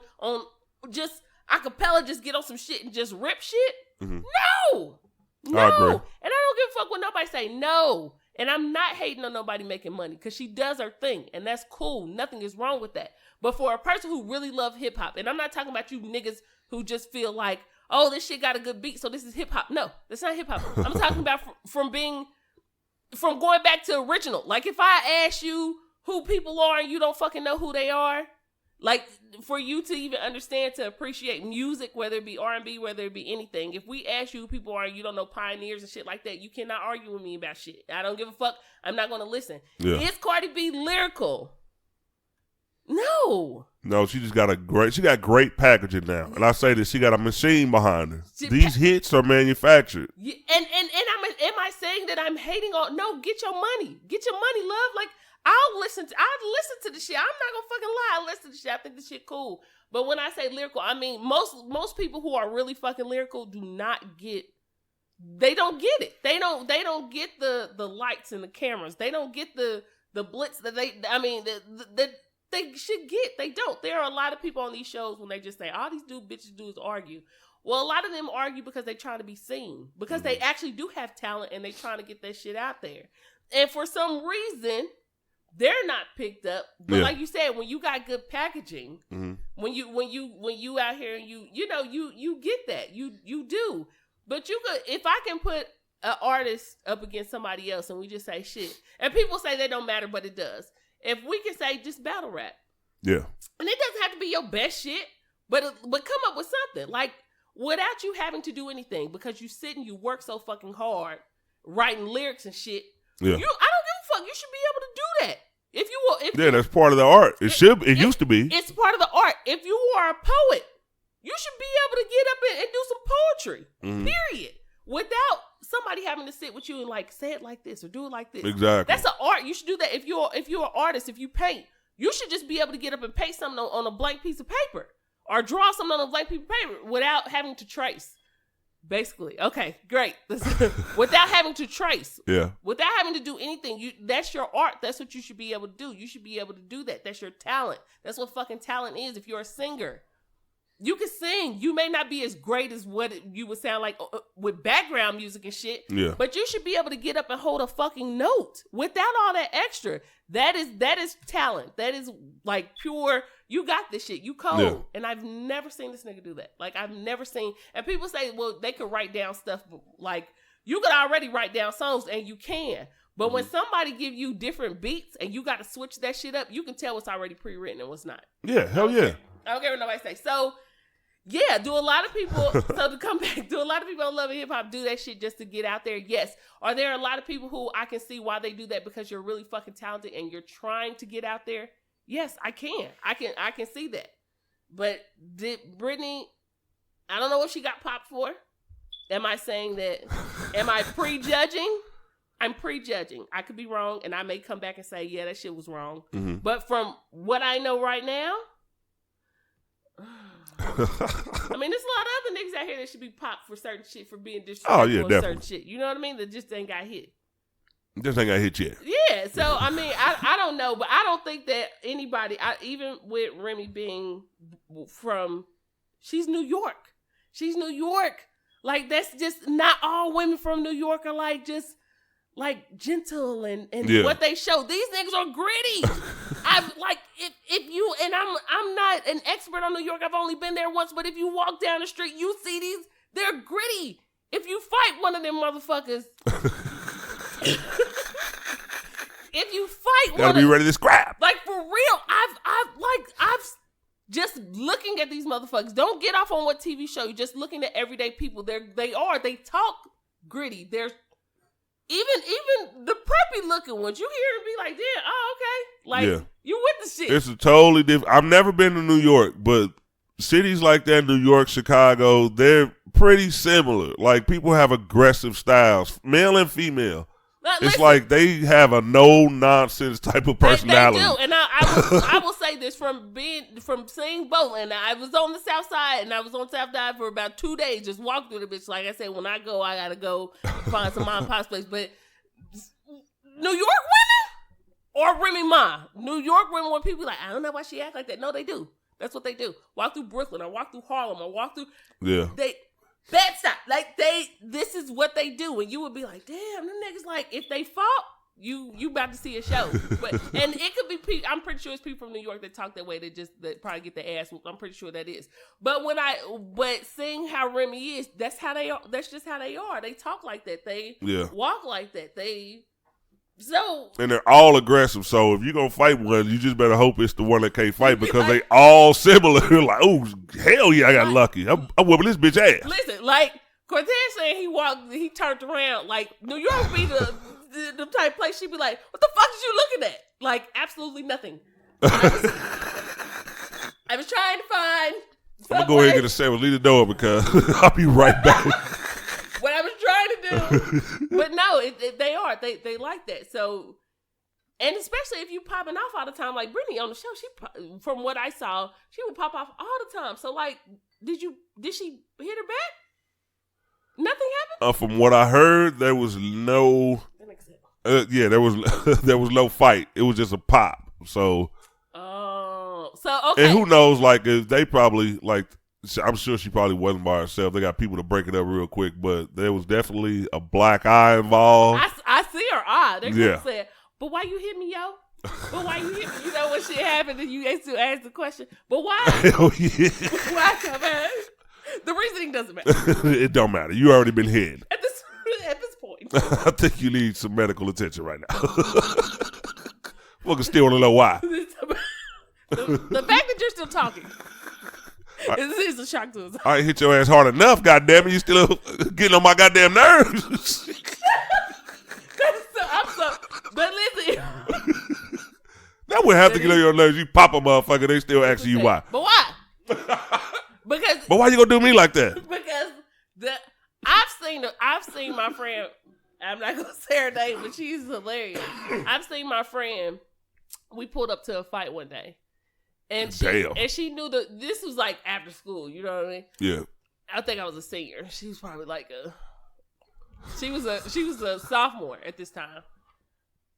just acapella, just get on some shit and just rip shit? No. I agree. And I don't give a fuck what nobody say. No. And I'm not hating on nobody making money because she does her thing and that's cool. Nothing is wrong with that. But for a person who really love hip hop, and I'm not talking about you niggas who just feel like, oh, this shit got a good beat, so this is hip hop. No, that's not hip hop. I'm talking about from going back to original. Like if I ask you who people are and you don't fucking know who they are, like for you to even understand, to appreciate music, whether it be R&B, whether it be anything, if we ask you who people are and you don't know pioneers and shit like that, you cannot argue with me about shit. I don't give a fuck. I'm not going to listen. Yeah. Is Cardi B lyrical? No, she just got great packaging now. And I say this, she got a machine behind her. These hits are manufactured. Yeah, and am I saying that I'm hating on? No, get your money, love. Like I'll listen to the shit. I'm not gonna fucking lie. I listen to the shit. I think the shit cool. But when I say lyrical, I mean most people who are really fucking lyrical do not get they don't get it. They don't get the lights and the cameras. They don't get the blitz that they should get. They don't. There are a lot of people on these shows when they just say all these bitches do is argue. Well, a lot of them argue because they're trying to be seen, because they actually do have talent and they're trying to get that shit out there. And for some reason, they're not picked up. But like you said, when you got good packaging, when you out here and you get that. You do. But you could, if I can put an artist up against somebody else and we just say shit, and people say they don't matter, but it does. If we can say just battle rap. Yeah. And it doesn't have to be your best shit, but come up with something. Like, without you having to do anything, because you sit and you work so fucking hard writing lyrics and shit. Yeah. I don't give a fuck. You should be able to do that. If that's part of the art. It used to be. It's part of the art. If you are a poet, you should be able to get up and do some poetry. Period. Without somebody having to sit with you and like say it like this or do it like this. Exactly. That's an art. You should do that. If you're an artist, if you paint, you should just be able to get up and paint something on a blank piece of paper. Or draw something on a blank piece of paper without having to trace. Basically. Okay, great. Without having to trace. Yeah. Without having to do anything. That's your art. That's what you should be able to do. You should be able to do that. That's your talent. That's what fucking talent is. If you're a singer, you can sing. You may not be as great as what you would sound like with background music and shit. Yeah. But you should be able to get up and hold a fucking note without all that extra. That is talent. That is like pure. You got this shit. You cold. Yeah. And I've never seen this nigga do that. Like, I've never seen. And people say, well, they could write down stuff. Like, you could already write down songs, and you can. But when somebody give you different beats and you got to switch that shit up, you can tell what's already pre-written and what's not. Yeah, hell yeah. I don't care what nobody say. So, yeah, do a lot of people, so to come back, do a lot of people on Love and Hip Hop do that shit just to get out there? Yes. Are there a lot of people who I can see why they do that because you're really fucking talented and you're trying to get out there? Yes, I can. I can see that. But did Brittany, I don't know what she got popped for. Am I saying that? Am I prejudging? I'm prejudging. I could be wrong, and I may come back and say, yeah, that shit was wrong. Mm-hmm. But from what I know right now, I mean, there's a lot of other niggas out here that should be popped for certain shit, for being disrespectful on certain shit. You know what I mean? That just ain't got hit. Just ain't got hit yet. Yeah, so I mean, I don't know, but I don't think that anybody, even with Remy being from, she's New York. She's New York. Like, that's just, not all women from New York are like, just, like, gentle and what they show. These niggas are gritty. I've, like, if you, and I'm not an expert on New York, I've only been there once, but if you walk down the street, you see these, they're gritty. If you fight one of them motherfuckers, if you fight gotta be ready to scrap. Like, for real, I've just looking at these motherfuckers. Don't get off on what TV show. You're just looking at everyday people. They talk gritty. They're even the preppy looking ones. You hear and be like, damn, oh, okay. Like, you with the shit. It's a totally different. I've never been to New York, but cities like that, New York, Chicago, they're pretty similar. Like, people have aggressive styles, male and female. It's like they have a no-nonsense type of personality. They do, and I will say this from seeing both. And I was on the South Side, and I was on South Side for about 2 days, just walked through the bitch. Like I said, when I go, I gotta go find some mom and pop's place. But New York women or Remy Ma, New York women, when people be like, I don't know why she act like that. No, they do. That's what they do. Walk through Brooklyn, or walk through Harlem, or walk through Bed-Stuy. Like, this is what they do. And you would be like, damn, them niggas, like, if they fought, you about to see a show. But and it could be people, I'm pretty sure it's people from New York that talk that way, that probably get their ass whooped. I'm pretty sure that is. But seeing how Remy is, that's just how they are. They talk like that. They walk like that. And they're all aggressive. So if you're gonna fight one, you just better hope it's the one that can't fight, because they all similar. Like, oh hell yeah, I got lucky. I'm whooping this bitch ass. Listen, like Cortez saying he turned around. Like, New York be the type of place she'd be like, what the fuck is you looking at? Like, absolutely nothing. I was trying to find. I'm gonna go ahead and get a sandwich. Leave the door, because I'll be right back. What I was trying to do. But no, they are. They like that. So, and especially if you popping off all the time, like Brittany on the show, from what I saw, she would pop off all the time. So, like, did she hit her back? Nothing happened? From what I heard, there was no. There was there was no fight. It was just a pop. So. Oh, so okay. And who knows? Like, if they probably like. I'm sure she probably wasn't by herself. They got people to break it up real quick, but there was definitely a black eye involved. I see her eye. They yeah. Said, but why you hit me, yo? But why you hit me? You know when shit happened and you still ask the question, but why? Hell yeah. Why come on? The reasoning doesn't matter. It don't matter. You already been hit. At this point. I think you need some medical attention right now. Fucking still want to know why. The fact that you're still talking is a shock to us. I ain't hit your ass hard enough, goddamn it. You still getting on my goddamn nerves. But listen. That would have to get on your nerves. You pop a motherfucker, they still asking you why. But why? But why you gonna do me like that? Because I've seen my friend. I'm not gonna say her name, but she's hilarious. I've seen my friend. We pulled up to a fight one day, and she knew that this was like after school. You know what I mean? Yeah. I think I was a senior. She was probably like she was a sophomore at this time.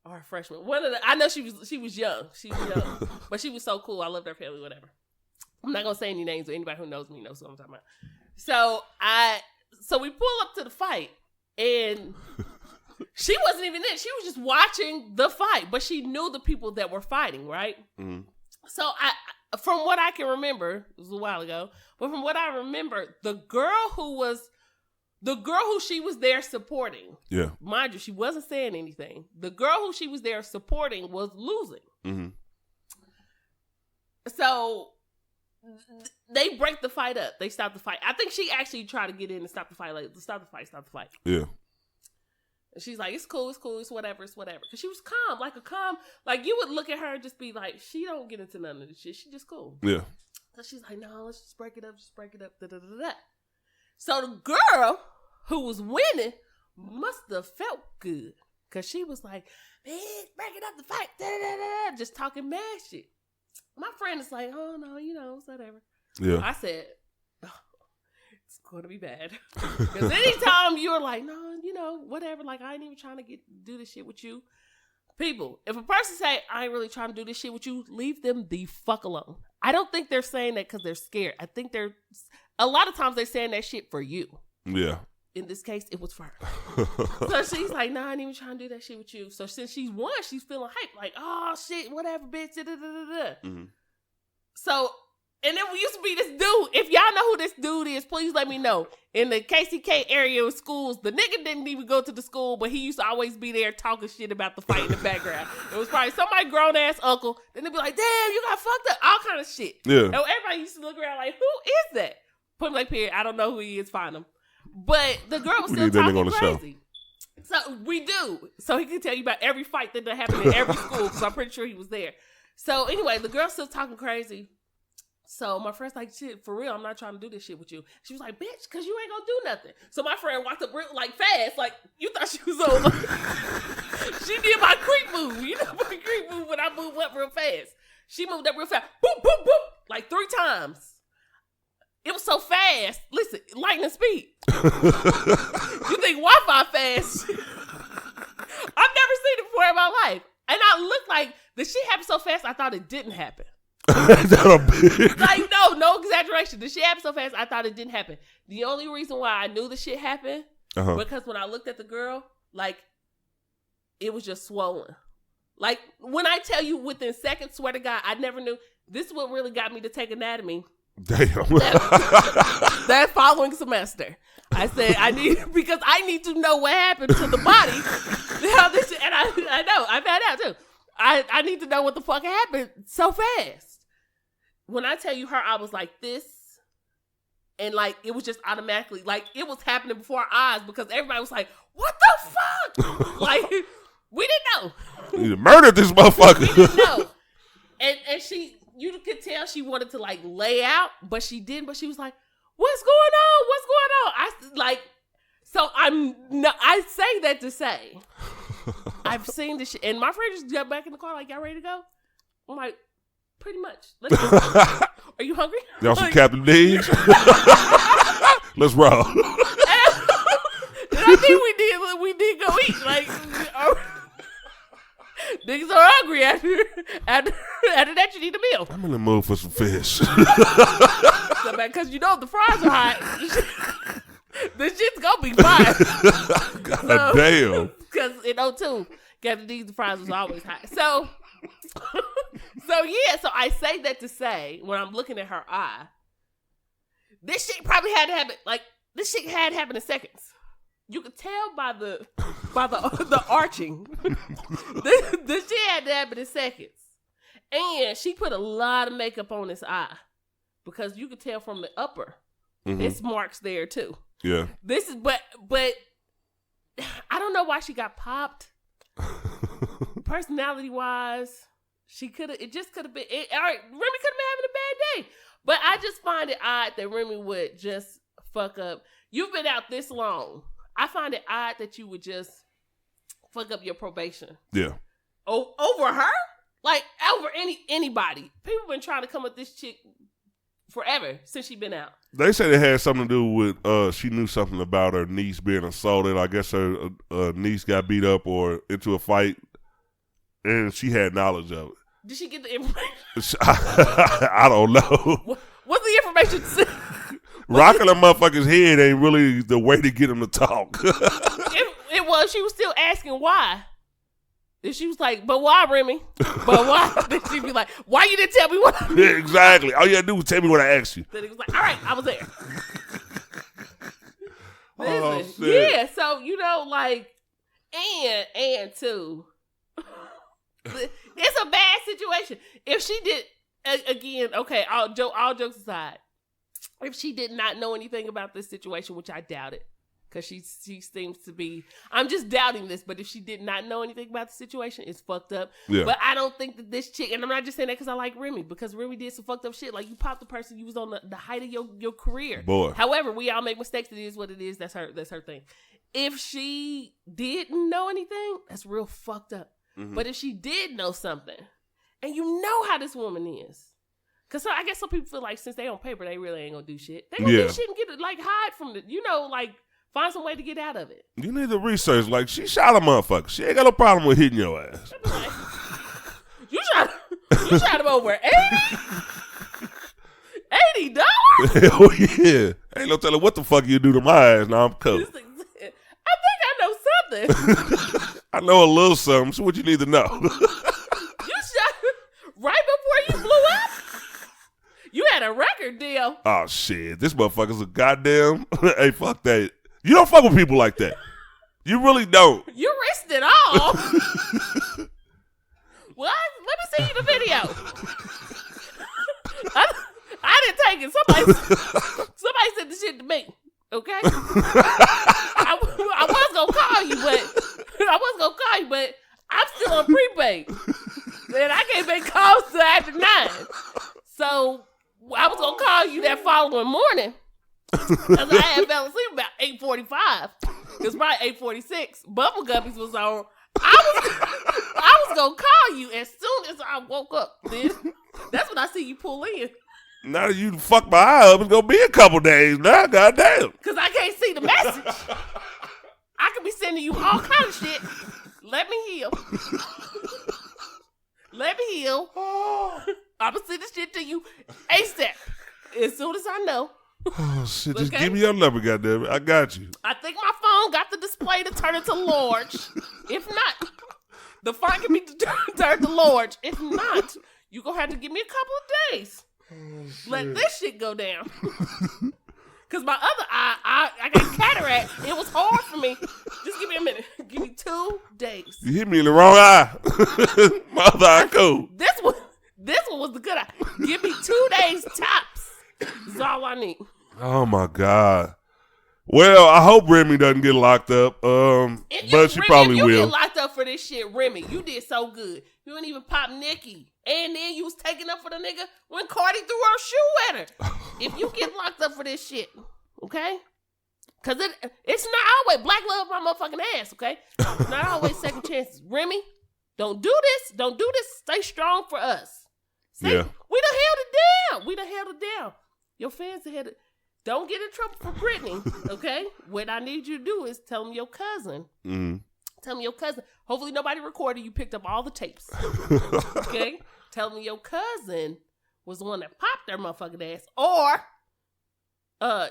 Or a freshman. I know she was young. She was young. But she was so cool. I loved her family, whatever. I'm not gonna say any names, but anybody who knows me knows what I'm talking about. So we pull up to the fight, and she wasn't even in. She was just watching the fight, but she knew the people that were fighting, right? Mm-hmm. So from what I can remember, it was a while ago, but from what I remember, the girl who she was there supporting, mind you, she wasn't saying anything. The girl who she was there supporting was losing. Mm-hmm. So they break the fight up. They stop the fight. I think she actually tried to get in and stop the fight. Like, stop the fight. Yeah. And she's like, it's cool, it's whatever. Because she was calm, like you would look at her and just be like, she don't get into none of this shit. She just cool. Yeah. So she's like, no, let's just break it up, da-da-da-da. So the girl who was winning must have felt good. Because she was like, man, breaking up the fight, da-da-da-da, just talking mad shit. My friend is like, oh, no, it's whatever. Yeah. I said, it's going to be bad. Because anytime you're like, no, whatever, like, I ain't even trying to do this shit with you. People, if a person say, I ain't really trying to do this shit with you, leave them the fuck alone. I don't think they're saying that because they're scared. I think a lot of times they're saying that shit for you. Yeah. In this case, it was for her. So she's like, nah, I ain't even trying to do that shit with you. So since she's won, she's feeling hyped. Like, oh, shit, whatever, bitch. Mm-hmm. So, and then we used to be this dude. If y'all know who this dude is, please let me know. In the KCK area of schools, the nigga didn't even go to the school, but he used to always be there talking shit about the fight in the background. It was probably somebody grown-ass uncle. Then they'd be like, damn, you got fucked up. All kind of shit. Yeah. And everybody used to look around like, who is that? Put him like, period. I don't know who he is. Find him. But the girl was still talking crazy. So we do. So he can tell you about every fight that happened in every school because I'm pretty sure he was there. So anyway, the girl's still talking crazy. So my friend's like, shit, for real, I'm not trying to do this shit with you. She was like, bitch, because you ain't going to do nothing. So my friend walked up like fast, like you thought she was over. She did my creep move. You know my creep move when I move up real fast. She moved up real fast. Boop, boop, boop. Like 3 times. It was so fast. Listen, lightning speed. You think Wi-Fi fast? I've never seen it before in my life. And I looked like the shit happened so fast, I thought it didn't happen. Like, no exaggeration. The shit happened so fast, I thought it didn't happen. The only reason why I knew the shit happened, because when I looked at the girl, like, it was just swollen. Like, when I tell you within seconds, swear to God, I never knew. This is what really got me to take anatomy. Damn. That following semester, I said because I need to know what happened to the body. And I know I found out too. I need to know what the fuck happened so fast. When I tell you her, I was like this, and like it was just automatically like it was happening before our eyes because everybody was like, "What the fuck?" Like we didn't know. You murdered this motherfucker. We didn't know, and she. You could tell she wanted to like lay out, but she didn't. But she was like, "What's going on? I say that to say, I've seen this shit. And my friend just got back in the car like, y'all ready to go? I'm like, pretty much. Let's go. Are you hungry? Y'all some Captain D's? Let's roll. I think we did go eat. Like, niggas are hungry after that. You need a meal. I'm in the mood for some fish. Because you know the fries are hot. This shit's gonna be fire. God damn. Because in 02, Captain D's fries was always hot. So yeah. So I say that to say, when I'm looking at her eye, this shit probably had to happen. Like, this shit had to happen in seconds. You could tell by the arching. This shit had to happen in seconds. And she put a lot of makeup on this eye, because you could tell from the upper, it's marks there too. Yeah. This is, but I don't know why she got popped. Personality wise, it just could have been. All right, Remy could have been having a bad day, but I just find it odd that Remy would just fuck up. You've been out this long. I find it odd that you would just fuck up your probation. Yeah. Over her? Like, over anybody. People been trying to come at this chick forever since she been out. They said it had something to do with she knew something about her niece being assaulted. I guess her niece got beat up or into a fight, and she had knowledge of it. Did she get the information? I don't know. What's the information? Rocking a motherfucker's head ain't really the way to get him to talk. It was. She was still asking why. And she was like, but why, Remy? But why? Then she'd be like, why you didn't tell me what I did? Yeah, exactly. All you had to do was tell me what I asked you. Then he was like, all right, I was there. Oh, shit. Yeah, so, like, and too, it's a bad situation. If she did, again, okay, all jokes aside, if she did not know anything about this situation, which I doubt it, because she seems to be, I'm just doubting this, but if she did not know anything about the situation, it's fucked up. Yeah. But I don't think that this chick, and I'm not just saying that because I like Remy, because Remy did some fucked up shit. Like, you popped the person, you was on the height of your career. Boy. However, we all make mistakes. It is what it is. That's her thing. If she didn't know anything, that's real fucked up. Mm-hmm. But if she did know something, and you know how this woman is, because I guess some people feel like since they on paper, they really ain't gonna do shit. They gonna do shit and get it, like, hide from it. Like, find some way to get out of it. You need to research. Like, she shot a motherfucker. She ain't got no problem with hitting your ass. Like, you shot him over $80? Hell yeah. Ain't no telling what the fuck you do to my ass. Now I'm cooked. I think I know something. I know a little something. So what you need to know? You shot right before you blew up? You had a record deal. Oh, shit. This motherfucker's a goddamn... Hey, fuck that. You don't fuck with people like that. You really don't. You risked it all. What? Let me see you the video. I didn't take it. Somebody said the shit to me. Okay? I was gonna call you, but I'm still on prepaid. And I can't make calls till after 9. So I was gonna call you that following morning. Because I had fell asleep about 8:45. It was probably 8:46. Bubble Guppies was on. I was gonna call you as soon as I woke up. Then that's when I see you pull in. Now that you fuck my eye up, it's gonna be a couple days now. Goddamn. Because I can't see the message. I could be sending you all kind of shit. Let me heal. I'm gonna send this shit to you ASAP. As soon as I know. Oh, shit. Just give me your number, goddammit. I got you. I think my phone got the display to turn it to large. If not, the font can be turned to large. If not, you're going to have to give me a couple of days. Oh, let this shit go down. Because my other eye, I got cataract. It was hard for me. Just give me a minute. Give me 2 days. You hit me in the wrong eye. My other eye cool. This one was the good eye. Give me 2 days tops. That's all I need. Oh my God. Well, I hope Remy doesn't get locked up. But she probably will. If you get locked up for this shit, Remy, you did so good. You didn't even pop Nikki. And then you was taking up for the nigga when Cardi threw her shoe at her. If you get locked up for this shit, okay? Because it's not always black love my motherfucking ass, okay? It's not always second chances. Remy, don't do this. Don't do this. Stay strong for us. We done held it down. Your fans had it. Don't get in trouble for Brittany, okay? What I need you to do is tell me your cousin. Mm-hmm. Tell me your cousin. Hopefully nobody recorded. You picked up all the tapes. Okay? Tell me your cousin was the one that popped their motherfucking ass. Or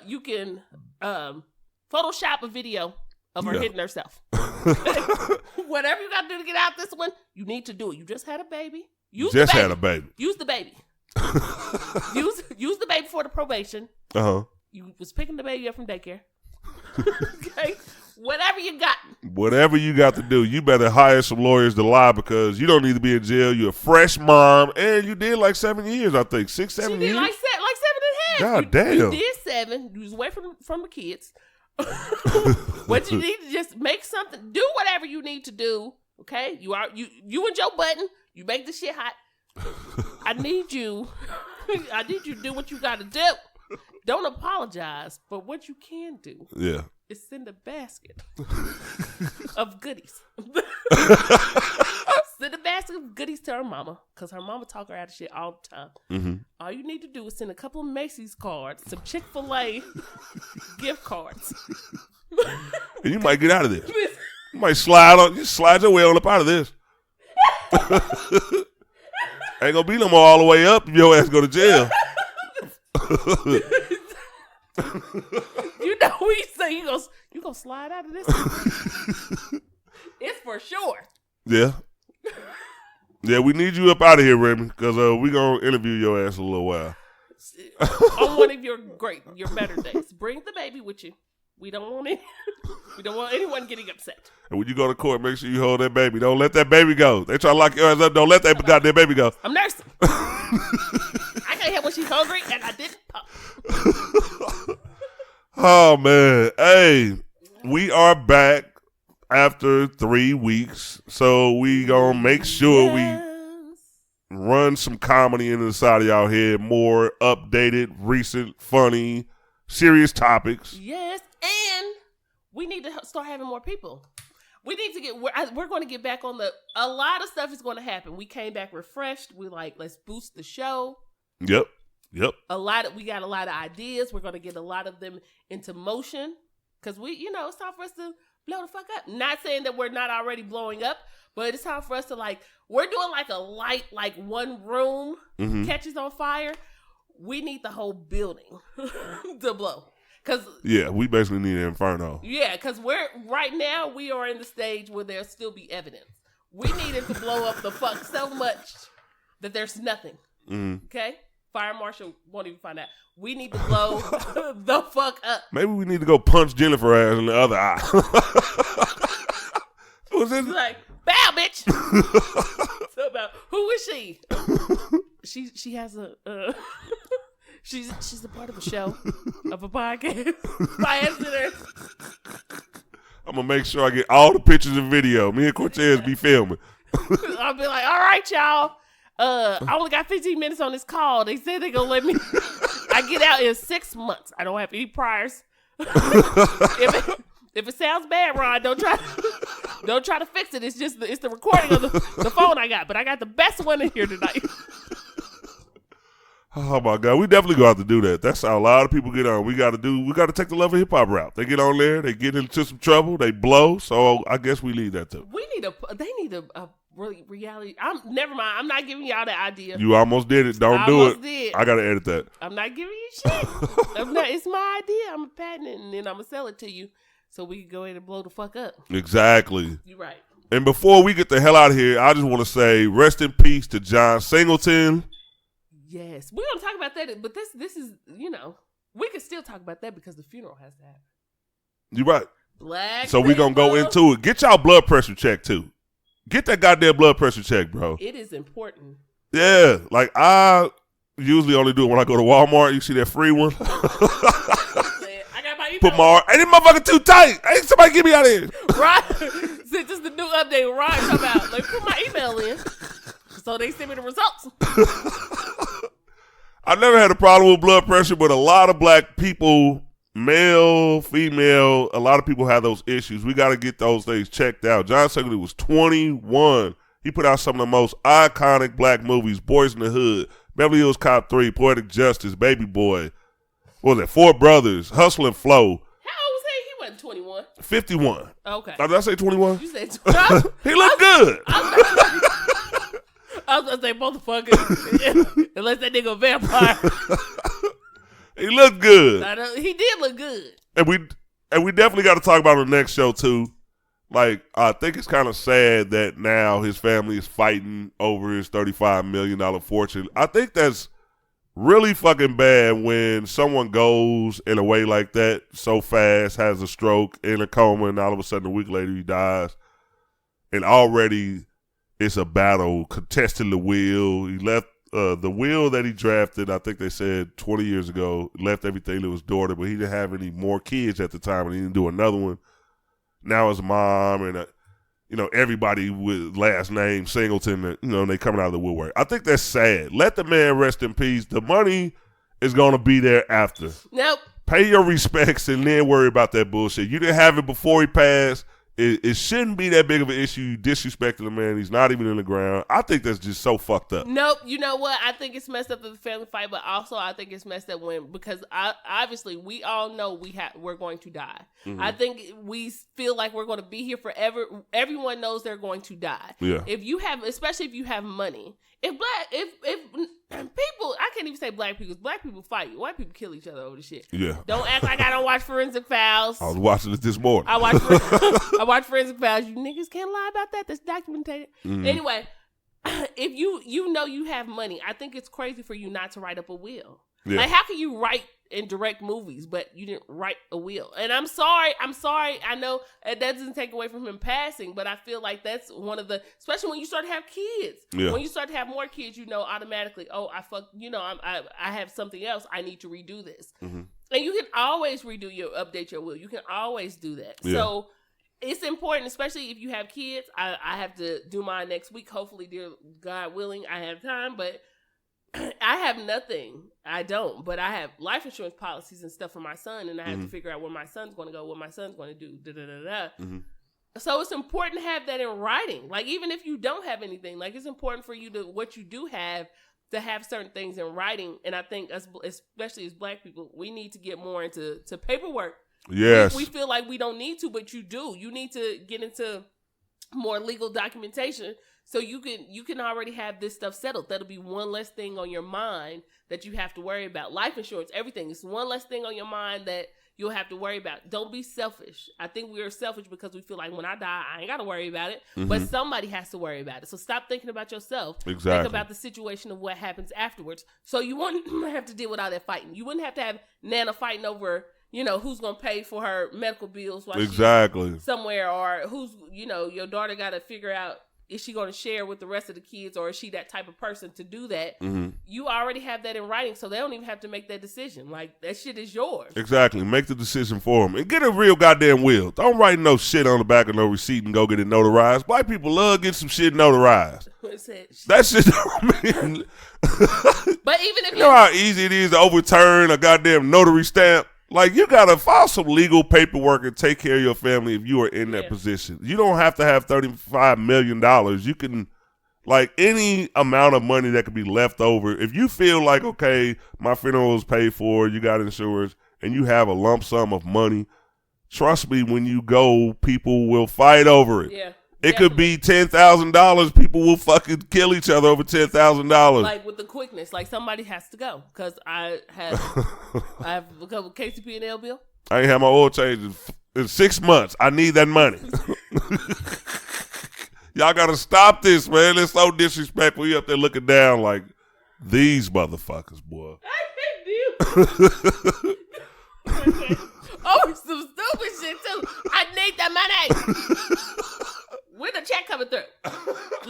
you can Photoshop a video of her hitting herself. Whatever you got to do to get out this one, you need to do it. You just had a baby. Use the baby. Use the baby. use the baby for the probation. Uh-huh. You was picking the baby up from daycare. Okay? Whatever you got. Whatever you got to do, you better hire some lawyers to lie because you don't need to be in jail. You're a fresh mom, and you did like 7 years, I think. 6, 7 years? She did like 7.5. God damn. You did 7. You was away from the kids. What you need to just make something. Do whatever you need to do. Okay? You and Joe Button. You make the shit hot. I need you to do what you got to do. Don't apologize, but what you can do is send a basket of goodies. Send a basket of goodies to her mama, because her mama talk her out of shit all the time. Mm-hmm. All you need to do is send a couple of Macy's cards, some Chick-fil-A gift cards. And you might get out of this. You might slide your way on up out of this. Ain't gonna be no more all the way up if your ass go to jail. You know what you say? You gonna slide out of this? It's for sure. Yeah. Yeah, we need you up out of here, Remy, because we gonna interview your ass a little while. On one of your better days. Bring the baby with you. We don't want anyone getting upset. And when you go to court, make sure you hold that baby. Don't let that baby go. They try to lock your ass up. Don't let that goddamn baby go. I'm nursing. I can't help when she's hungry, and I didn't pop. Oh, man. Hey, we are back after 3 weeks. So we gonna make sure we run some comedy into the side of y'all head. More updated, recent, funny, serious topics. Yes, and we need to start having more people. We need to we're going to get back on a lot of stuff is going to happen. We came back refreshed. We let's boost the show. Yep. We got a lot of ideas. We're going to get a lot of them into motion because it's time for us to blow the fuck up. Not saying that we're not already blowing up, but it's time for us to we're doing a light, one room catches on fire. We need the whole building to blow. We basically need an inferno. Yeah, because right now we are in the stage where there'll still be evidence. We need it to blow up the fuck so much that there's nothing. Mm-hmm. Okay? Fire marshal won't even find out. We need to blow the fuck up. Maybe we need to go punch Jennifer ass in the other eye. What's this? Bow, bitch. So about who is she? She has a she's a part of a show, of a podcast. By accident. I'm gonna make sure I get all the pictures and video. Me and Cortez be filming. I'll be like, all right, y'all. I only got 15 minutes on this call. They said they're gonna let me. I get out in 6 months. I don't have any priors. If it sounds bad, Ron, don't try to fix it. It's the recording of the phone I got, but I got the best one in here tonight. Oh my God, we definitely go have to do that. That's how a lot of people get on. We got to take the love of hip hop route. They get on there, they get into some trouble, they blow. So I guess we need that too. They need a really reality. Never mind. I'm not giving y'all that idea. You almost did it. Don't do it. Did. I gotta edit that. I'm not giving you shit. It's my idea. I'm gonna patent it and then I'm gonna sell it to you so we can go ahead and blow the fuck up. Exactly. You're right. And before we get the hell out of here, I just want to say rest in peace to John Singleton. Yes, we're gonna talk about that, but this is we can still talk about that because the funeral has to happen. You're right. So we're gonna go into it. Get y'all blood pressure checked too. Get that goddamn blood pressure check, bro. It is important. Yeah, I usually only do it when I go to Walmart. You see that free one? I got my email. Hey, this motherfucker too tight. Hey, somebody get me out of here. Right. This is the new update. Ryan talking about put my email in. So they send me the results. I never had a problem with blood pressure, but a lot of black people, male, female, a lot of people have those issues. We got to get those things checked out. John Singleton was 21. He put out some of the most iconic black movies: Boys in the Hood, Beverly Hills Cop 3, Poetic Justice, Baby Boy. what was that? Four Brothers, Hustle and Flow. How old was he? He wasn't 21. 51. Okay. Did I say 21? You said 21. He looked good. I was gonna say motherfucker, unless that nigga a vampire. He looked good. He did look good. And we definitely got to talk about on the next show too. Like, I think it's kind of sad that now his family is fighting over his $35 million fortune. I think that's really fucking bad when someone goes in a way like that so fast, has a stroke, in a coma, and all of a sudden a week later he dies. And already it's a battle contesting the will. He left the will that he drafted, I think they said 20 years ago, left everything to his daughter, but he didn't have any more kids at the time, and he didn't do another one. Now his mom and, everybody with last name Singleton, they coming out of the woodwork. I think that's sad. Let the man rest in peace. The money is going to be there after. Nope. Pay your respects and then worry about that bullshit. You didn't have it before he passed. It shouldn't be that big of an issue. You disrespecting the man. He's not even in the ground. I think that's just so fucked up. Nope. You know what? I think it's messed up as a family fight, but also I think it's messed up because obviously we all know we're going to die. Mm-hmm. I think we feel like we're going to be here forever. Everyone knows they're going to die. Yeah. Especially if you have money. If people, I can't even say black people. Black people fight. White people kill each other over the shit. Yeah. Don't act like I don't watch Forensic Files. I was watching it this morning. I watch Forensic Files. You niggas can't lie about that. That's documented. Mm-hmm. Anyway, if you know you have money, I think it's crazy for you not to write up a will. Yeah. Like, how can you write and direct movies, but you didn't write a will? And I'm sorry. I know that doesn't take away from him passing, but I feel like that's one of the, especially when you start to have kids. Yeah. When you start to have more kids, automatically, I have something else. I need to redo this. Mm-hmm. And you can always update your will. You can always do that. Yeah. So it's important, especially if you have kids. I have to do mine next week. Hopefully, dear God willing, I have time, but I have nothing. I don't, but I have life insurance policies and stuff for my son, and I have to figure out where my son's going to go, what my son's going to do. Mm-hmm. So it's important to have that in writing. Like, even if you don't have anything, like, it's important for you what you do have, to have certain things in writing. And I think us, especially as black people, we need to get more into paperwork. Yes. We feel like we don't need to, but you do. You need to get into more legal documentation. So you can already have this stuff settled. That'll be one less thing on your mind that you have to worry about. Life insurance, everything. It's one less thing on your mind that you'll have to worry about. Don't be selfish. I think we are selfish because we feel like when I die, I ain't got to worry about it. Mm-hmm. But somebody has to worry about it. So stop thinking about yourself. Exactly. Think about the situation of what happens afterwards. So you wouldn't have to deal with all that fighting. You wouldn't have to have Nana fighting over, who's going to pay for her medical bills while she's somewhere, or who's, your daughter got to figure out, is she going to share with the rest of the kids, or is she that type of person to do that? Mm-hmm. You already have that in writing, so they don't even have to make that decision. Like, that shit is yours. Exactly. Make the decision for them. And get a real goddamn will. Don't write no shit on the back of no receipt and go get it notarized. Black people love getting some shit notarized. That shit don't mean... But even if you know how easy it is to overturn a goddamn notary stamp? Like, you got to file some legal paperwork and take care of your family if you are in that position. You don't have to have $35 million. You can, like, any amount of money that could be left over. If you feel like, okay, my funeral is paid for, you got insurance, and you have a lump sum of money, trust me, when you go, people will fight over it. Yeah. It could be $10,000. People will fucking kill each other over $10,000. Like, with the quickness, like, somebody has to go, because I have a couple KCP and L bill. I ain't had my oil change in 6 months. I need that money. Y'all gotta stop this, man. It's so disrespectful. You up there looking down like these motherfuckers, boy. I hate you. Oh, some stupid shit too. I need that money. When the check coming through?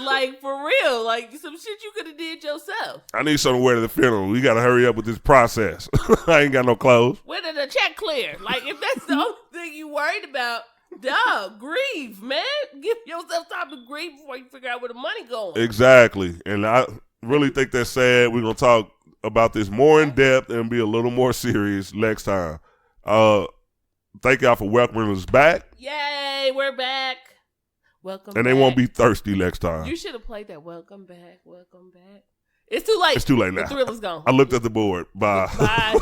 Like, for real. Like, some shit you could have did yourself. I need something to wear to the funeral. We got to hurry up with this process. I ain't got no clothes. When did the check clear? Like, if that's the only thing you worried about, dog, grieve, man. Give yourself time to grieve before you figure out where the money going. Exactly. And I really think that's sad. We're going to talk about this more in depth and be a little more serious next time. Thank y'all for welcoming us back. Yay, we're back. Welcome and back. They won't be thirsty next time. You should have played that welcome back, welcome back. It's too late. It's too late now. The thrill is gone. I looked at the board. Bye. Bye.